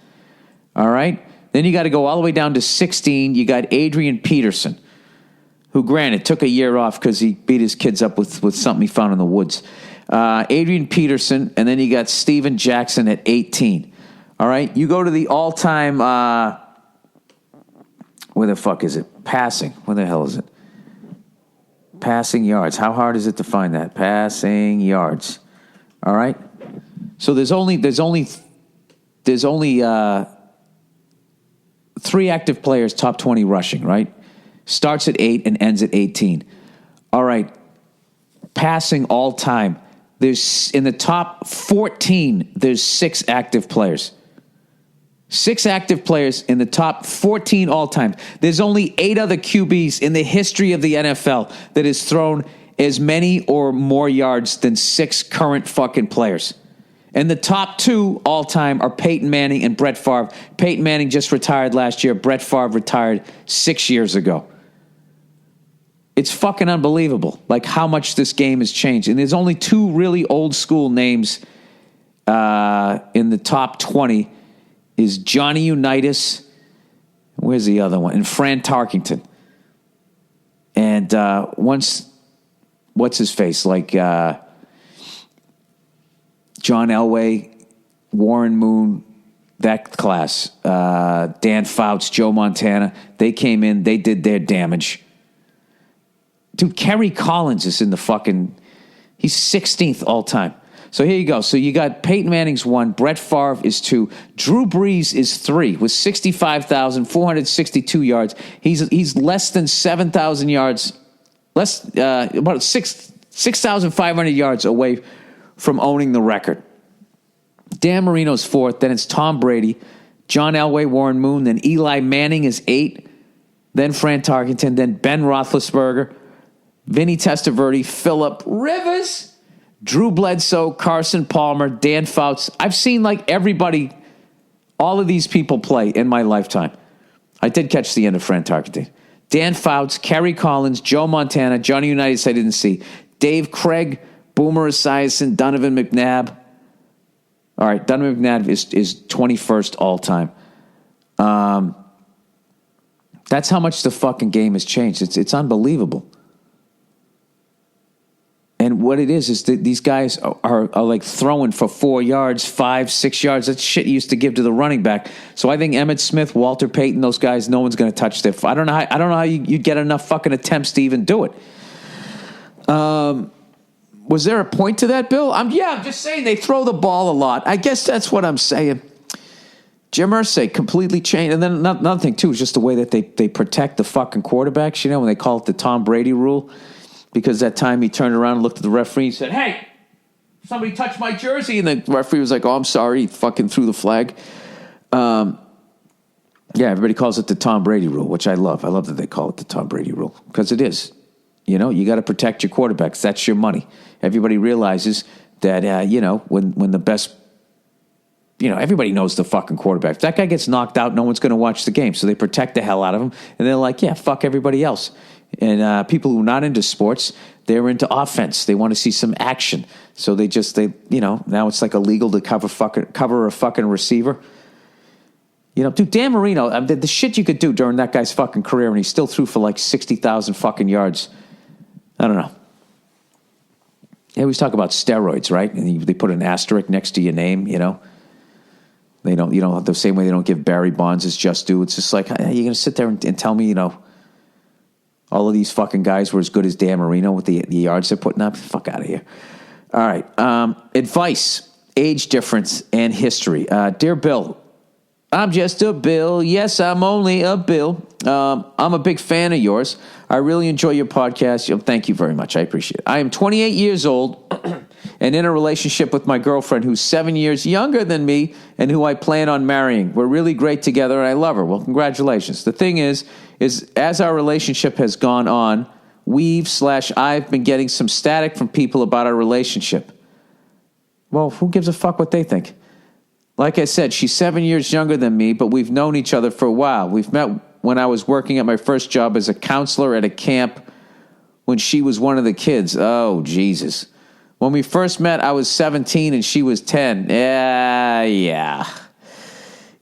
All right? Then you got to go all the way down to 16. You got Adrian Peterson, who, granted, took a year off because he beat his kids up with something he found in the woods. Adrian Peterson, and then you got Steven Jackson at 18. All right? You go to the all-time... where the fuck is it? Passing. Where the hell is it? Passing yards. How hard is it to find that? Passing yards. All right. So there's only 3 active players top 20 rushing, right? Starts at 8 and ends at 18. All right. Passing all time. There's in the top 14, there's 6 active players. 6 active players in the top 14 all time. There's only 8 other QBs in the history of the NFL that has thrown as many or more yards than 6 current fucking players. And the top 2 all time are Peyton Manning and Brett Favre. Peyton Manning just retired last year. Brett Favre retired 6 years ago. It's fucking unbelievable, like how much this game has changed. And there's only 2 really old school names in the top 20. Is Johnny Unitas, where's the other one? And Fran Tarkington. And what's his face? Like John Elway, Warren Moon, that class. Dan Fouts, Joe Montana. They came in, they did their damage. Dude, Kerry Collins is in the fucking, he's 16th all time. So here you go. So you got Peyton Manning's 1, Brett Favre is 2, Drew Brees is 3 with 65,462 yards. He's less than 7,000 yards, about 6,500 yards away from owning the record. Dan Marino's 4th. Then it's Tom Brady, John Elway, Warren Moon. Then Eli Manning is 8. Then Fran Tarkington. Then Ben Roethlisberger, Vinny Testaverde, Phillip Rivers, Drew Bledsoe, Carson Palmer, Dan Fouts. I've seen like everybody, all of these people play in my lifetime. I did catch the end of Fran Tarkington. Dan Fouts, Kerry Collins, Joe Montana, Johnny Unitas I didn't see, Dave Craig, Boomer Esiason, Donovan McNabb. All right, Donovan McNabb is 21st all time. That's how much the fucking game has changed. It's unbelievable. And what it is that these guys are like throwing for 4 yards, 5, 6 yards. That's shit you used to give to the running back. So I think Emmitt Smith, Walter Payton, those guys, no one's going to touch their. I don't know how you get enough fucking attempts to even do it. Was there a point to that, Bill? I'm just saying they throw the ball a lot. I guess that's what I'm saying. Jim Irsay completely changed. And then another thing, too, is just the way that they protect the fucking quarterbacks, you know, when they call it the Tom Brady rule. Because that time he turned around and looked at the referee and said, "Hey, somebody touched my jersey." And the referee was like, "Oh, I'm sorry." He fucking threw the flag. Everybody calls it the Tom Brady rule, which I love. I love that they call it the Tom Brady rule because it is. You know, you got to protect your quarterbacks. That's your money. Everybody realizes that, when the best, everybody knows the fucking quarterback. If that guy gets knocked out, no one's going to watch the game. So they protect the hell out of him. And they're like, yeah, fuck everybody else. And people who are not into sports, they're into offense. They want to see some action. So now it's like illegal to cover a fucking receiver. Dude, Dan Marino, the shit you could do during that guy's fucking career, and he still threw for like 60,000 fucking yards. I don't know. They always talk about steroids, right? And they put an asterisk next to your name, They don't, the same way they don't give Barry Bonds his just due. It's just like, you're going to sit there and tell me, all of these fucking guys were as good as Dan Marino with the yards they're putting up. Fuck out of here. All right. Advice, age difference, and history. Dear Bill, I'm just a Bill. Yes, I'm only a Bill. I'm a big fan of yours. I really enjoy your podcast. Thank you very much. I appreciate it. I am 28 years old and in a relationship with my girlfriend who's 7 years younger than me and who I plan on marrying. We're really great together and I love her. Well, congratulations. The thing is as our relationship has gone on, I've been getting some static from people about our relationship. Well, who gives a fuck what they think? Like I said, she's 7 years younger than me, but we've known each other for a while. We've met when I was working at my first job as a counselor at a camp when she was one of the kids. Oh, Jesus. When we first met, I was 17 and she was 10. Yeah.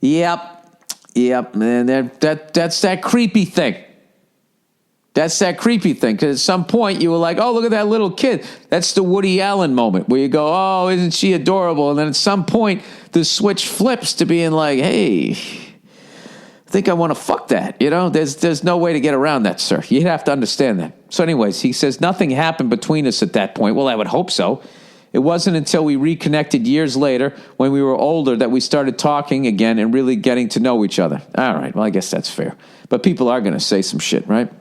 Yep. And that's that creepy thing. That's that creepy thing. Because at some point you were like, oh, look at that little kid. That's the Woody Allen moment where you go, oh, isn't she adorable? And then at some point the switch flips to being like, hey, I think I want to fuck that. You know, there's no way to get around that, sir. You'd have to understand that. So anyways, he says nothing happened between us at that point. Well, I would hope so. It wasn't until we reconnected years later when we were older that we started talking again and really getting to know each other. All right, well, I guess that's fair. But people are going to say some shit, right?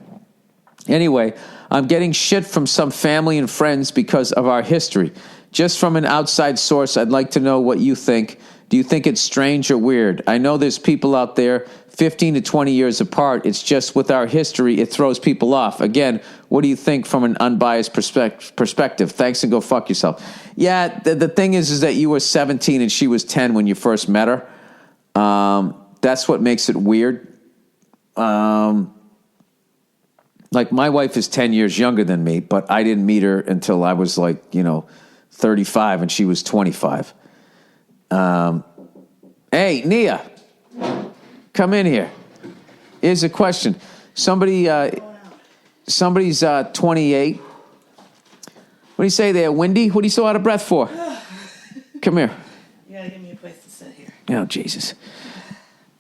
Anyway, I'm getting shit from some family and friends because of our history. Just from an outside source, I'd like to know what you think. Do you think it's strange or weird? I know there's people out there 15 to 20 years apart. It's just with our history, it throws people off. Again, what do you think from an unbiased perspective? Thanks and go fuck yourself. Yeah, the thing is that you were 17 and she was 10 when you first met her. That's what makes it weird. Like my wife is 10 years younger than me, but I didn't meet her until I was 35 and she was 25. Hey, Nia, come in here. Here's a question. Somebody's 28. What do you say there, Wendy? What are you so out of breath for? Come here. You gotta give me a place to sit here. Oh, Jesus.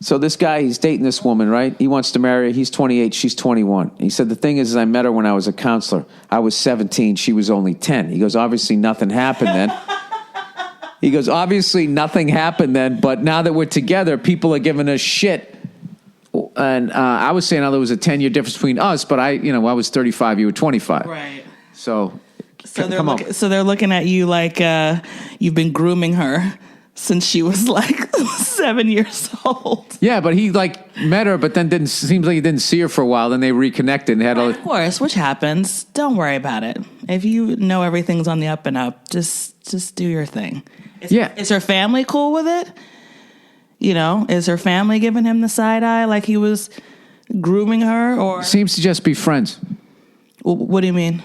So this guy, he's dating this woman, right? He wants to marry her. He's 28. She's 21. He said, the thing is I met her when I was a counselor. I was 17. She was only 10. He goes, obviously nothing happened then. He goes, obviously nothing happened then, but now that we're together, people are giving us shit. And I was saying how there was a 10-year difference between us, but I was 35, you were 25. Right. So they're looking at you like you've been grooming her since she was 7 years old. Yeah, but he met her, but then seems like he didn't see her for a while. Then they reconnected and had all. Of course, which happens. Don't worry about it. If you know everything's on the up and up, just do your thing. Is her family cool with it? Is her family giving him the side eye like he was grooming her, or seems to just be friends? What do you mean?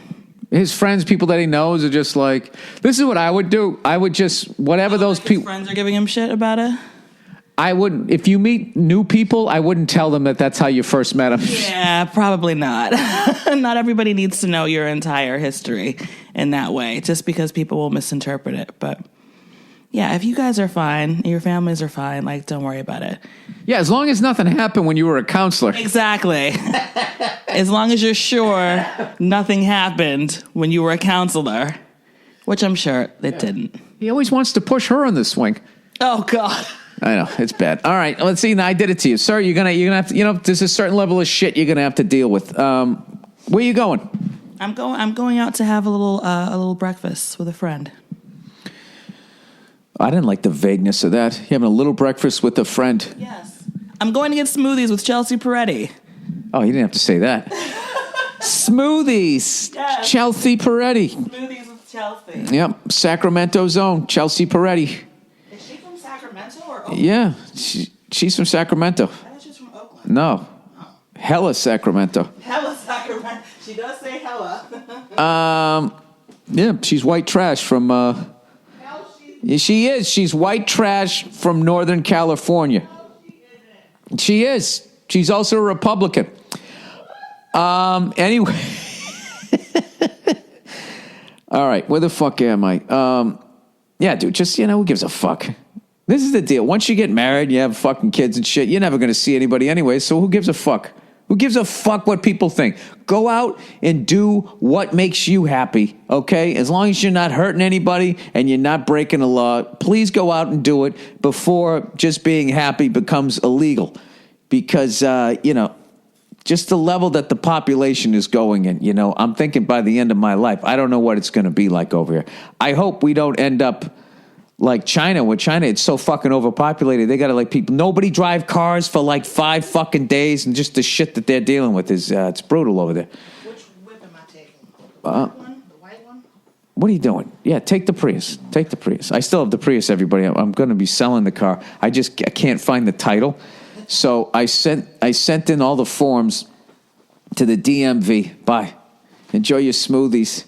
His friends, people that he knows, are just like, this is what I would do. I would just, whatever those people. His friends are giving him shit about it? I wouldn't. If you meet new people, I wouldn't tell them that that's how you first met them. Yeah, probably not. Not everybody needs to know your entire history in that way, just because people will misinterpret it. But yeah, if you guys are fine, your families are fine, don't worry about it. Yeah, as long as nothing happened when you were a counselor. Exactly. As long as you're sure nothing happened when you were a counselor, which I'm sure it didn't. He always wants to push her on the swing. Oh, God. I know, it's bad. All right, let's see. Now I did it to you. Sir, you're gonna have to, there's a certain level of shit you're gonna have to deal with. Where are you going? I'm going out to have a little breakfast with a friend. I didn't like the vagueness of that. You're having a little breakfast with a friend. Yes. I'm going to get smoothies with Chelsea Peretti. Oh, you didn't have to say that. Smoothies. Yes. Chelsea Peretti. Smoothies with Chelsea. Yep. Sacramento's own Chelsea Peretti. Is she from Sacramento or Oakland? Yeah. She's from Sacramento. I thought she was from Oakland. No. Oh. Hella Sacramento. Hella Sacramento. She does say hella. Yeah, she's white trash from... She is. She's white trash from Northern California. She is. She's also a Republican. Anyway. All right. Where the fuck am I? Yeah, dude, just, who gives a fuck? This is the deal. Once you get married, you have fucking kids and shit, you're never going to see anybody anyway, so who gives a fuck? Who gives a fuck what people think? Go out and do what makes you happy, okay? As long as you're not hurting anybody and you're not breaking the law, please go out and do it before just being happy becomes illegal. Because, just the level that the population is going in, I'm thinking by the end of my life, I don't know what it's going to be like over here. I hope we don't end up like China. With China, it's so fucking overpopulated. They got to people. Nobody drive cars for 5 fucking days, and just the shit that they're dealing with is it's brutal over there. Which whip am I taking? The white one? The white one? What are you doing? Yeah, take the Prius. Take the Prius. I still have the Prius, everybody. I'm going to be selling the car. I can't find the title. So I sent in all the forms to the DMV. Bye. Enjoy your smoothies.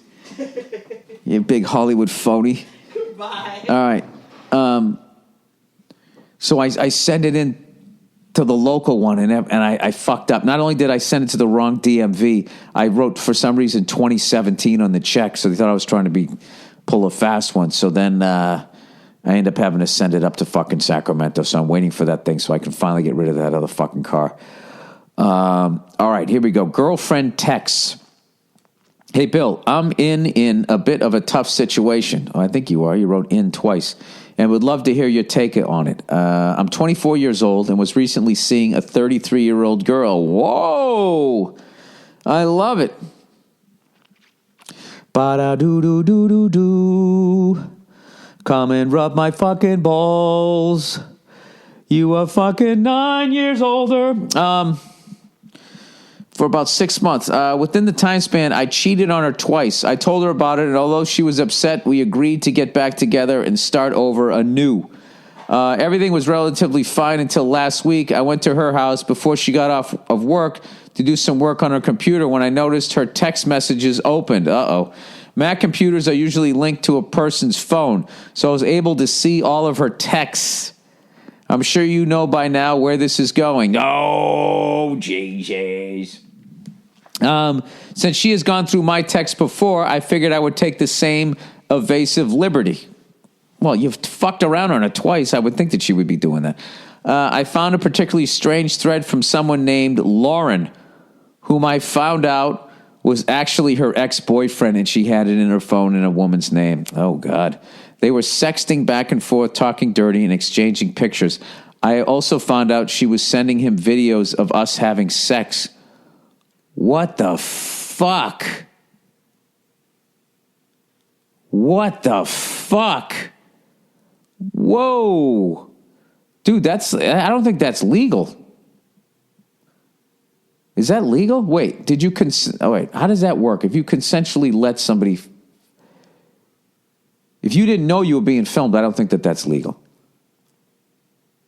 You big Hollywood phony. Bye. All right. So I sent it in to the local one, and I fucked up. Not only did I send it to the wrong DMV, I wrote, for some reason, 2017 on the check, so they thought I was trying to pull a fast one. So then I end up having to send it up to fucking Sacramento, so I'm waiting for that thing so I can finally get rid of that other fucking car. All right, here we go. Girlfriend texts. Hey, Bill, I'm in a bit of a tough situation. Oh, I think you are. You wrote in twice. And would love to hear your take on it. I'm 24 years old and was recently seeing a 33-year-old girl. Whoa! I love it. Ba-da-doo-doo-doo-doo-doo. Come and rub my fucking balls. You are fucking 9 years older. For about 6 months. Within the time span, I cheated on her twice. I told her about it, and although she was upset, we agreed to get back together and start over anew. Everything was relatively fine until last week. I went to her house before she got off of work to do some work on her computer when I noticed her text messages opened. Uh-oh. Mac computers are usually linked to a person's phone, so I was able to see all of her texts. I'm sure you know by now where this is going. Oh, Jesus. Since she has gone through my text before, I figured I would take the same evasive liberty. Well, you've fucked around on her twice. I would think that she would be doing that. I found a particularly strange thread from someone named Lauren, whom I found out was actually her ex-boyfriend, and she had it in her phone in a woman's name. Oh, God. They were sexting back and forth, talking dirty, and exchanging pictures. I also found out she was sending him videos of us having sex. What the fuck? What the fuck? Whoa. Dude, I don't think that's legal. Is that legal? Wait, how does that work? If you consensually let somebody... If you didn't know you were being filmed, I don't think that that's legal.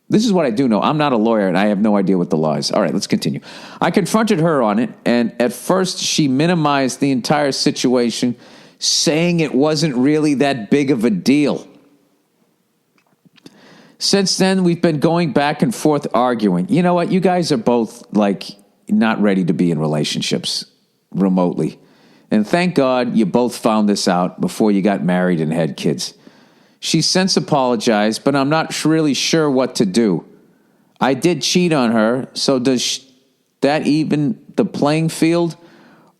This is what I do know. I'm not a lawyer, and I have no idea what the law is. All right, let's continue. I confronted her on it, and at first she minimized the entire situation, saying it wasn't really that big of a deal. Since then, we've been going back and forth arguing. You know what? You guys are both, not ready to be in relationships remotely. And thank God you both found this out before you got married and had kids. She's since apologized, but I'm not really sure what to do. I did cheat on her, so does that even the playing field?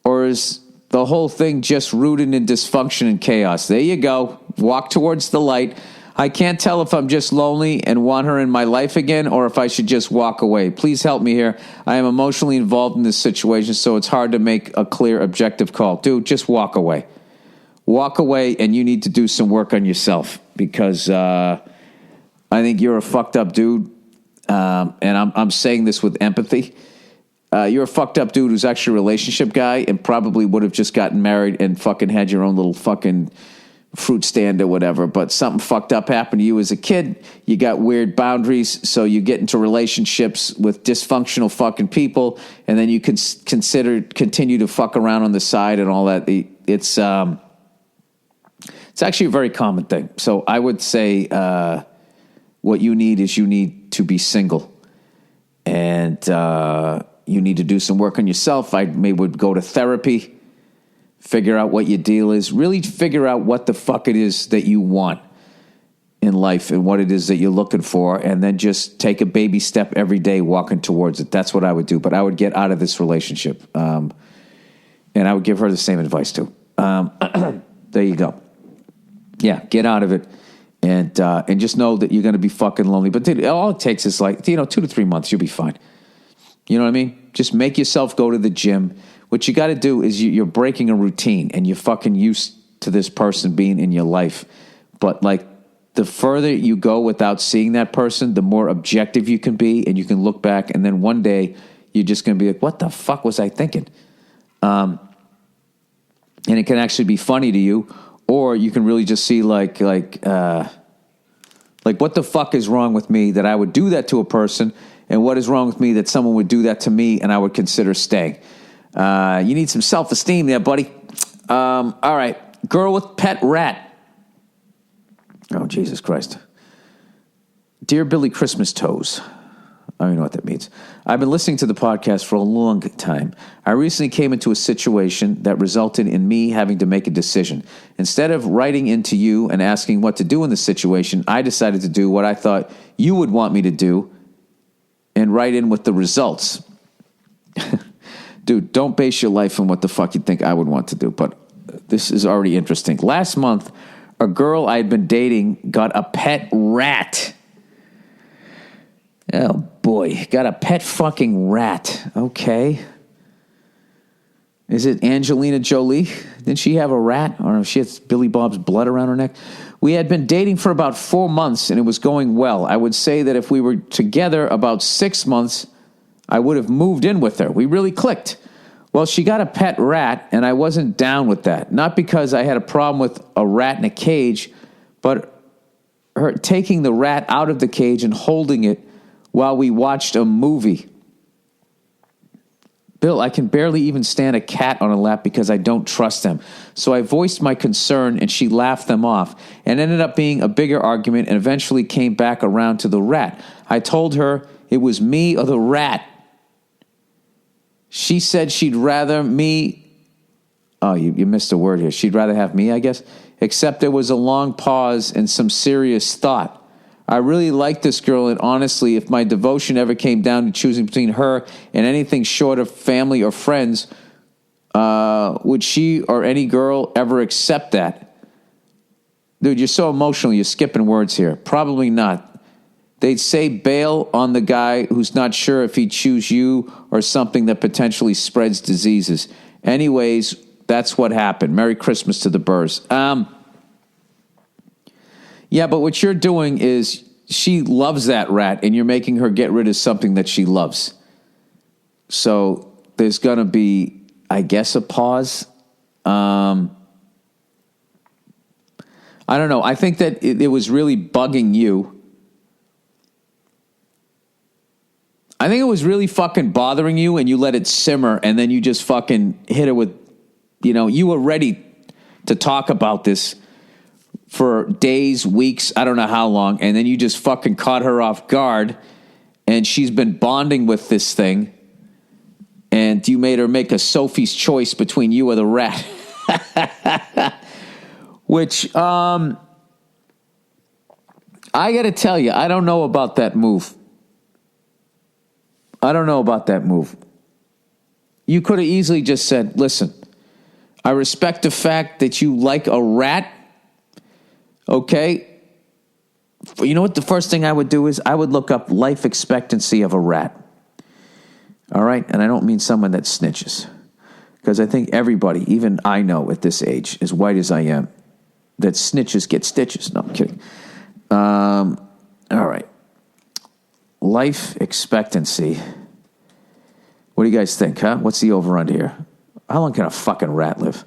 Or is the whole thing just rooted in dysfunction and chaos? There you go. Walk towards the light. I can't tell if I'm just lonely and want her in my life again or if I should just walk away. Please help me here. I am emotionally involved in this situation, so it's hard to make a clear, objective call. Dude, just walk away. Walk away, and you need to do some work on yourself because I think you're a fucked up dude, and I'm saying this with empathy. You're a fucked up dude who's actually a relationship guy and probably would have just gotten married and fucking had your own little fucking fruit stand or whatever, but something fucked up happened to you as a kid. You got weird boundaries, so you get into relationships with dysfunctional fucking people, and then you can continue to fuck around on the side and all that. It's actually a very common thing. So I would say what you need is you need to be single, and you need to do some work on yourself. I would go to therapy. Figure out what your deal is. Really figure out what the fuck it is that you want in life and what it is that you're looking for, and then just take a baby step every day walking towards it. That's what I would do. But I would get out of this relationship. And I would give her the same advice, too. There you go. Yeah, get out of it. And just know that you're going to be fucking lonely. But dude, all it takes is 2 to 3 months. You'll be fine. You know what I mean? Just make yourself go to the gym. What you got to do is you're breaking a routine, and you're fucking used to this person being in your life. But the further you go without seeing that person, the more objective you can be, and you can look back, and then one day you're just going to be like, what the fuck was I thinking? And it can actually be funny to you, or you can really just see what the fuck is wrong with me that I would do that to a person, and what is wrong with me that someone would do that to me and I would consider staying. You need some self-esteem there, buddy. All right. Girl with pet rat. Oh, Jesus Christ. Dear Billy Christmas Toes, I don't even know what that means. I've been listening to the podcast for a long time. I recently came into a situation that resulted in me having to make a decision. Instead of writing into you and asking what to do in the situation, I decided to do what I thought you would want me to do and write in with the results. Dude, don't base your life on what the fuck you think I would want to do, but this is already interesting. Last month, a girl I had been dating got a pet rat. Oh, boy. Got a pet fucking rat. Okay. Is it Angelina Jolie? Didn't she have a rat? I don't know if she has Billy Bob's blood around her neck. We had been dating for about 4 months, and it was going well. I would say that if we were together about 6 months, I would have moved in with her. We really clicked. Well, she got a pet rat, and I wasn't down with that. Not because I had a problem with a rat in a cage, but her taking the rat out of the cage and holding it while we watched a movie. Bill, I can barely even stand a cat on a lap because I don't trust them. So I voiced my concern, and she laughed them off, and ended up being a bigger argument and eventually came back around to the rat. I told her it was me or the rat. She said she'd rather me... Oh, you missed a word here. She'd rather have me, I guess. Except there was a long pause and some serious thought. I really like this girl, and honestly, if my devotion ever came down to choosing between her and anything short of family or friends, would she or any girl ever accept that? Dude, you're so emotional, you're skipping words here. Probably not. They'd say bail on the guy who's not sure if he'd choose you or something that potentially spreads diseases. Anyways, that's what happened. Merry Christmas to the Burrs. Yeah, but what you're doing is she loves that rat, and you're making her get rid of something that she loves. So there's going to be, I guess, a pause. I don't know. I think that it was really bugging you. I think it was really fucking bothering you, and you let it simmer, and then you just fucking hit her with, you were ready to talk about this for days, weeks, I don't know how long, and then you just fucking caught her off guard, and she's been bonding with this thing, and you made her make a Sophie's choice between you or the rat. Which, I gotta tell you, I don't know about that move. You could have easily just said, listen, I respect the fact that you like a rat. Okay. You know what the first thing I would do is I would look up life expectancy of a rat. All right? And I don't mean someone that snitches. Because I think everybody, even I know at this age, as white as I am, that snitches get stitches. No, I'm kidding. All right. Life expectancy. What do you guys think, huh? What's the over-under here? How long can a fucking rat live?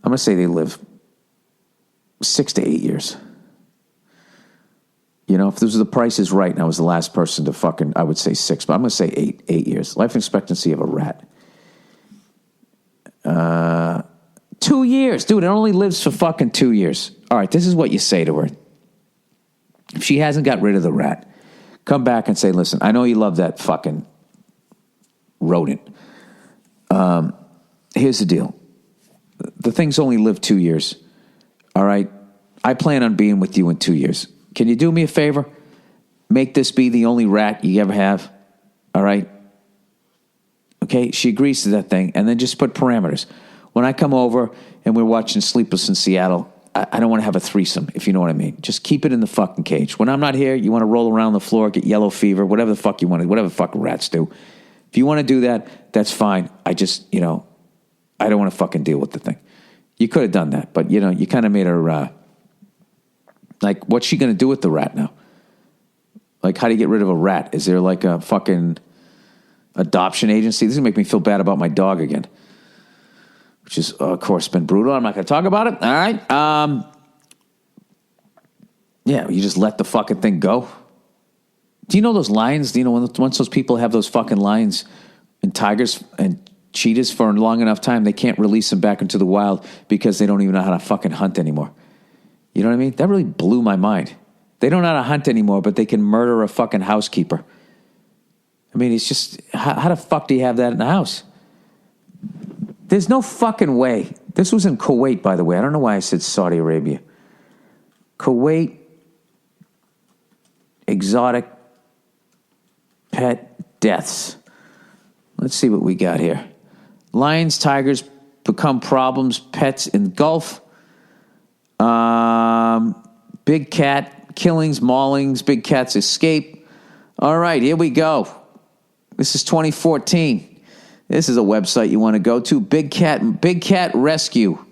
I'm going to say they live 6 to 8 years. If this was The Price is Right and I was the last person to fucking, I would say 6, but I'm going to say 8 years. Life expectancy of a rat. 2 years. Dude, it only lives for fucking 2 years. All right, this is what you say to her. If she hasn't got rid of the rat, come back and say, listen, I know you love that fucking rodent. Here's the deal. The thing's only lived 2 years. All right? I plan on being with you in 2 years. Can you do me a favor? Make this be the only rat you ever have. All right? Okay? She agrees to that thing. And then just put parameters. When I come over and we're watching Sleepless in Seattle, I don't want to have a threesome, if you know what I mean. Just keep it in the fucking cage. When I'm not here, you want to roll around the floor, get yellow fever, whatever the fuck you want to, whatever the fuck rats do. If you want to do that, that's fine. I just, I don't want to fucking deal with the thing. You could have done that, but, you kind of made her, what's she going to do with the rat now? Like, how do you get rid of a rat? Is there like a fucking adoption agency? This is going to make me feel bad about my dog again. Which is, of course, been brutal. I'm not going to talk about it. All right. Yeah, you just let the fucking thing go. Do you know those lions? Once those people have those fucking lions and tigers and cheetahs for a long enough time, they can't release them back into the wild because they don't even know how to fucking hunt anymore. You know what I mean? That really blew my mind. They don't know how to hunt anymore, but they can murder a fucking housekeeper I mean, it's just, how the fuck do you have that in the house? There's no fucking way. This was in Kuwait, by the way. I don't know why I said Saudi Arabia. Kuwait, exotic pet deaths. Let's see what we got here. Lions, tigers become problems. Pets in Gulf. Big cat killings, maulings. Big cats escape. All right, here we go. This is 2014. This is a website you want to go to. Big cat rescue.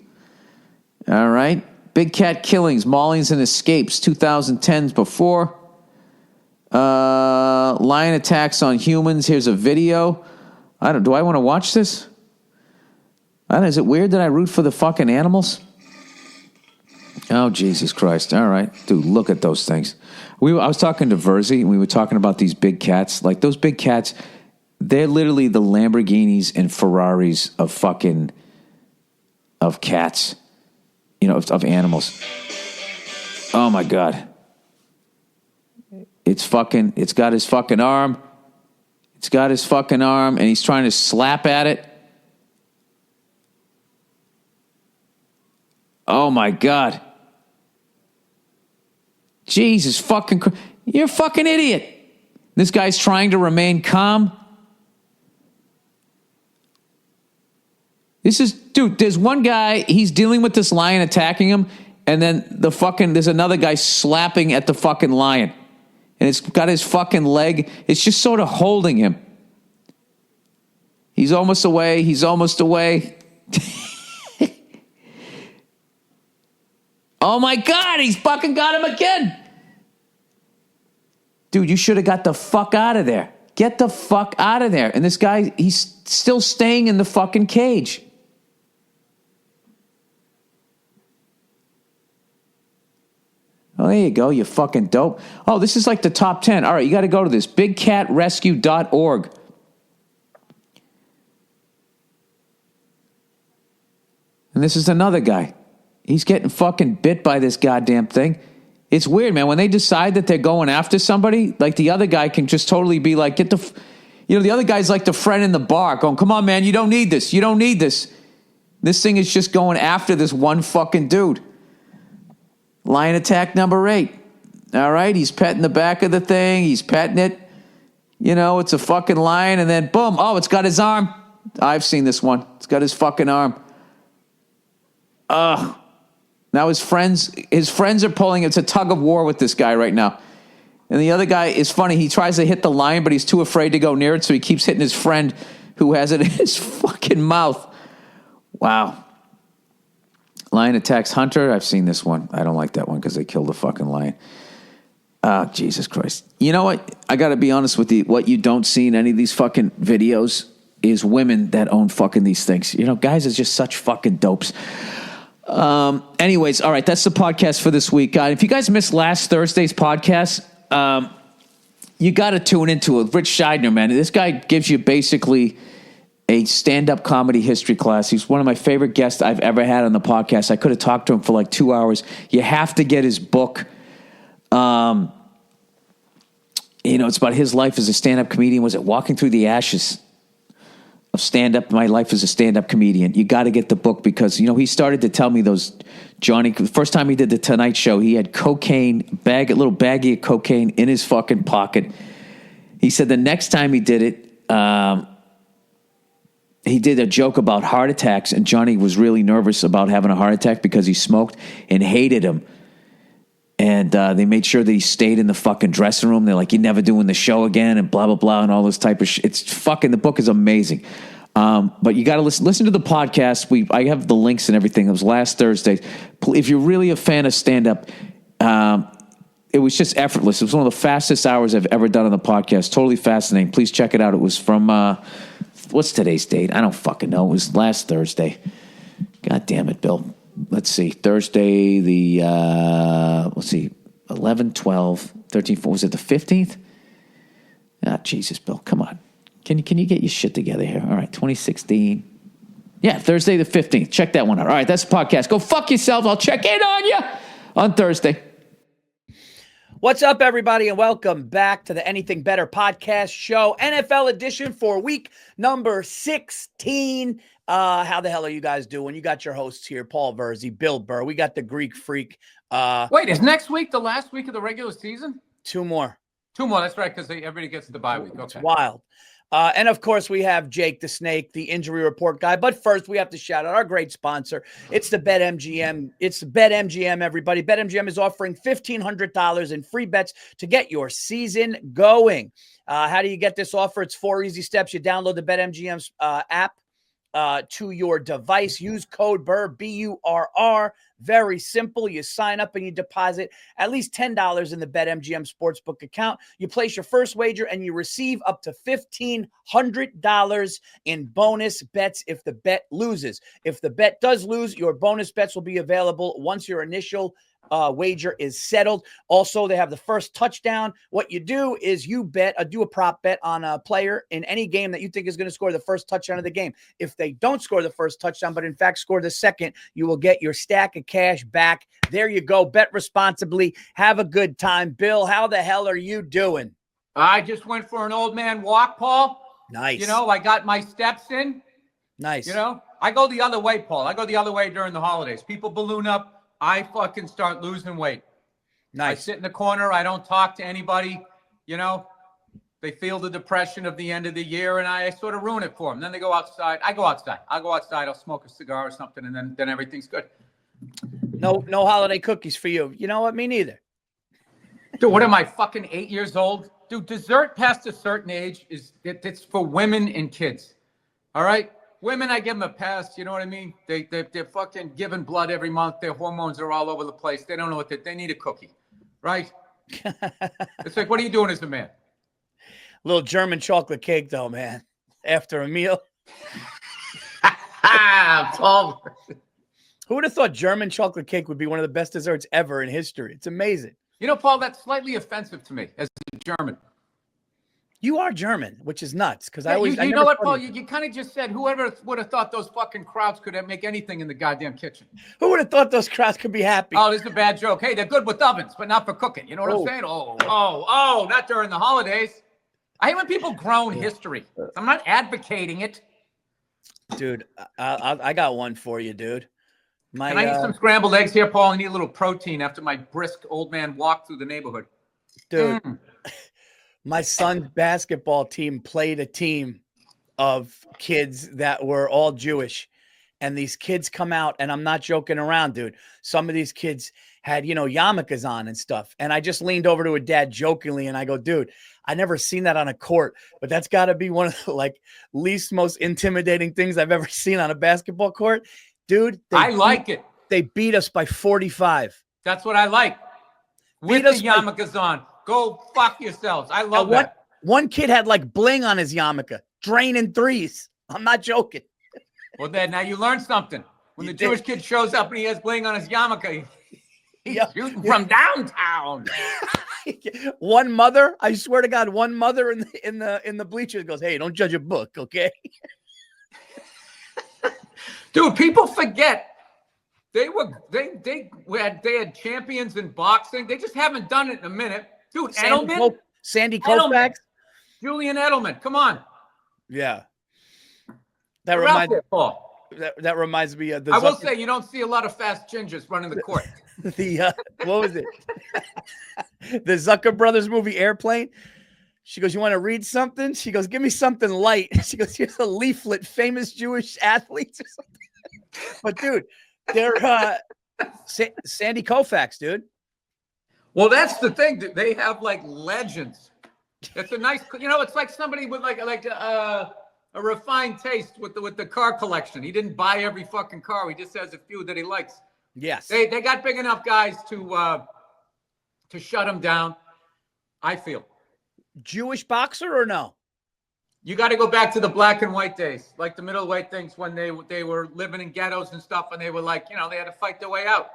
All right. Big cat killings, maulings, and escapes. 2010s before. Lion attacks on humans. Here's a video. Do I want to watch this? Is it weird that I root for the fucking animals? Oh, Jesus Christ. All right. Dude, look at those things. I was talking to Verzi, and we were talking about these big cats. Like, those big cats, they're literally the Lamborghinis and Ferraris of cats. Of animals. Oh, my God. It's got his fucking arm. It's got his fucking arm, and he's trying to slap at it. Oh, my God. Jesus fucking Christ. You're a fucking idiot. This guy's trying to remain calm. Dude, there's one guy, he's dealing with this lion attacking him, and then there's another guy slapping at the fucking lion. And it's got his fucking leg. It's just sort of holding him. He's almost away. Oh my God, he's fucking got him again. Dude, you should have got the fuck out of there. Get the fuck out of there. And this guy, he's still staying in the fucking cage. Oh, there you go, you fucking dope. Oh, this is like the top 10. All right, you got to go to this. BigCatRescue.org. And this is another guy. He's getting fucking bit by this goddamn thing. It's weird, man. When they decide that they're going after somebody, like the other guy can just totally be like, the other guy's like the friend in the bar going, come on, man, you don't need this. You don't need this. This thing is just going after this one fucking dude. Lion attack number 8. All right, he's petting the back of the thing. He's petting it. It's a fucking lion, and then boom. Oh, it's got his arm. I've seen this one. It's got his fucking arm. Ugh. Now his friends are pulling. It's a tug of war with this guy right now. And the other guy is funny. He tries to hit the lion, but he's too afraid to go near it, so he keeps hitting his friend who has it in his fucking mouth. Wow. Lion attacks hunter. I've seen this one. I don't like that one because they killed the fucking lion. Oh, Jesus Christ. You know what? I got to be honest with you. What you don't see in any of these fucking videos is women that own fucking these things. Guys are just such fucking dopes. Anyways, all right, that's the podcast for this week. If you guys missed last Thursday's podcast, you got to tune into it. Rich Scheidner, man. This guy gives you basically a stand-up comedy history class. He's one of my favorite guests I've ever had on the podcast. I could have talked to him for like 2 hours. You have to get his book. It's about his life as a stand-up comedian. Was it Walking Through the Ashes of Stand-Up? My Life as a Stand-Up Comedian. You got to get the book because, he started to tell me the first time he did the Tonight Show, he had a little baggie of cocaine in his fucking pocket. He said the next time he did it, he did a joke about heart attacks, and Johnny was really nervous about having a heart attack because he smoked and hated him. And they made sure that he stayed in the fucking dressing room. They're like, you're never doing the show again, and blah, blah, blah, and all this type of shit. It's fucking, the book is amazing. But you got to listen to the podcast. I have the links and everything. It was last Thursday. If you're really a fan of stand-up, it was just effortless. It was one of the fastest hours I've ever done on the podcast. Totally fascinating. Please check it out. It was from, what's today's date? I don't fucking know. It was last Thursday. God damn it, Bill. Let's see. Thursday, 11, 12, 13, 14. Was it the 15th? Ah, Jesus, Bill. Come on. Can you get your shit together here? All right, 2016. Yeah, Thursday the 15th. Check that one out. All right, that's the podcast. Go fuck yourself. I'll check in on you on Thursday. What's up, everybody, and welcome back to the Anything Better podcast show, NFL edition for week number 16. How the hell are you guys doing? You got your hosts here, Paul Verzi, Bill Burr. We got the Greek Freak. Wait, is next week the last week of the regular season? Two more. That's right, because everybody gets the bye week. Okay. It's wild. And of course, we have Jake the Snake, the injury report guy. But first, we have to shout out our great sponsor. It's the BetMGM. It's BetMGM, everybody. BetMGM is offering $1,500 in free bets to get your season going. How do you get this offer? It's 4 easy steps. You download the BetMGM app to your device. Use code Burr, B-U-R-R. Very simple. You sign up and you deposit at least $10 in the BetMGM Sportsbook account. You place your first wager and you receive up to $1,500 in bonus bets if the bet loses. If the bet does lose, your bonus bets will be available once your initial wager is settled. Also, they have the first touchdown. What you do is you do a prop bet on a player in any game that you think is going to score the first touchdown of the game. If they don't score the first touchdown, but in fact score the second, you will get your stack of cash back. There you go. Bet responsibly. Have a good time. Bill, how the hell are you doing? I just went for an old man walk, Paul. Nice. I got my steps in. Nice. I go the other way, Paul. I go the other way during the holidays. People balloon up. I fucking start losing weight. Nice. I sit in the corner. I don't talk to anybody. They feel the depression of the end of the year, and I sort of ruin it for them. Then they go outside. I go outside. I'll smoke a cigar or something, and then everything's good. No holiday cookies for you. You know what? Me neither. Dude, what am I, fucking 8 years old? Dude, dessert past a certain age it's for women and kids. All right? Women, I give them a pass. You know what I mean? They're fucking giving blood every month. Their hormones are all over the place. They don't know they need a cookie, right? It's like, what are you doing as a man? Little German chocolate cake, though, man. After a meal. Paul. Who would have thought German chocolate cake would be one of the best desserts ever in history? It's amazing. Paul, that's slightly offensive to me as a German. You are German, which is nuts. Because I always, you know what, Paul? You kind of just said, whoever would have thought those fucking crowds could make anything in the goddamn kitchen? Who would have thought those crowds could be happy? Oh, this is a bad joke. Hey, they're good with ovens, but not for cooking. You know what I'm saying? Oh, not during the holidays. I hate when people groan history. I'm not advocating it. Dude, I got one for you, dude. Can I eat some scrambled eggs here, Paul? I need a little protein after my brisk old man walk through the neighborhood. Dude. My son's basketball team played a team of kids that were all Jewish. And these kids come out, and I'm not joking around, dude. Some of these kids had, yarmulkes on and stuff. And I just leaned over to a dad jokingly, and I go, dude, I never seen that on a court, but that's got to be one of the least most intimidating things I've ever seen on a basketball court. Dude, I like it. They beat us by 45. That's what I like. With the yarmulkes on. Go fuck yourselves. I love that. One kid had bling on his yarmulke, draining threes. I'm not joking. Well, then now you learned something. When the Jewish kid shows up and he has bling on his yarmulke, he's shooting from downtown. One mother, I swear to God, one mother in the bleachers goes, "Hey, don't judge a book, okay?" Dude, people forget. They had champions in boxing. They just haven't done it in a minute. Dude, Sandy Koufax. Julian Edelman. Come on. Yeah. That reminds me of I will say you don't see a lot of fast gingers running the court. What was it? The Zucker Brothers movie Airplane. She goes, "You want to read something?" She goes, "Give me something light." She goes, "Here's a leaflet, famous Jewish athletes or something." But dude, they're Sandy Koufax, dude. Well, that's the thing. They have legends. It's a nice, it's like somebody with a refined taste with the car collection. He didn't buy every fucking car. He just has a few that he likes. Yes. They got big enough guys to shut him down, I feel. Jewish boxer or no? You got to go back to the black and white days, like the middleweight things when they were living in ghettos and stuff, and they were they had to fight their way out.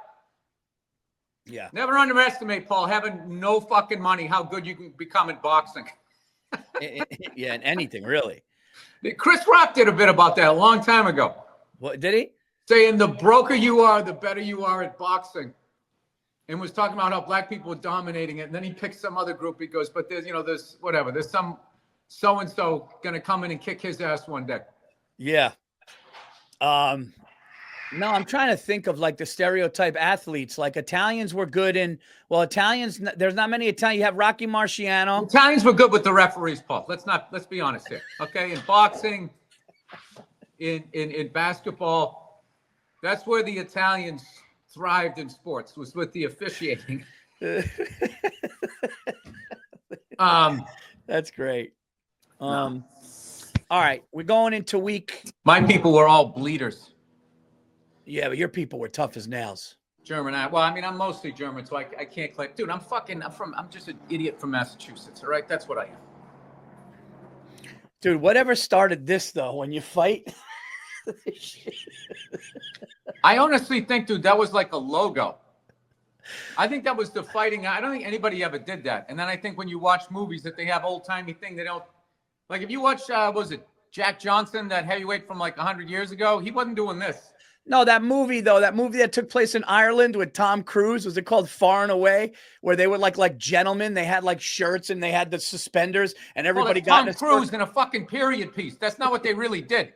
Yeah. Never underestimate, Paul, having no fucking money, how good you can become in boxing. Yeah, in anything, really. Chris Rock did a bit about that a long time ago. What did he? Saying the broker you are, the better you are at boxing. and was talking about how black people were dominating it. And then he picked some other group. He goes, but there's whatever. There's some so-and-so going to come in and kick his ass one day. Yeah. No, I'm trying to think of like the stereotype athletes. Like Italians were good Italians, there's not many Italians. You have Rocky Marciano. Italians were good with the referees, Paul. Let's be honest here. Okay. In boxing, in basketball, that's where the Italians thrived in sports, was with the officiating. That's great. All right. We're going into week. My people were all bleeders. Yeah, but your people were tough as nails. German. I'm mostly German, so I can't claim. Dude, I'm just an idiot from Massachusetts. All right, that's what I am. Dude, whatever started this though, when you fight. I honestly think, dude, that was like a logo. I think that was the fighting. I don't think anybody ever did that. And then I think when you watch movies that they have old timey thing, they don't like. If you watch, was it Jack Johnson, that heavyweight from like 100 years ago? He wasn't doing this. No, that movie that took place in Ireland with Tom Cruise, was it called Far and Away, where they were like gentlemen, they had like shirts and they had the suspenders and everybody got Tom Cruise in a fucking period piece. That's not what they really did.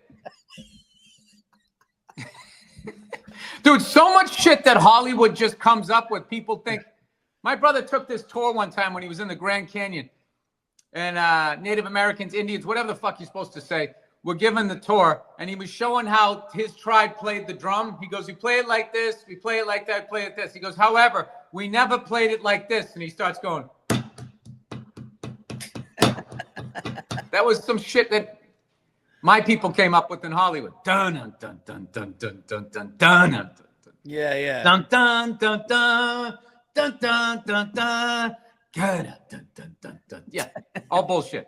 Dude, so much shit that Hollywood just comes up with. People think. My brother took this tour one time when he was in the Grand Canyon, and Native Americans, Indians, whatever the fuck you're supposed to say, were given the tour, and he was showing how his tribe played the drum. He goes, we play it like this, we play it like that, play it this. He goes, however, we never played it like this. And he starts going. That was some shit that my people came up with in Hollywood. Dun dun dun dun dun dun dun dun dun dun. Yeah. Dun dun dun dun dun dun dun dun. Dun dun dun dun dun. Yeah, all bullshit.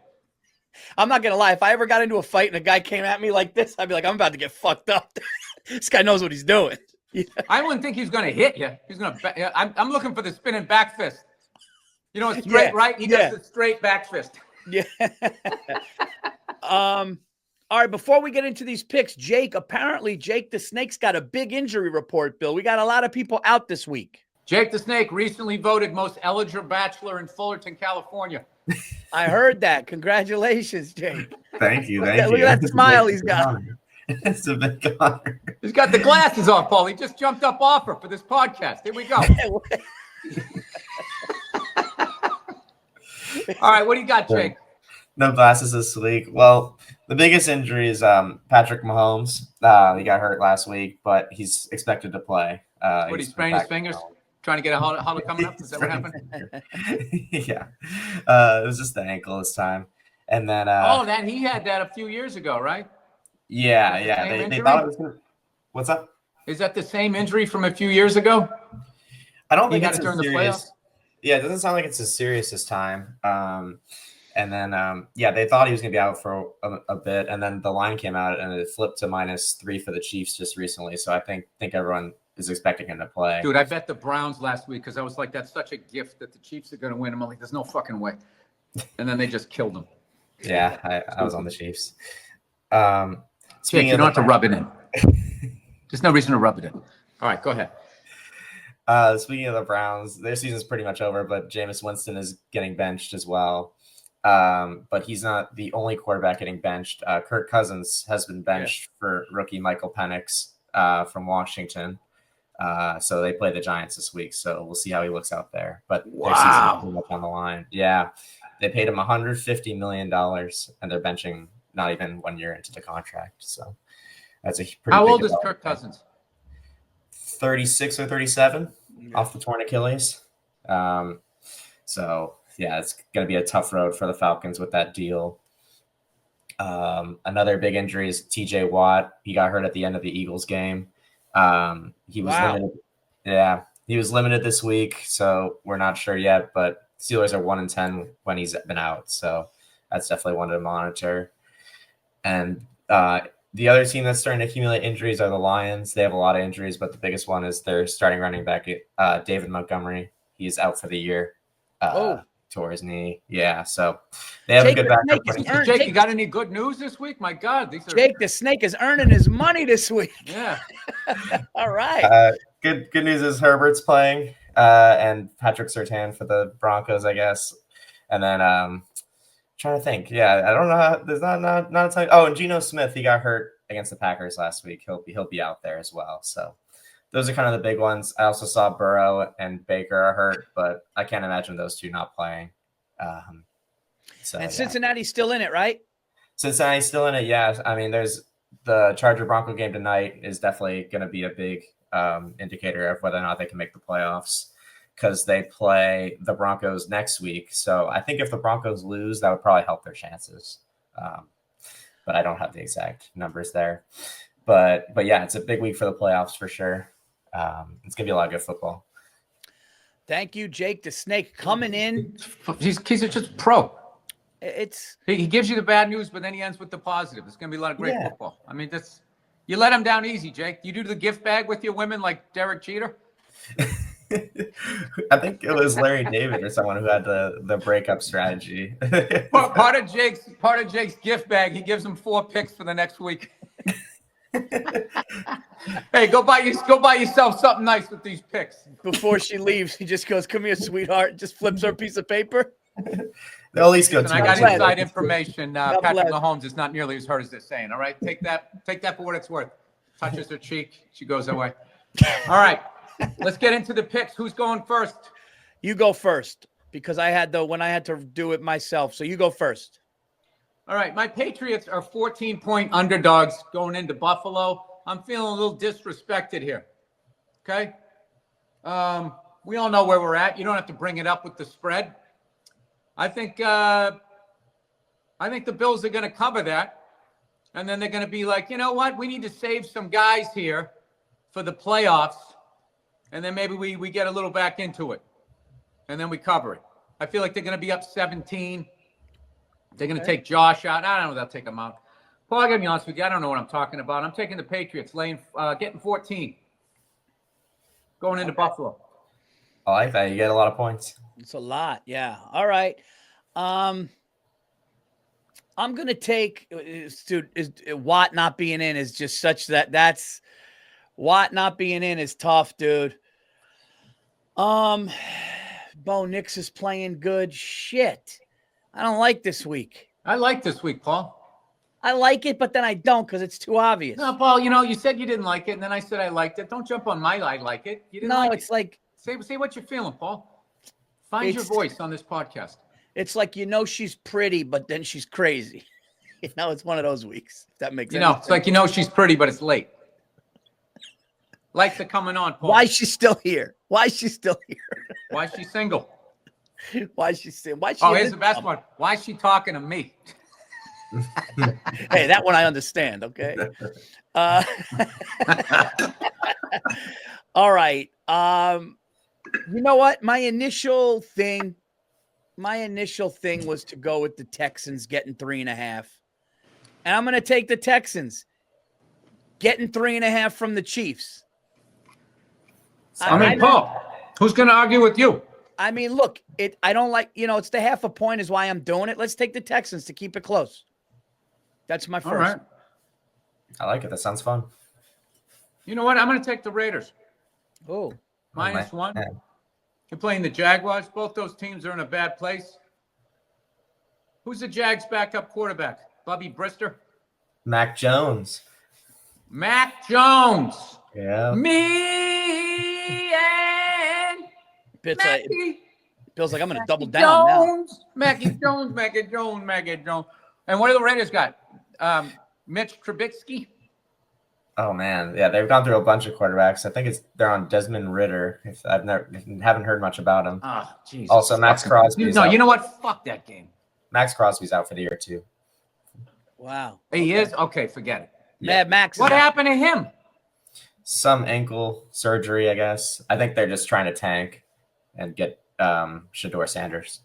I'm not gonna lie. If I ever got into a fight and a guy came at me like this, I'd be like, I'm about to get fucked up. This guy knows what he's doing. Yeah. I wouldn't think he's gonna hit you. He's gonna. I'm looking for the spinning back fist. You know, it's straight, right? He does the straight back fist. Yeah. All right. Before we get into these picks, Jake the Snake's got a big injury report. Bill, we got a lot of people out this week. Jake the Snake recently voted most eligible bachelor in Fullerton, California. I heard that. Congratulations, Jake. Thank you. Look at that smile he's got. It's a big honor. He's got the glasses on, Paul. He just jumped up offer for this podcast. Here we go. All right, what do you got, Jake? No glasses this week. Well, the biggest injury is Patrick Mahomes. He got hurt last week, but he's expected to play. What, he sprained his fingers? Trying to get a hollow coming up? Is that what happened? Yeah. It was just the ankle this time. And then he had that a few years ago, right? Yeah. They thought it was gonna... What's up? Is that the same injury from a few years ago? I don't think it's during as the serious. playoffs? Yeah, it doesn't sound like it's as serious this time. And then they thought he was gonna be out for a bit, and then the line came out and it flipped to -3 for the Chiefs just recently. So I think everyone is expecting him to play. Dude, I bet the Browns last week because I was like, that's such a gift that the Chiefs are going to win. I'm like, there's no fucking way. And then they just killed him. Yeah, I was on the Chiefs. Jake, you don't have to rub it in. There's no reason to rub it in. All right, go ahead. Speaking of the Browns, their season's pretty much over, but Jameis Winston is getting benched as well. But he's not the only quarterback getting benched. Kirk Cousins has been benched for rookie Michael Penix from Washington. So they play the Giants this week, so we'll see how he looks out there. But their season is pretty much on the line. Yeah, they paid him $150 million, and they're benching not even 1 year into the contract. So that's a pretty. How big old is Kirk Cousins? 36 or 37 off the torn Achilles. So yeah, it's going to be a tough road for the Falcons with that deal. Another big injury is TJ Watt. He got hurt at the end of the Eagles game. He was limited. Yeah, he was limited this week, so we're not sure yet. But Steelers are 1-10 when he's been out, so that's definitely one to monitor. And the other team that's starting to accumulate injuries are the Lions. They have a lot of injuries, but the biggest one is their starting running back, David Montgomery. He's out for the year. Tore his knee. Yeah, so they have a good backup. Jake, you got any good news this week? My God, Jake the Snake is earning his money this week. Yeah. All right. Good news is Herbert's playing. and Patrick Surtain for the Broncos, I guess. And then trying to think. Yeah, I don't know. There's not a ton. Oh, and Geno Smith, he got hurt against the Packers last week. He'll be out there as well. So those are kind of the big ones. I also saw Burrow and Baker are hurt, but I can't imagine those two not playing. And Cincinnati's still in it, right? Cincinnati's still in it, yeah. I mean, there's the Charger-Bronco game tonight is definitely going to be a big indicator of whether or not they can make the playoffs because they play the Broncos next week. So I think if the Broncos lose, that would probably help their chances. But I don't have the exact numbers there. But yeah, it's a big week for the playoffs for sure. It's going to be a lot of good football. Thank you, Jake the Snake, coming in. He's just pro. It's He gives you the bad news, but then he ends with the positive. It's going to be a lot of great football. I mean, you let him down easy, Jake. You do the gift bag with your women like Derek Jeter? I think it was Larry David or someone who had the breakup strategy. Part of Jake's gift bag, he gives him 4 picks for the next week. Hey, go buy yourself something nice with these picks. Before she leaves, he just goes, "Come here, sweetheart." Just flips her a piece of paper. They'll at least go. I got inside information. Patrick Mahomes is not nearly as hurt as they're saying. All right, take that for what it's worth. Touches her cheek, she goes away. All right, let's get into the picks. Who's going first? You go first because I had to do it myself. So you go first. All right, my Patriots are 14-point underdogs going into Buffalo. I'm feeling a little disrespected here. Okay, we all know where we're at. You don't have to bring it up with the spread. I think the Bills are going to cover that, and then they're going to be like, you know what? We need to save some guys here for the playoffs, and then maybe we get a little back into it, and then we cover it. I feel like they're going to be up 17. They're going to take Josh out. I don't know if they'll take him out. Paul, I got to be honest with you. I don't know what I'm talking about. I'm taking the Patriots, getting 14, going into Buffalo. I like that. You get a lot of points. It's a lot. Yeah. All right. I'm going to take Watt not being in is just such that's Watt not being in is tough, dude. Bo Nix is playing good. Shit. I don't like this week. I like this week, Paul. I like it, but then I don't because it's too obvious. No, Paul, you said you didn't like it, and then I said I liked it. Don't jump on my I like it. You didn't it's like say what you're feeling, Paul. Find your voice on this podcast. It's like she's pretty, but then she's crazy. It's one of those weeks. If that makes sense. It's like she's pretty, but it's late. Lights are coming on, Paul. Why is she still here? Why is she single? Why is she still? Here's the best one. Why is she talking to me? Hey, that one I understand. Okay. All right. You know what? My initial thing was to go with the Texans getting 3.5. And I'm going to take the Texans getting 3.5 from the Chiefs. Paul, who's going to argue with you? I mean, look, I don't like, it's the 0.5 point is why I'm doing it. Let's take the Texans to keep it close. That's my first. All right. I like it. That sounds fun. You know what? I'm going to take the Raiders. Oh. -1. You're playing the Jaguars. Both those teams are in a bad place. Who's the Jags' backup quarterback? Bubby Brister? Mac Jones. Mac Jones. Yeah. Me and Bill's like, I'm going to double down now. Mackie Jones. And what do the Raiders got? Mitch Trubisky? Oh man, yeah, they've gone through a bunch of quarterbacks. I think they're on Desmond Ritter. Haven't heard much about him. Oh, Jesus. Also, Max Crosby. No, you know what? Fuck that game. Max Crosby's out for the year too. Wow. He is? Okay, forget it. Mad Max. What happened to him? Some ankle surgery, I guess. I think they're just trying to tank and get Shador Sanders.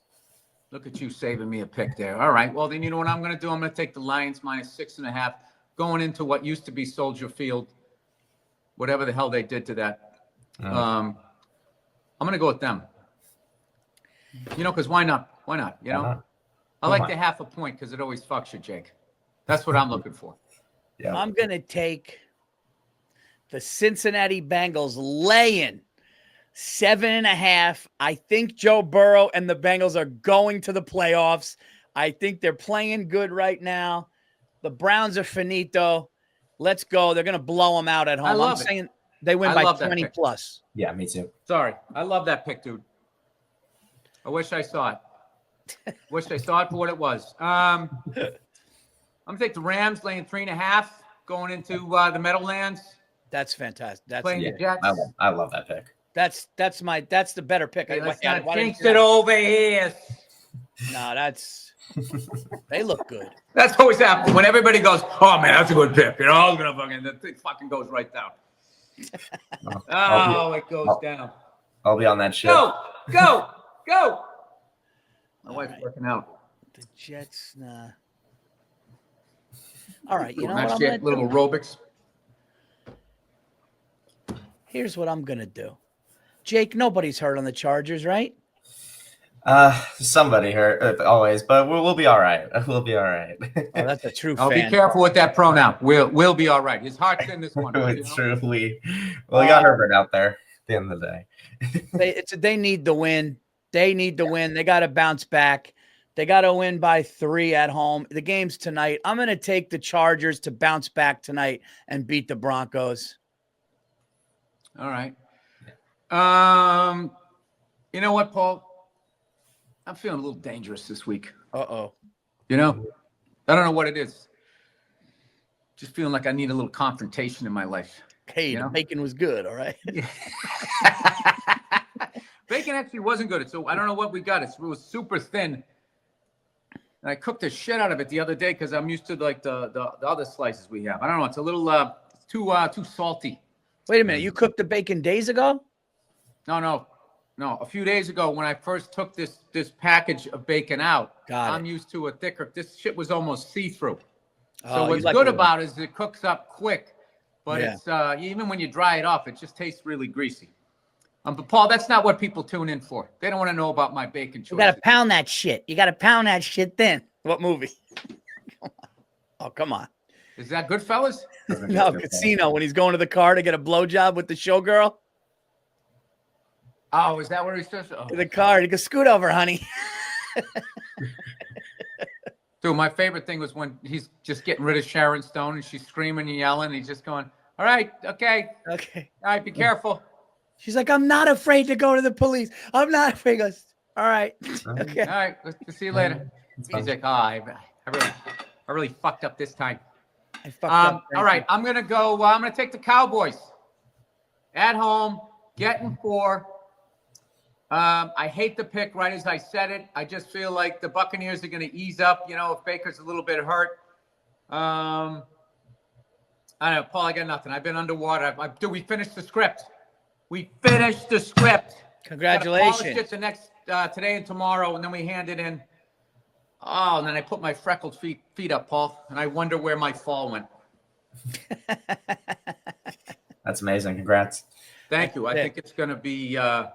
Look at you saving me a pick there. All right. Well, then you know what I'm going to do? I'm going to take the Lions -6.5, going into what used to be Soldier Field, whatever the hell they did to that. I'm going to go with them. Because why not? Why not? I like the 0.5 point because it always fucks you, Jake. That's what I'm looking for. Yeah. I'm going to take the Cincinnati Bengals laying 7.5. I think Joe Burrow and the Bengals are going to the playoffs. I think they're playing good right now. The Browns are finito. Let's go. They're going to blow them out at home. I'm saying they win by 20 plus. Yeah, me too. Sorry. I love that pick, dude. I wish I saw it. Wish I saw it for what it was. I'm going to take the Rams laying 3.5 going into the Meadowlands. That's fantastic. That's playing the Jets. I love that pick. That's the better pick. Hey, let's not jinx it over here. No, they look good. That's always happens when everybody goes, "Oh man, that's a good pick." You know, I was gonna the thing fucking goes right down. It goes down. I'll be on that shit. Go! My wife's working out. The Jets, nah. All right, you know what? Shit, little aerobics. Here's what I'm gonna do. Jake, nobody's hurt on the Chargers, right? Somebody hurt always, but we'll be all right. We'll be all right. Oh, that's a true I'll fan. Be careful with that pronoun. We'll be all right. His heart's in this one. It's true. We got Herbert out there at the end of the day. They need the win. They need to win. They got to bounce back. They got to win by 3 at home. The game's tonight. I'm going to take the Chargers to bounce back tonight and beat the Broncos. All right. You know what, Paul? I'm feeling a little dangerous this week. Uh-oh. You know? I don't know what it is. Just feeling like I need a little confrontation in my life. Hey, the bacon was good, all right? Bacon actually wasn't good. So I don't know what we got. It was super thin. And I cooked the shit out of it the other day because I'm used to like the other slices we have. I don't know. It's a little too salty. Wait a minute. You cooked the bacon days ago? No. A few days ago when I first took this package of bacon out, I'm used to a thicker. This shit was almost see-through. So what's good about it is it cooks up quick. But it's even when you dry it off, it just tastes really greasy. But Paul, that's not what people tune in for. They don't want to know about my bacon choices. You got to pound that shit. You got to pound that shit thin. What movie? Oh, come on. Is that Goodfellas? No, Casino, when he's going to the car to get a blowjob with the showgirl. Oh, is that where he's just? The car. You can scoot over, honey. Dude, my favorite thing was when he's just getting rid of Sharon Stone and she's screaming and yelling. And he's just going, all right, okay. All right, be careful. She's like, I'm not afraid to go to the police. I'm not afraid. He goes, all right. Okay. All right, let's see you later. He's like, I really fucked up this time. I fucked up. All right, I'm going to go. I'm going to take the Cowboys at home, getting 4. I hate the pick right as I said it. I just feel like the Buccaneers are going to ease up, if Baker's a little bit hurt. I don't know, Paul, I got nothing. I've been underwater. We finished the script. We finished the script. Congratulations. It the next today and tomorrow, and then we hand it in. Oh, and then I put my freckled feet up, Paul, and I wonder where my fall went. That's amazing. Congrats. Thank you. I think it's going to be, for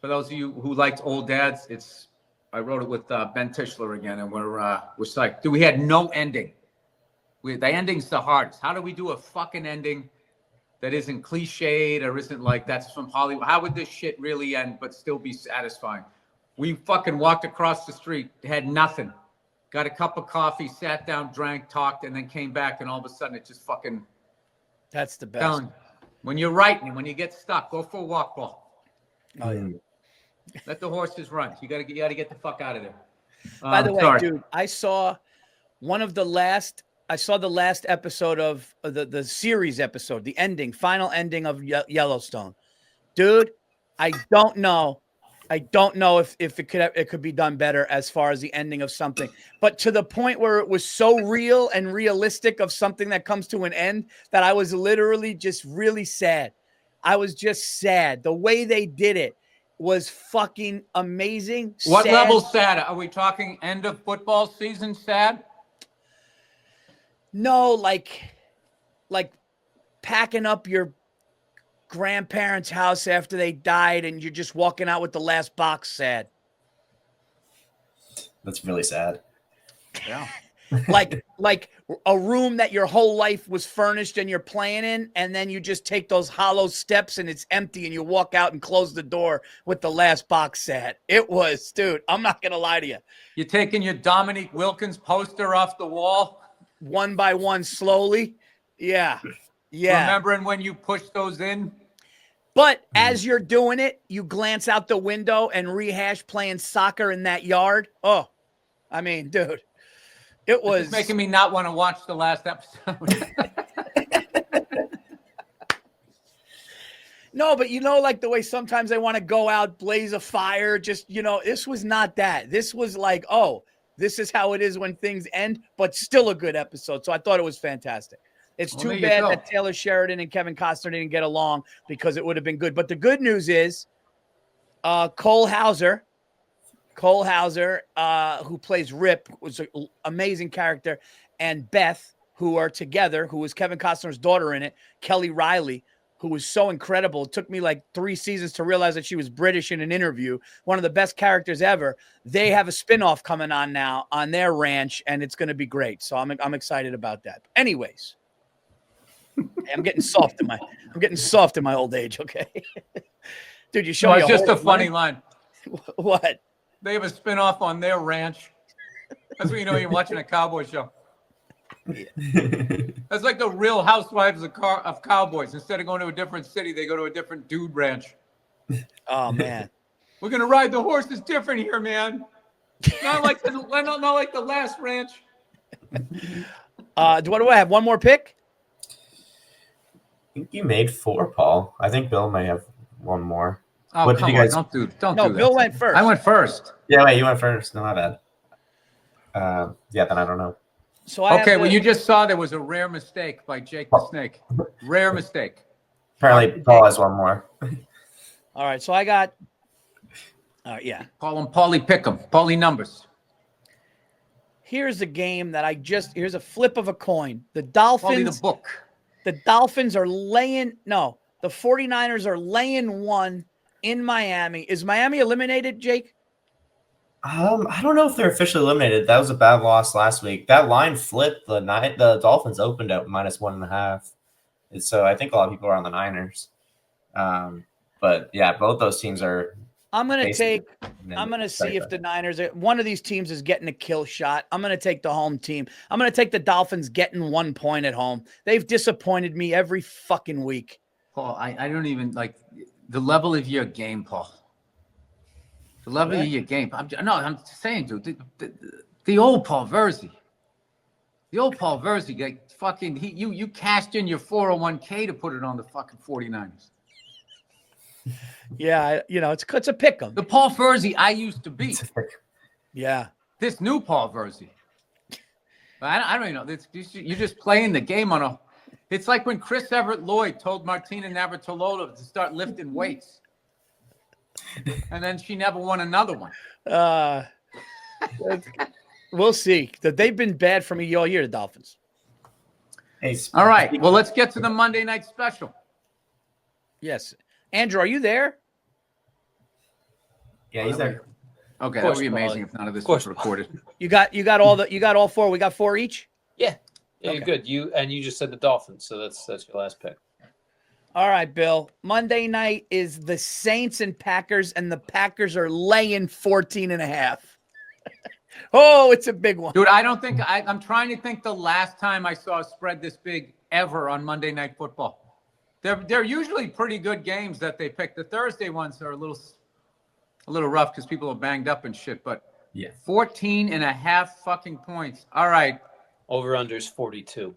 those of you who liked Old Dads, I wrote it with Ben Tischler again, and we're psyched. Dude, we had no ending. The ending's the hardest. How do we do a fucking ending that isn't cliched or isn't like that's from Hollywood? How would this shit really end but still be satisfying? We fucking walked across the street, had nothing, got a cup of coffee, sat down, drank, talked, and then came back, and all of a sudden it just fucking. That's the best. Down. When you're writing, when you get stuck, go for a walk, Paul. Oh yeah. Let the horses run. You gotta get the fuck out of there. By the way, dude, I saw the last episode of the series episode, the final ending of Yellowstone. Dude, I don't know if it could be done better as far as the ending of something, but to the point where it was so real and realistic of something that comes to an end that I was literally just really sad. I was just sad. The way they did it was fucking amazing. What level sad? Are we talking end of football season sad? No, like packing up your grandparents' house after they died and you're just walking out with the last box sad. That's really sad. Yeah. like a room that your whole life was furnished and you're playing in, and then you just take those hollow steps and it's empty and you walk out and close the door with the last box set. It was, dude, I'm not going to lie to you. You're taking your Dominique Wilkins poster off the wall. One by one, slowly. Yeah. Yeah. Remembering when you pushed those in? But as you're doing it, you glance out the window and rehash playing soccer in that yard. Oh, I mean, dude, it was It's making me not want to watch the last episode. No, but like the way sometimes they want to go out, blaze a fire, just, this was not that. This was like, oh, this is how it is when things end, but still a good episode. So I thought it was fantastic. It's too bad that Taylor Sheridan and Kevin Costner didn't get along, because it would have been good. But the good news is Cole Hauser, who plays Rip, was an amazing character, and Beth, who are together, who was Kevin Costner's daughter in it, Kelly Riley, who was so incredible. It took me like 3 seasons to realize that she was British in an interview. One of the best characters ever. They have a spinoff coming on now on their ranch, and it's going to be great. So I'm excited about that. Anyways, I'm getting soft in my old age. Okay, dude, you show me. It's just a funny line. What? They have a spinoff on their ranch. That's when you know you're watching a cowboy show. That's like the Real Housewives of Cowboys. Instead of going to a different city, they go to a different dude ranch. Oh man, we're gonna ride the horses different here, man. Not like the last ranch. What do I have? One more pick? I think you made 4, Paul. I think Bill may have one more. Oh, what come did you guys? on. Don't No, do that. Bill went first. I went first. Yeah, wait, you went first. No, my bad. Yeah, then I don't know. So well, you just saw there was a rare mistake by Jake the Snake. Rare mistake. Apparently, Paul has one more. All right, so I got. Yeah. Call him Paulie Pick'em. Paulie numbers. Here's a game that here's a flip of a coin. The Dolphins. Paulie the book. The Dolphins are laying. No, the 49ers are laying 1 in Miami. Is Miami eliminated, Jake? I don't know if they're officially eliminated. That was a bad loss last week. That line flipped the night. The Dolphins opened at -1.5. And so I think a lot of people are on the Niners. But yeah, both those teams are. I'm going to see if the Niners, one of these teams is getting a kill shot. I'm going to take the home team. I'm going to take the Dolphins getting 1 point at home. They've disappointed me every fucking week. Paul, I don't even like the level of your game, Paul. The level of your game. I'm saying, dude, the old Paul Verzi. The old Paul Verzi, like fucking, you cashed in your 401k to put it on the fucking 49ers. Yeah, it's a pick 'em. The Paul Verzi I used to be. Yeah. This new Paul Verzi. I don't even know. You're just playing the game on a. It's like when Chris Everett Lloyd told Martina Navratilova to start lifting weights, and then she never won another one. We'll see. They've been bad for me all year, the Dolphins. Hey, all right. Well, let's get to the Monday night special. Yes. Andrew, are you there? Yeah, he's there. Okay, that would be amazing if none of this was recorded. You got all 4. We got 4 each? Yeah. Yeah, Okay. You're good. You just said the Dolphins, so that's your last pick. All right, Bill. Monday night is the Saints and Packers, and the Packers are laying 14.5. Oh, it's a big one. Dude, I don't think I'm trying to think the last time I saw a spread this big ever on Monday Night Football. They're usually pretty good games that they pick. The Thursday ones are a little rough because people are banged up and shit, but Yeah. 14.5 fucking points. All right. Over-under is 42.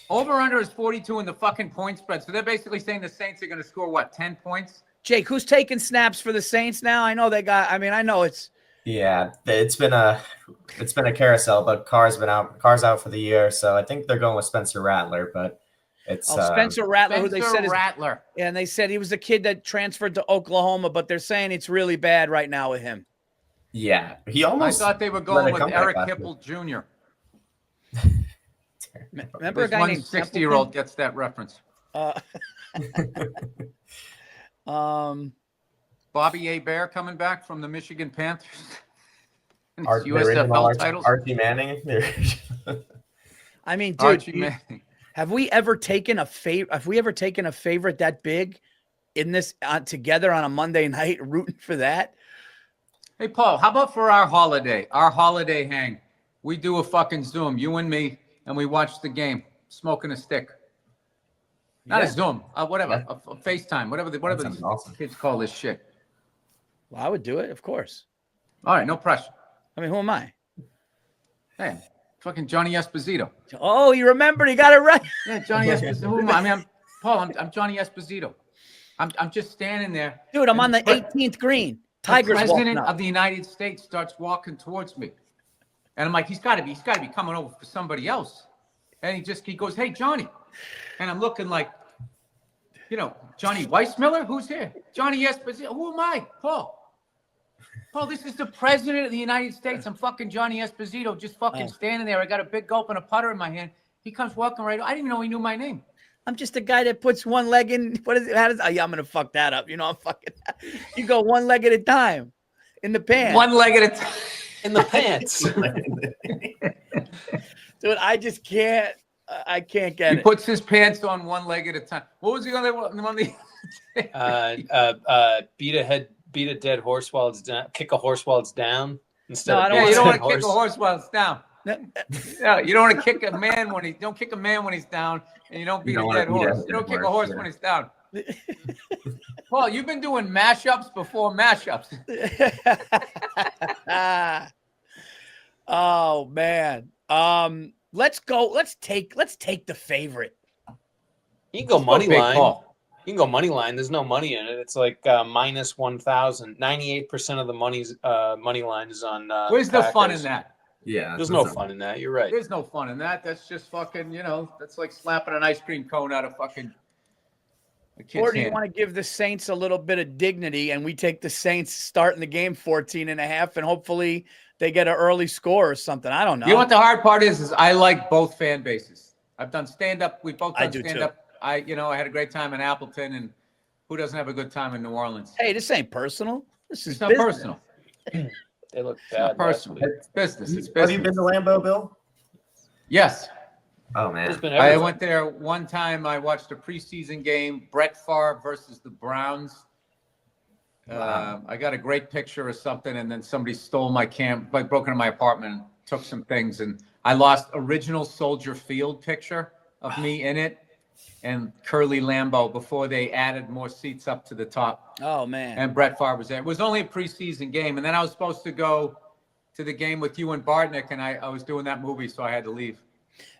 Over-under is 42 in the fucking point spread. So they're basically saying the Saints are going to score, 10 points? Jake, who's taking snaps for the Saints now? I know I know it's. Yeah, it's been a carousel, but Carr's out for the year, so I think they're going with Spencer Rattler, but it's Spencer Rattler, who they said is Rattler. Yeah, and they said he was the kid that transferred to Oklahoma, but they're saying it's really bad right now with him. Yeah, he I almost. thought they were going with Eric Hipple Jr. Remember a guy named 60-year-old gets that reference. Templeton? Bobby A. Bear coming back from the Michigan Panthers. The original USFL titles. Archie Manning. I mean, dude, Archie Manning. have we ever taken a favorite that big in this together on a Monday night rooting for that? Hey, Paul, how about for our holiday hang? We do a fucking Zoom, you and me, and we watch the game, smoking a stick. Not a Zoom, whatever, a FaceTime, whatever the awesome. kids call this shit. Well, I would do it, of course. All right, no pressure. I mean, who am I? Hey, fucking Johnny Esposito. Oh, you remembered? He got it right. Yeah, Johnny Esposito. Who am I? I mean, I'm Johnny Esposito. I'm just standing there. Dude, I'm on the 18th green. Tigers The president walking up. of the United States starts walking towards me. And I'm like, he's got to be coming over for somebody else. And he goes, hey, Johnny. And I'm looking like, Johnny Weissmiller? Who's here? Johnny Esposito. Who am I? Paul, this is the president of the United States. I'm fucking Johnny Esposito, just fucking standing there. I got a big gulp and a putter in my hand. He comes walking right. I didn't even know he knew my name. I'm just a guy that puts one leg in. What is it? I'm going to fuck that up. I'm fucking. You go one leg at a time in the pants. One leg at a time. In the pants. Dude, I just can't. I can't get He it. puts his pants on one leg at a time. What was he going to Beat a dead horse while it's down. Kick a horse while it's down instead. No, I of don't Yeah, you don't want beat to kick a horse while it's down. Yeah, you don't want to kick a man when don't kick a man when he's down, and you don't beat a dead horse. You don't kick a horse when he's down. Paul, you've been doing mashups before mashups. Oh man. Let's go. Let's take the favorite. You can go money Big line. Paul. You can go money line. There's no money in it. It's like minus 1,000. 98% of the money line is on. Where's the fun Packers. in that? Yeah, There's no fun in that. You're right. There's no fun in that. That's just fucking, that's like slapping an ice cream cone out of fucking a kid's Or do you hand. want to give the Saints a little bit of dignity and we take the Saints starting the game 14.5 and hopefully they get an early score or something? I don't know. You know what the hard part is I like both fan bases. I've done stand-up. We've both I done do too. stand-up. I had a great time in Appleton, and who doesn't have a good time in New Orleans? Hey, this ain't personal. This is It's not business. personal. They look It's not bad. last personal. week. It's business. It's Have you business. been to Lambeau, Bill? Yes. Oh man, There's been I everything. went there one time. I watched a preseason game, Brett Favre versus the Browns. Wow. I got a great picture or something, and then somebody stole my broke into my apartment, and took some things, and I lost original Soldier Field picture of me in it and Curly Lambeau before they added more seats up to the top. Oh man. And Brett Favre was there. It was only a preseason game, and then I was supposed to go to the game with you and Bartnick, and I was doing that movie, so I had to leave.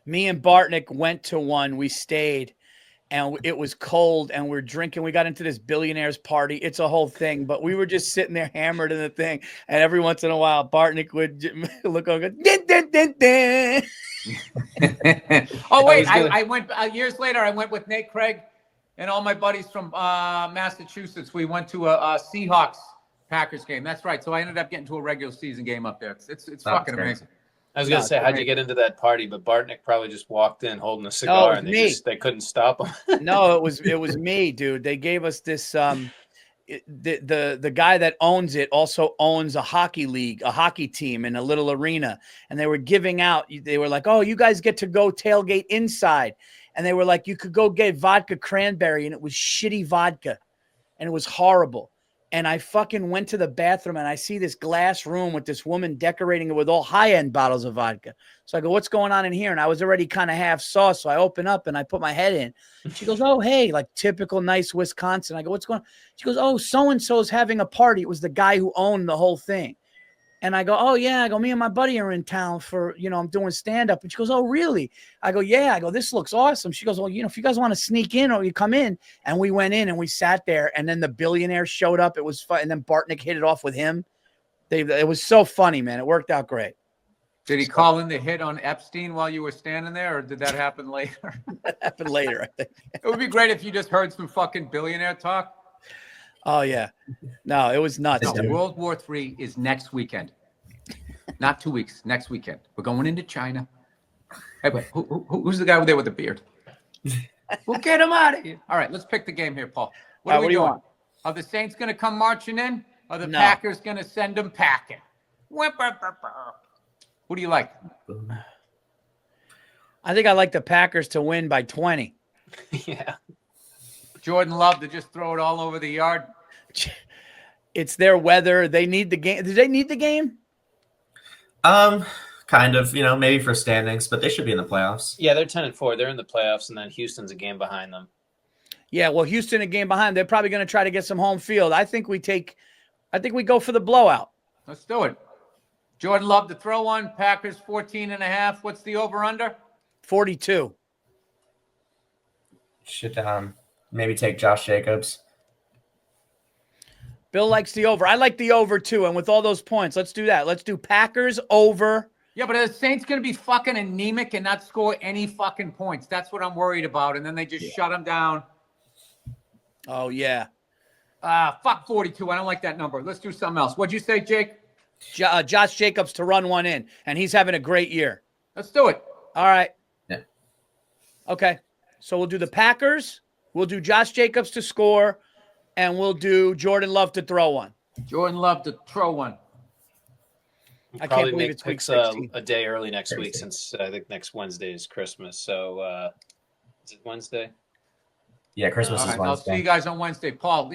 Me and Bartnick went to one. We stayed, and it was cold, and we're drinking. We got into this billionaires party. It's a whole thing, but we were just sitting there hammered in the thing. And every once in a while, Bartnick would look over, and go, din, din, din, din. Oh wait, I was I went years later. I went with Nate Craig and all my buddies from Massachusetts. We went to a Seahawks Packers game. That's right. So I ended up getting to a regular season game up there. It's fucking great. amazing. I was gonna say, how'd you get into that party? But Bartnick probably just walked in holding a cigar, and they couldn't stop him. No, it was me, dude. They gave us this. The guy that owns it also owns a hockey league, a hockey team in a little arena, and they were giving out. They were like, "Oh, you guys get to go tailgate inside," and they were like, "You could go get vodka cranberry," and it was shitty vodka, and it was horrible. And I fucking went to the bathroom and I see this glass room with this woman decorating it with all high-end bottles of vodka. So I go, what's going on in here? And I was already kind of half sauced. So I open up and I put my head in. She goes, oh, hey, like typical nice Wisconsin. I go, what's going on? She goes, oh, so-and-so is having a party. It was the guy who owned the whole thing. And I go, oh, yeah. I go, me and my buddy are in town for, I'm doing stand-up. And she goes, oh, really? I go, yeah. I go, this looks awesome. She goes, well, if you guys want to sneak in or you come in. And we went in and we sat there. And then the billionaire showed up. It was fun. And then Bartnick hit it off with him. It was so funny, man. It worked out great. Did he call in the hit on Epstein while you were standing there, or did that happen later? That happened later, I think. It would be great if you just heard some fucking billionaire talk. Oh, yeah. No, it was nuts. No, Dude. World War III is next weekend. Not 2 weeks, next weekend. We're going into China. Hey, wait, who's the guy over there with the beard? We'll get him out of here. All right, let's pick the game here, Paul. What are we do you doing? want? Are the Saints going to come marching in? Are the No. Packers going to send them packing? Who do you like? I think I like the Packers to win by 20. Yeah. Jordan Love to just throw it all over the yard. It's their weather. They need the game. Do they need the game? Kind of, maybe for standings, but they should be in the playoffs. Yeah, they're 10-4. They're in the playoffs, and then Houston's a game behind them. Yeah, well, Houston a game behind. They're probably going to try to get some home field. I think we go for the blowout. Let's do it. Jordan Love to throw one. Packers 14.5. What's the over-under? 42. Should maybe take Josh Jacobs. Bill likes the over. I like the over too. And with all those points, let's do that. Let's do Packers over. Yeah, but the Saints going to be fucking anemic and not score any fucking points. That's what I'm worried about. And then they just shut them down. Oh, yeah. Fuck 42. I don't like that number. Let's do something else. What'd you say, Jake? Josh Jacobs to run one in. And he's having a great year. Let's do it. All right. Yeah. Okay. So we'll do the Packers. We'll do Josh Jacobs to score. And we'll do Jordan Love to throw one. Jordan Love to throw one. We'll I probably can't believe make it's week picks 16. a day early next week, since I think next Wednesday is Christmas. So is it Wednesday? Yeah, Christmas All is right, I'll Wednesday. see you guys on Wednesday. Paul,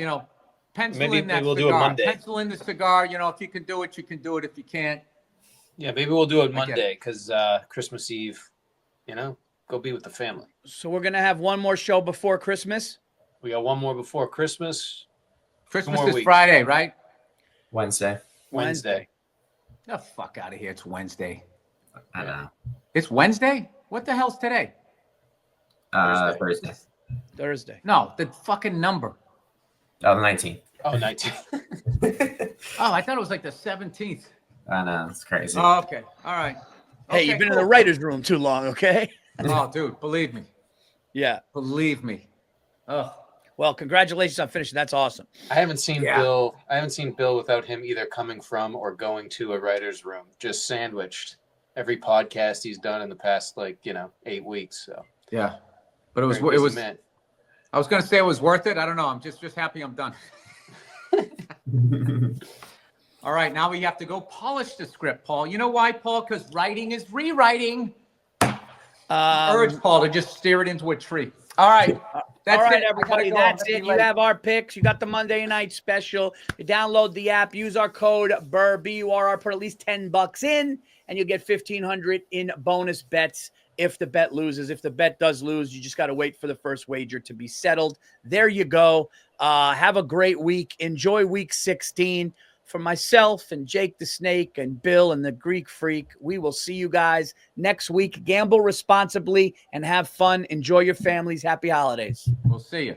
pencil Maybe in that we'll cigar. do it Monday. Pencil in the cigar. If you can do it, you can do it. If you can't, Yeah, maybe we'll do it I get Monday because Christmas Eve, go be with the family. So we're going to have one more show before Christmas. We got one more before Christmas. Christmas more is weeks. Friday, right? Wednesday. Wednesday. The fuck out of here. It's Wednesday. I know. It's Wednesday? What the hell's today? Thursday. Thursday. No, the fucking number. Oh, the 19th. Oh, 19. Oh, I thought it was like the 17th. I know. It's crazy. Oh, okay. All right. Hey, Okay, you've been in cool. the writer's room too long, okay? Oh, dude, believe me. Yeah. Believe me. Oh, Well, congratulations on finishing. That's awesome. I haven't seen Yeah. Bill. I haven't seen Bill without him either coming from or going to a writer's room. Just sandwiched every podcast he's done in the past 8 weeks. So yeah. But it very was busy man. I was going to say it was worth it. I don't know. I'm just happy I'm done. All right, now we have to go polish the script, Paul. You know why, Paul? Because writing is rewriting. Urge Paul to just steer it into a tree. All right. That's All right, it. I everybody, gotta go. that's Happy it. You life. have our picks. You got the Monday night special. You download the app. Use our code Burr, BURR. Put at least $10 in, and you'll get $1,500 in bonus bets if the bet loses. If the bet does lose, you just got to wait for the first wager to be settled. There you go. Have a great week. Enjoy week 16. For myself and Jake the Snake and Bill and the Greek Freak, we will see you guys next week. Gamble responsibly and have fun. Enjoy your families. Happy holidays. We'll see you.